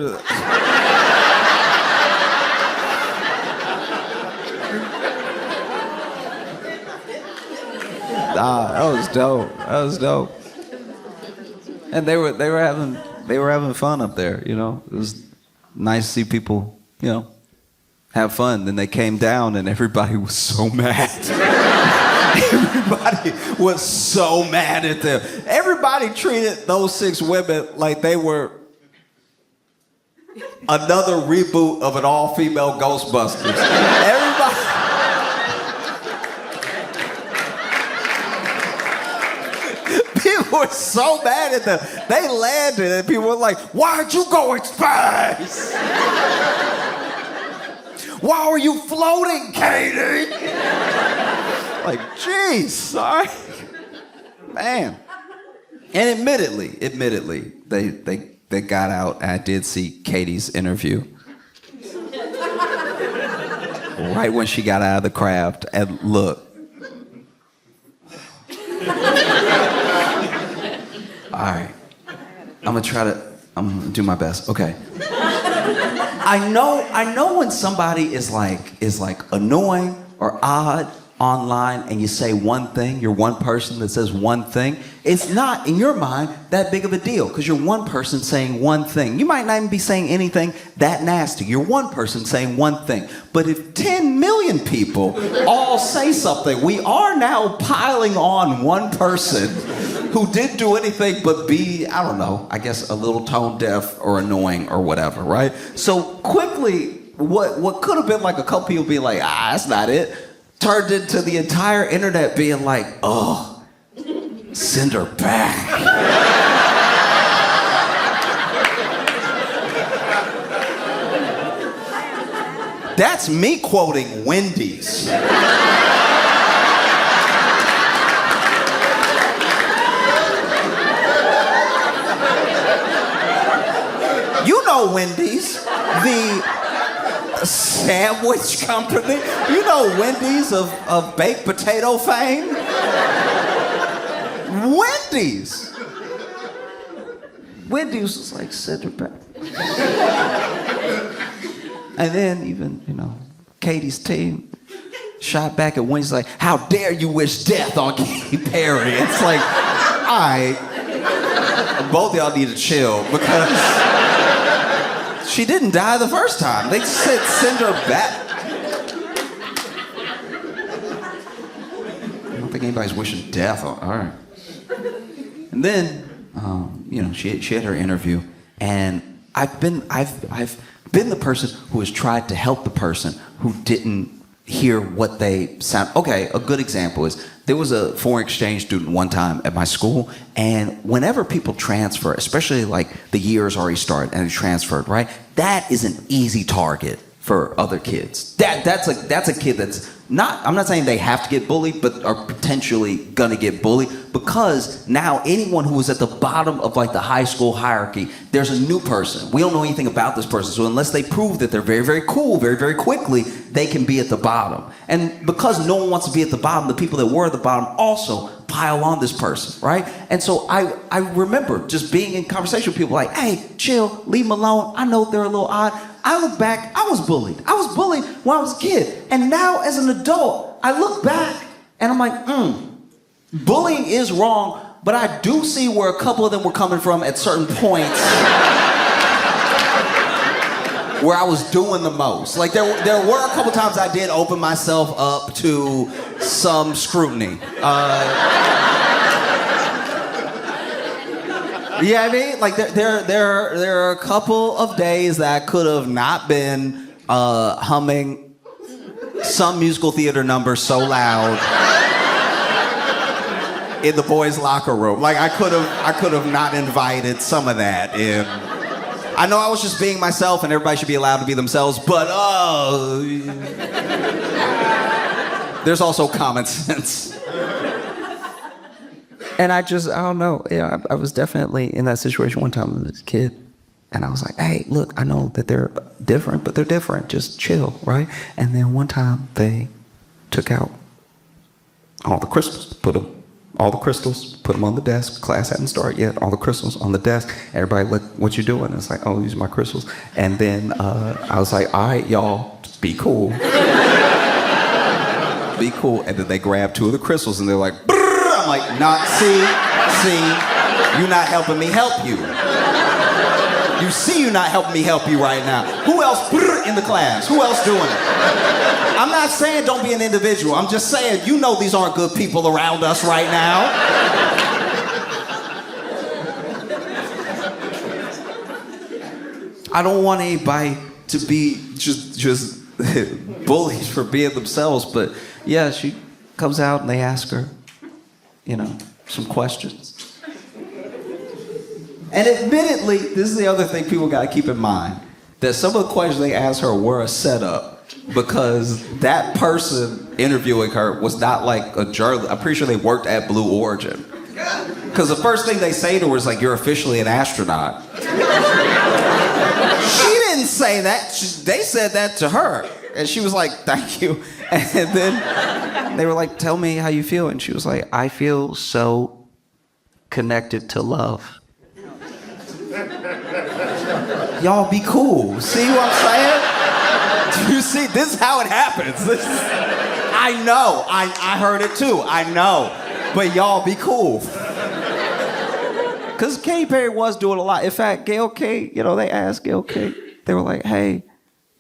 S1: That was dope. That was dope. And they were having fun up there, you know. It was nice to see people, you know, have fun. Then they came down and everybody was so mad. Everybody was so mad at them. Everybody treated those 6 women like they were another reboot of an all-female Ghostbusters. Everybody. People were so mad at them. They landed and people were like, why'd you go in space? Why were you floating, Katie? Like, geez, sorry. Man. And admittedly, they got out, and I did see Katie's interview. Right when she got out of the craft, and look. All right. I'm gonna do my best. Okay. I know when somebody is like annoying or odd online and you say one thing, you're one person that says one thing, it's not, in your mind, that big of a deal because you're one person saying one thing. You might not even be saying anything that nasty. You're one person saying one thing. But if 10 million people all say something, we are now piling on one person who didn't do anything but be, I don't know, I guess a little tone deaf or annoying or whatever, right? So quickly, what could have been like a couple people being like, that's not it, turned into the entire internet being like, oh, send her back. That's me quoting Wendy's. You know Wendy's, the sandwich company. You know Wendy's of baked potato fame? Wendy's. Wendy's was like, send her back. And then even, you know, Katie's team shot back at Wendy's like, how dare you wish death on Katy Perry? It's like, all right, both of y'all need to chill because she didn't die the first time. They said send her back. I don't think anybody's wishing death on. All right. And then, you know, she had her interview, and I've been the person who has tried to help the person who didn't hear what they sound. Okay, a good example is there was a foreign exchange student one time at my school, and whenever people transfer, especially like the year's already started and they transferred, right? That is an easy target for other kids. That's a kid that's not, I'm not saying they have to get bullied, but are potentially gonna get bullied because now anyone who is at the bottom of like the high school hierarchy, there's a new person. We don't know anything about this person, so unless they prove that they're very, very cool very, very quickly, they can be at the bottom. And because no one wants to be at the bottom, the people that were at the bottom also pile on this person, right? And so I remember just being in conversation with people like, hey, chill, leave them alone. I know they're a little odd. I look back, I was bullied. I was bullied when I was a kid. And now as an adult, I look back and I'm like, bullying is wrong, but I do see where a couple of them were coming from at certain points where I was doing the most. Like there were a couple times I did open myself up to some scrutiny. You know what I mean? Like there are a couple of days that I could have not been humming some musical theater number so loud in the boys' locker room. Like I could have not invited some of that in. I know I was just being myself, and everybody should be allowed to be themselves. But there's also common sense.
S4: And I don't know. Yeah, I was definitely in that situation one time as a kid. And I was like, hey, look, I know that they're different, but they're different. Just chill, right? And then one time they took out all the crystals, put them on the desk. Class hadn't started yet. All the crystals on the desk. Everybody, look, what you doing? It's like, oh, these are my crystals. And then I was like, all right, y'all, be cool. Be cool. And then they grabbed 2 of the crystals and they're like, brrr. I'm like, see, you're not helping me help you. You see you're not helping me help you right now. Who else in the class? Who else doing it? I'm not saying don't be an individual. I'm just saying you know these aren't good people around us right now. I don't want anybody to be just bullies for being themselves, but yeah, she comes out and they ask her, some questions. And admittedly, this is the other thing people got to keep in mind, that some of the questions they asked her were a setup because that person interviewing her was not like a journalist. I'm pretty sure they worked at Blue Origin. Because the first thing they say to her is like, you're officially an astronaut. She didn't say that. They said that to her. And she was like, thank you. And then they were like, tell me how you feel. And she was like, I feel so connected to love. Y'all be cool. See what I'm saying? Do you see? This is how it happens. I know. I heard it too. I know. But y'all be cool. Because Katy Perry was doing a lot. In fact, Gayle King, they asked Gayle King. They were like, hey,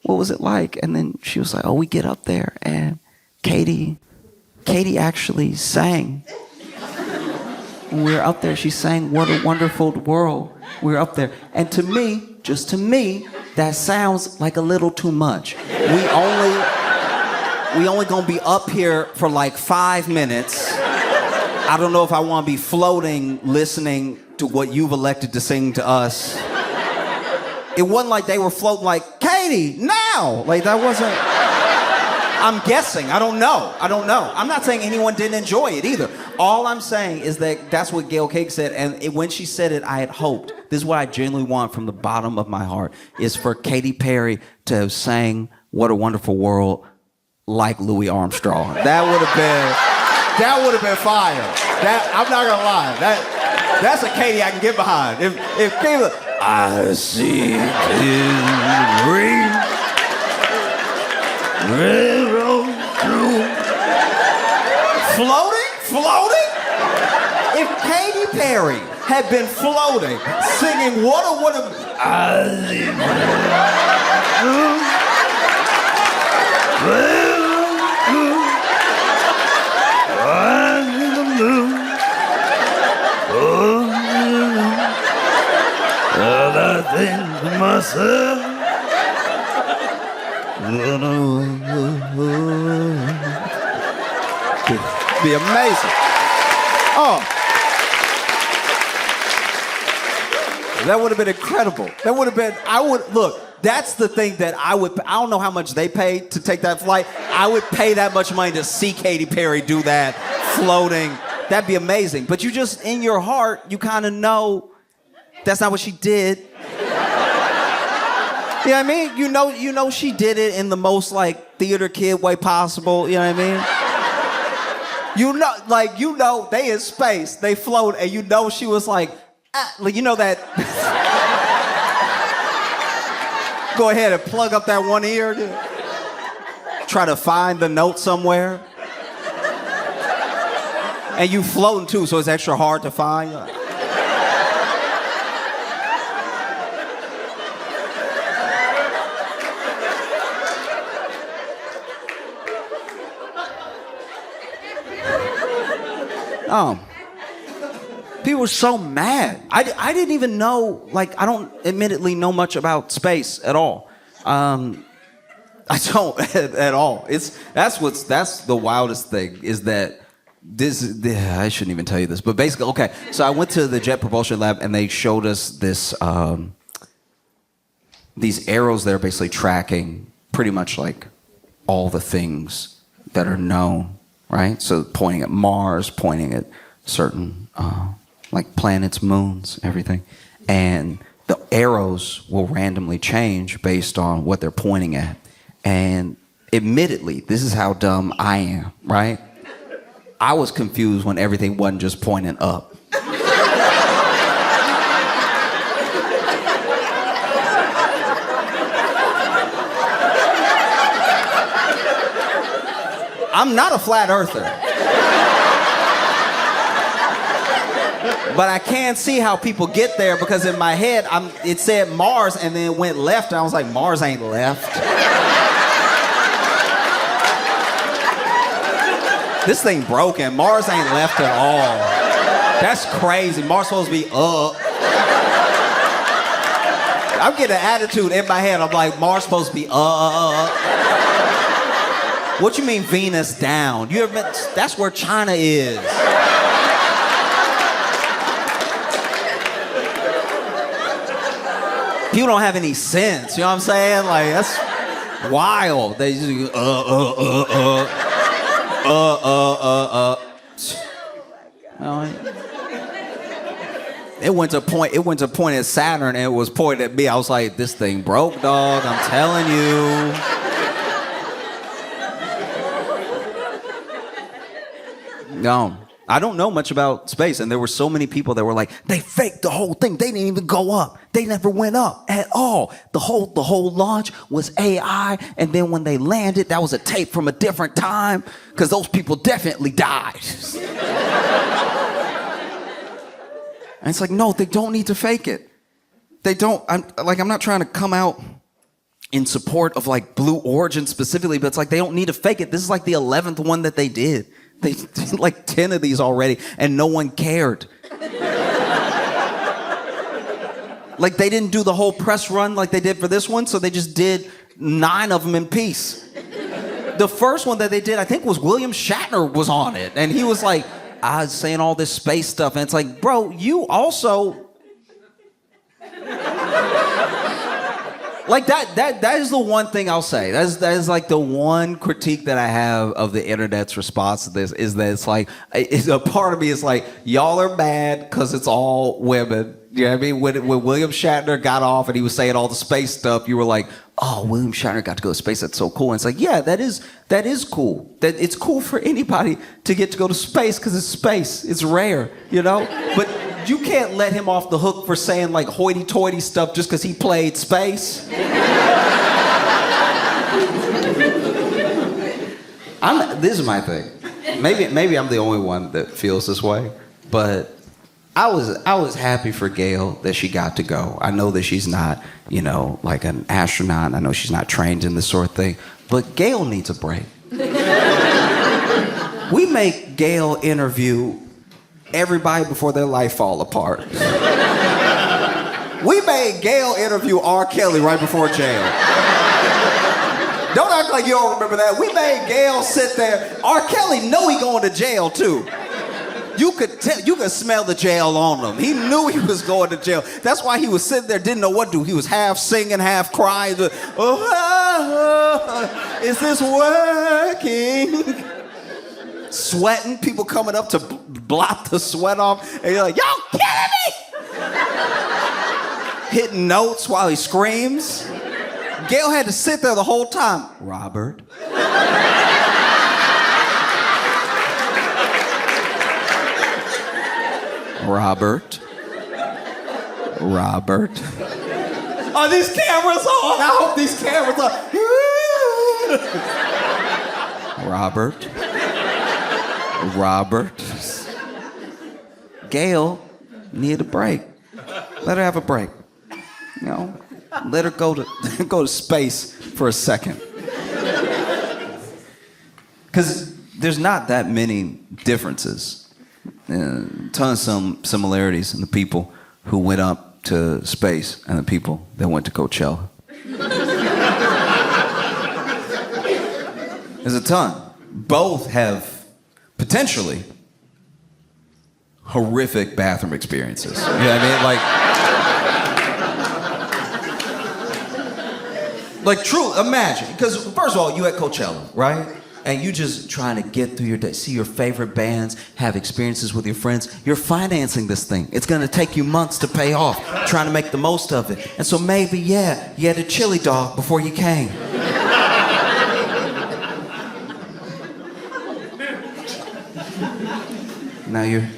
S4: what was it like? And then she was like, oh, we get up there and Katy actually sang. When we were up there, she sang What a Wonderful World. We were up there. And to me, just to me, that sounds like a little too much. We only gonna be up here for like 5 minutes. I don't know if I want to be floating, listening to what you've elected to sing to us. It wasn't like they were floating like, Katy, now! Like that wasn't... I'm guessing. I don't know. I'm not saying anyone didn't enjoy it either. All I'm saying is that that's what Gayle King said, and when she said it, I had hoped. This is what I genuinely want from the bottom of my heart, is for Katy Perry to have sang What a Wonderful World like Louis Armstrong. That would have been fire. I'm not gonna lie. That's a Katy I can get behind. If Katy, I see in green. Railroad through. Floating? If Katy Perry had been floating, singing what a
S5: I think to myself,
S1: be amazing. Oh. That would have been incredible. Look, that's the thing that I don't know how much they paid to take that flight. I would pay that much money to see Katy Perry do that, floating. That'd be amazing. But you just, in your heart, you kind of know that's not what she did. You know what I mean? You know she did it in the most like theater kid way possible. You know what I mean? They in space, they float, and she was like that. Go ahead and plug up that one ear. Try to find the note somewhere. And you floating too, so it's extra hard to find. People were so mad. I didn't even know, I don't admittedly know much about space at all. I don't at all. That's the wildest thing, is that
S4: I shouldn't even tell you this, but basically, okay. So I went to the Jet Propulsion Lab, and they showed us this these arrows that are basically tracking pretty much like all the things that are known, right? So pointing at Mars, pointing at certain like planets, moons, everything, and the arrows will randomly change based on what they're pointing at. And admittedly, this is how dumb I am, right? I was confused when everything wasn't just pointing up. I'm not a flat earther. But I can see how people get there because in my head, it said Mars and then it went left and I was like, Mars ain't left. This thing broken. Mars ain't left at all. That's crazy. Mars supposed to be up. I'm getting an attitude in my head. I'm like, Mars supposed to be up. What you mean Venus down? You ever been, that's where China is. People don't have any sense. You know what I'm saying? Like, that's wild. They just It went to point at Saturn and it was pointed at me. I was like, this thing broke, dog. I'm telling you. No, I don't know much about space, and there were so many people that were like, they faked the whole thing. They didn't even go up. They never went up at all. The whole launch was AI, and then when they landed, that was a tape from a different time, because those people definitely died. And it's like, no, they don't need to fake it. They don't. I'm not trying to come out in support of like Blue Origin specifically, but it's like they don't need to fake it. This is like the 11th one that they did. They did like 10 of these already, and no one cared. Like, they didn't do the whole press run like they did for this one, so they just did 9 of them in peace. The first one that they did, I think, was William Shatner was on it, and he was like, I was saying all this space stuff, and it's like, bro, you also... Like, that is the one thing I'll say. That is like the one critique that I have of the internet's response to this, is that it's like, a part of me is like, y'all are mad because it's all women. You know what I mean? When William Shatner got off and he was saying all the space stuff, you were like, oh, William Shatner got to go to space. That's so cool. And it's like, yeah, that is cool. That it's cool for anybody to get to go to space because it's space. It's rare, you know? But you can't let him off the hook for saying like hoity-toity stuff just because he played space. This is my thing. Maybe I'm the only one that feels this way, but I was happy for Gail that she got to go. I know that she's not, you know, like an astronaut. I know she's not trained in this sort of thing, but Gail needs a break. We make Gail interview everybody before their life fall apart. We made Gail interview R. Kelly right before jail. Don't act like you don't remember that. We made Gail sit there. R. Kelly know he going to jail too. You could smell the jail on him. He knew he was going to jail. That's why he was sitting there, didn't know what to do. He was half singing, half crying. Is this working? Sweating, people coming up to blot the sweat off, and you're like, y'all kidding me? Hitting notes while he screams. Gail had to sit there the whole time. Robert. Robert. Are these cameras on? I hope these cameras are. Robert. Gail needed a break. Let her have a break. You know, let her go to space for a second. Because there's not that many differences. Tons of similarities in the people who went up to space and the people that went to Coachella. There's a ton. Both have potentially
S1: horrific bathroom experiences. You know what I mean? Like true, imagine. Because first of all, you at Coachella, right? And you just trying to get through your day, see your favorite bands, have experiences with your friends. You're financing this thing. It's gonna take you months to pay off, trying to make the most of it. And so maybe, yeah, you had a chili dog before you came. Now you're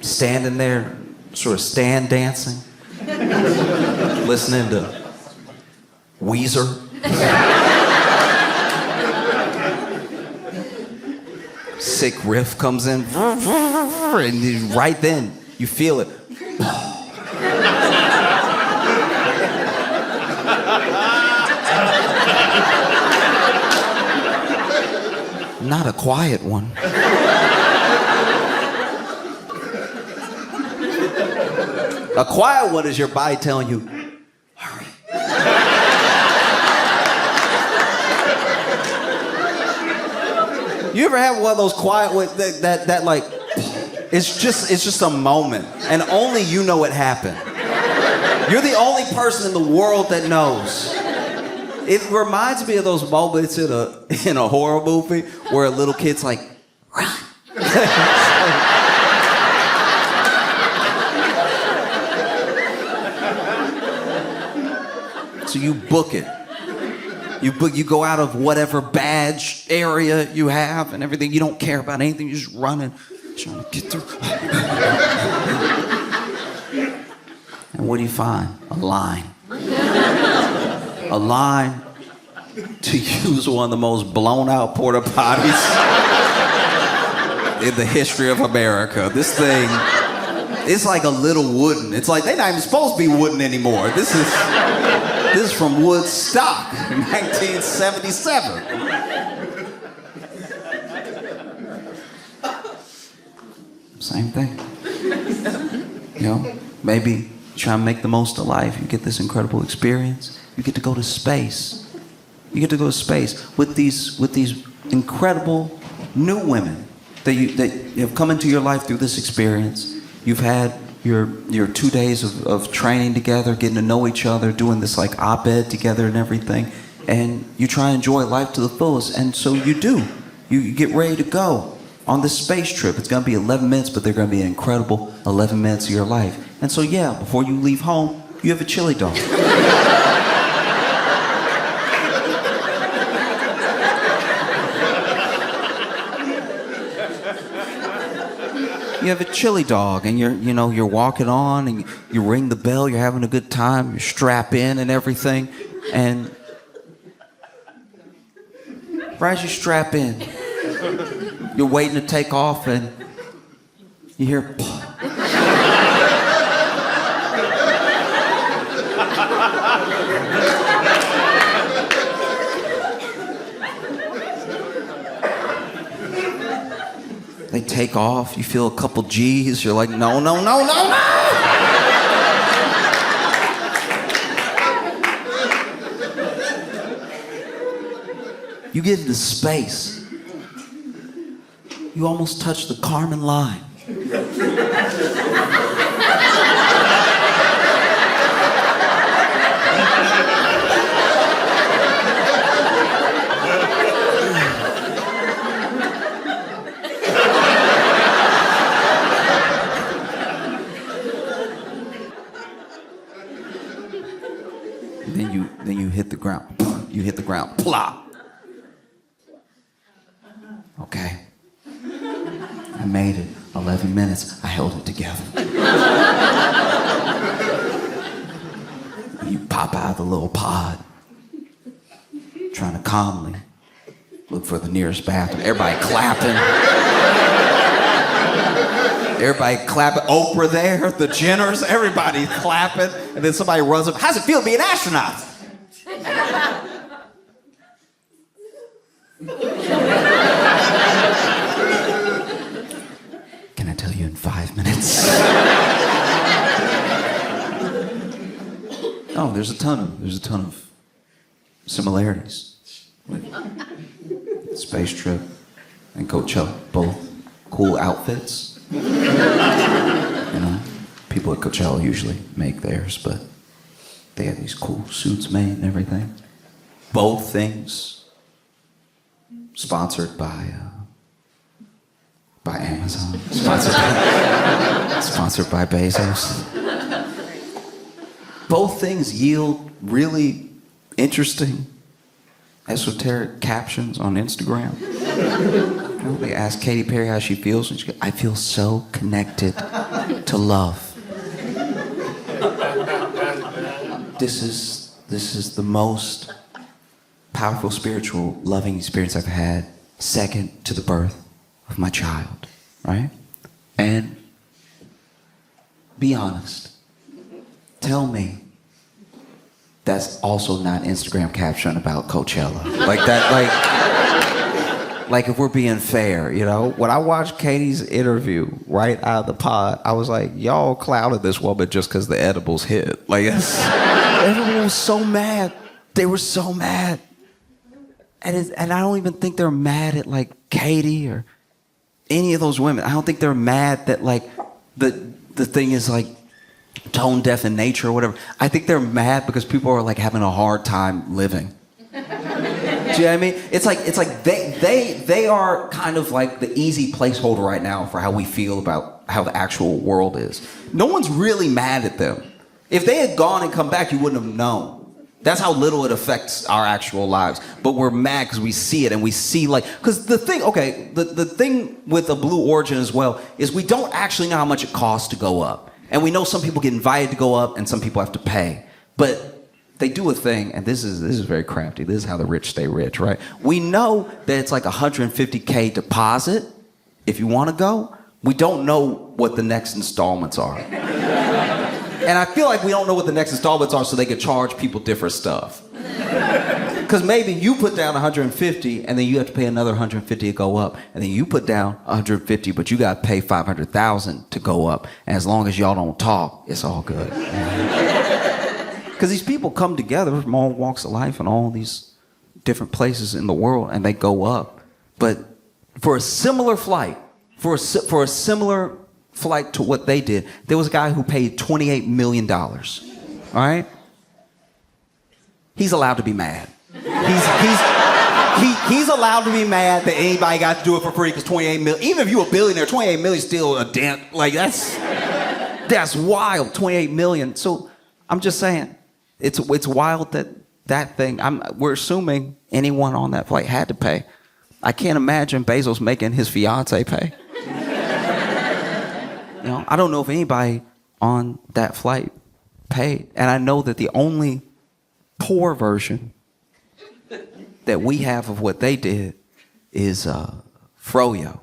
S1: standing there, sort of stand dancing, listening to Weezer. Sick riff comes in, and right then you feel it. Not a quiet one. A quiet one is your body telling you, hurry. You ever have one of those quiet ones that like, it's just a moment, and only you know it happened. You're the only person in the world that knows. It reminds me of those moments in a horror movie where a little kid's like, run. So you book it. You go out of whatever badge area you have and everything. You don't care about anything. You're just running, trying to get through. And what do you find? A line. A line to use one of the most blown out porta potties in the history of America. This thing, it's like a little wooden. It's like they're not even supposed to be wooden anymore. This is from Woodstock in 1977. Same thing. You know, maybe try and make the most of life. You get this incredible experience. You get to go to space. You get to go to space with these incredible new women that have come into your life through this experience. You've had your 2 days of training together, getting to know each other, doing this like op-ed together and everything, and you try and enjoy life to the fullest, and so you do. You get ready to go on this space trip. It's gonna be 11 minutes, but they're gonna be an incredible 11 minutes of your life. And so yeah, before you leave home, you have a chili dog. You have a chili dog, and you're walking on, and you ring the bell. You're having a good time. You strap in and everything, and right as you strap in, you're waiting to take off, and you hear. They take off, you feel a couple G's, you're like, no. You get into space. You almost touch the Kármán line. Then you hit the ground. You hit the ground. Plop. Okay. I made it. 11 minutes. I held it together. You pop out of the little pod, trying to calmly look for the nearest bathroom. Everybody clapping. Everybody clapping. Oprah there, the Jenners, everybody clapping. And then somebody runs up. How's it feel to be an astronaut? Can I tell you in 5 minutes? Oh, there's a ton of similarities with Space Trip and Coachella. Both cool outfits.
S4: You know, people at Coachella usually make theirs, but they have these cool suits made and everything. Both things sponsored by Amazon, sponsored by Bezos. Both things yield really interesting, esoteric captions on Instagram. You know, they ask Katy Perry how she feels, and she goes, "I feel so connected to love." This is the most powerful spiritual loving experience I've had, second to the birth of my child, right? And be honest. Tell me that's also not Instagram caption about Coachella. Like that, like if we're being fair, you know? When I watched Katie's interview right out of the pod, I was like, y'all clouded this woman just because the edibles hit. Like, everyone was so mad. They were so mad. And I don't even think they're mad at like Katie or any of those women. I don't think they're mad that like the thing is like tone deaf in nature or whatever. I think they're mad because people are like having a hard time living. Do you know what I mean? It's like they are kind of like the easy placeholder right now for how we feel about how the actual world is. No one's really mad at them. If they had gone and come back, you wouldn't have known. That's how little it affects our actual lives. But we're mad because we see it and we see like, because the thing, okay, the thing with a Blue Origin as well is we don't actually know how much it costs to go up. And we know some people get invited to go up and some people have to pay. But they do a thing, and this is very crafty. This is how the rich stay rich, right? We know that it's like $150K deposit if you want to go. We don't know what the next installments are. And I feel like we don't know what the next installments are so they could charge people different stuff. Because maybe you put down 150 and then you have to pay another 150 to go up. And then you put down 150, but you got to pay 500,000 to go up. And as long as y'all don't talk, it's all good. Because these people come together from all walks of life and all these different places in the world and they go up. But for a similar flight, for a similar flight to what they did, there was a guy who paid $28 million. All right? He's allowed to be mad. He's allowed to be mad that anybody got to do it for free because 28 million, even if you're a billionaire, 28 million is still a dent. Like that's wild, 28 million. So I'm just saying, it's wild that thing, we're assuming anyone on that flight had to pay. I can't imagine Bezos making his fiance pay. You know, I don't know if anybody on that flight paid. And I know that the only poor version that we have of what they did is froyo.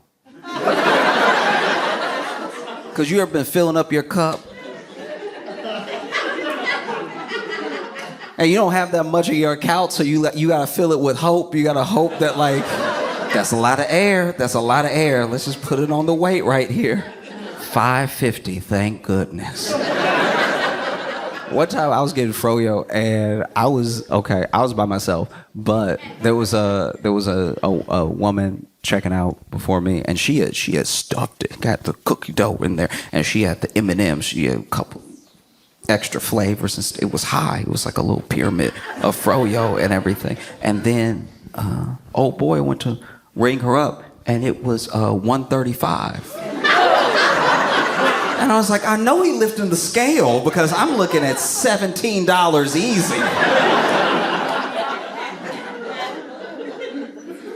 S4: Because you ever been filling up your cup and you don't have that much of your account, so you gotta fill it with hope. You gotta hope that like, that's a lot of air. That's a lot of air. Let's just put it on the weight right here. $5.50, thank goodness. One time I was getting froyo and I was by myself, but there was a woman checking out before me, and she had stuffed it, got the cookie dough in there, and she had the M&Ms. She had a couple extra flavors, and it was high. It was like a little pyramid of froyo and everything. And then old boy went to ring her up, and it was $135. And I was like, I know he lifting the scale because I'm looking at $17 easy.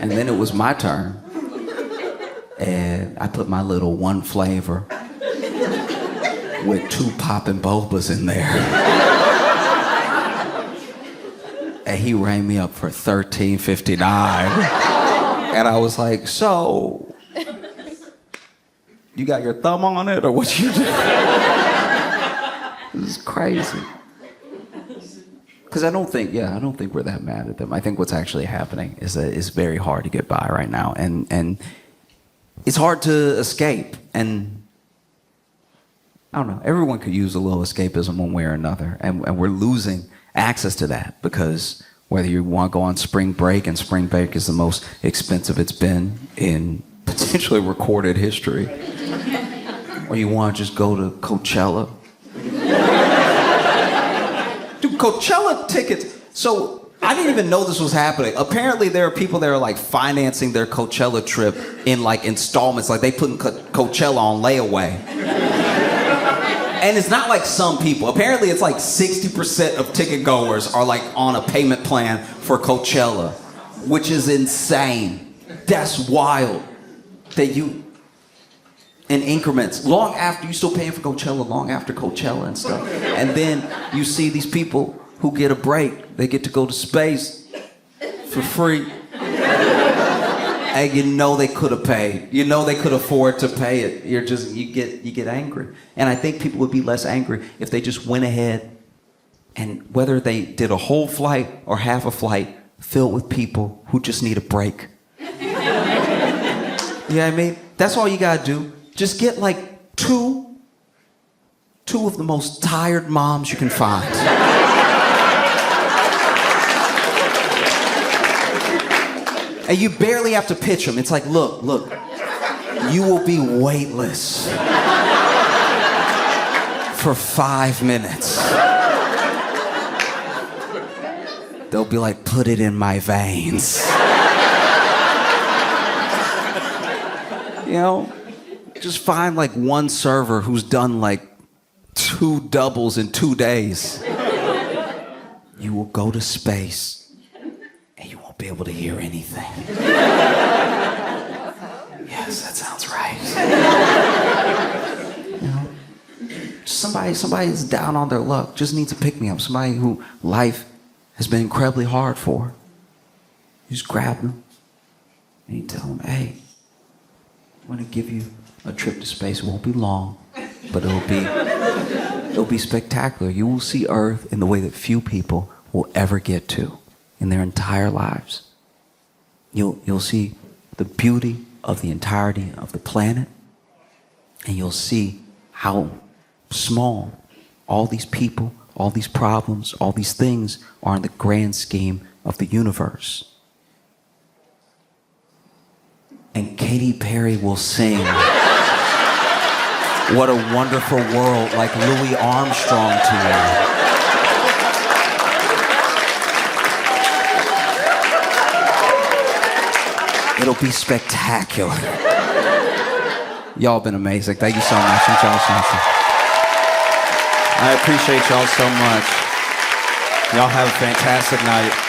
S4: And then it was my turn. And I put my little one flavor with 2 poppin' bobas in there. And he rang me up for $13.59. And I was like, so, you got your thumb on it or what you do? This is crazy. Because I don't think we're that mad at them. I think what's actually happening is that it's very hard to get by right now. And it's hard to escape. And I don't know, everyone could use a little escapism one way or another. And we're losing access to that because whether you want to go on spring break, and spring break is the most expensive it's been in potentially recorded history. or you want to just go to Coachella. Dude, Coachella tickets. So I didn't even know this was happening. Apparently, there are people that are like financing their Coachella trip in like installments. Like they putting Coachella on layaway. And it's not like some people. Apparently, it's like 60% of ticket goers are like on a payment plan for Coachella, which is insane. That's wild. That you, in increments, long after you still paying for Coachella, long after Coachella and stuff. And then you see these people who get a break. They get to go to space for free. And you know they could have paid. You know they could afford to pay it. You get angry. And I think people would be less angry if they just went ahead and whether they did a whole flight or half a flight filled with people who just need a break. You know what I mean? That's all you gotta do. Just get like two of the most tired moms you can find. And you barely have to pitch them. It's like, look, you will be weightless for 5 minutes. They'll be like, put it in my veins. You know, just find like one server who's done like 2 doubles in 2 days. You will go to space and you won't be able to hear anything. Yes, that sounds right. You know, somebody is down on their luck, just needs a pick-me-up. Somebody who life has been incredibly hard for. You just grab them and you tell them, hey, I'm gonna give you a trip to space. It won't be long, but it'll be spectacular. You will see Earth in the way that few people will ever get to in their entire lives. You'll see the beauty of the entirety of the planet, and you'll see how small all these people, all these problems, all these things are in the grand scheme of the universe. And Katy Perry will sing What a Wonderful World like Louis Armstrong to you. It'll be spectacular. Y'all been amazing. Thank you so much. And y'all something. I appreciate y'all so much. Y'all have a fantastic night.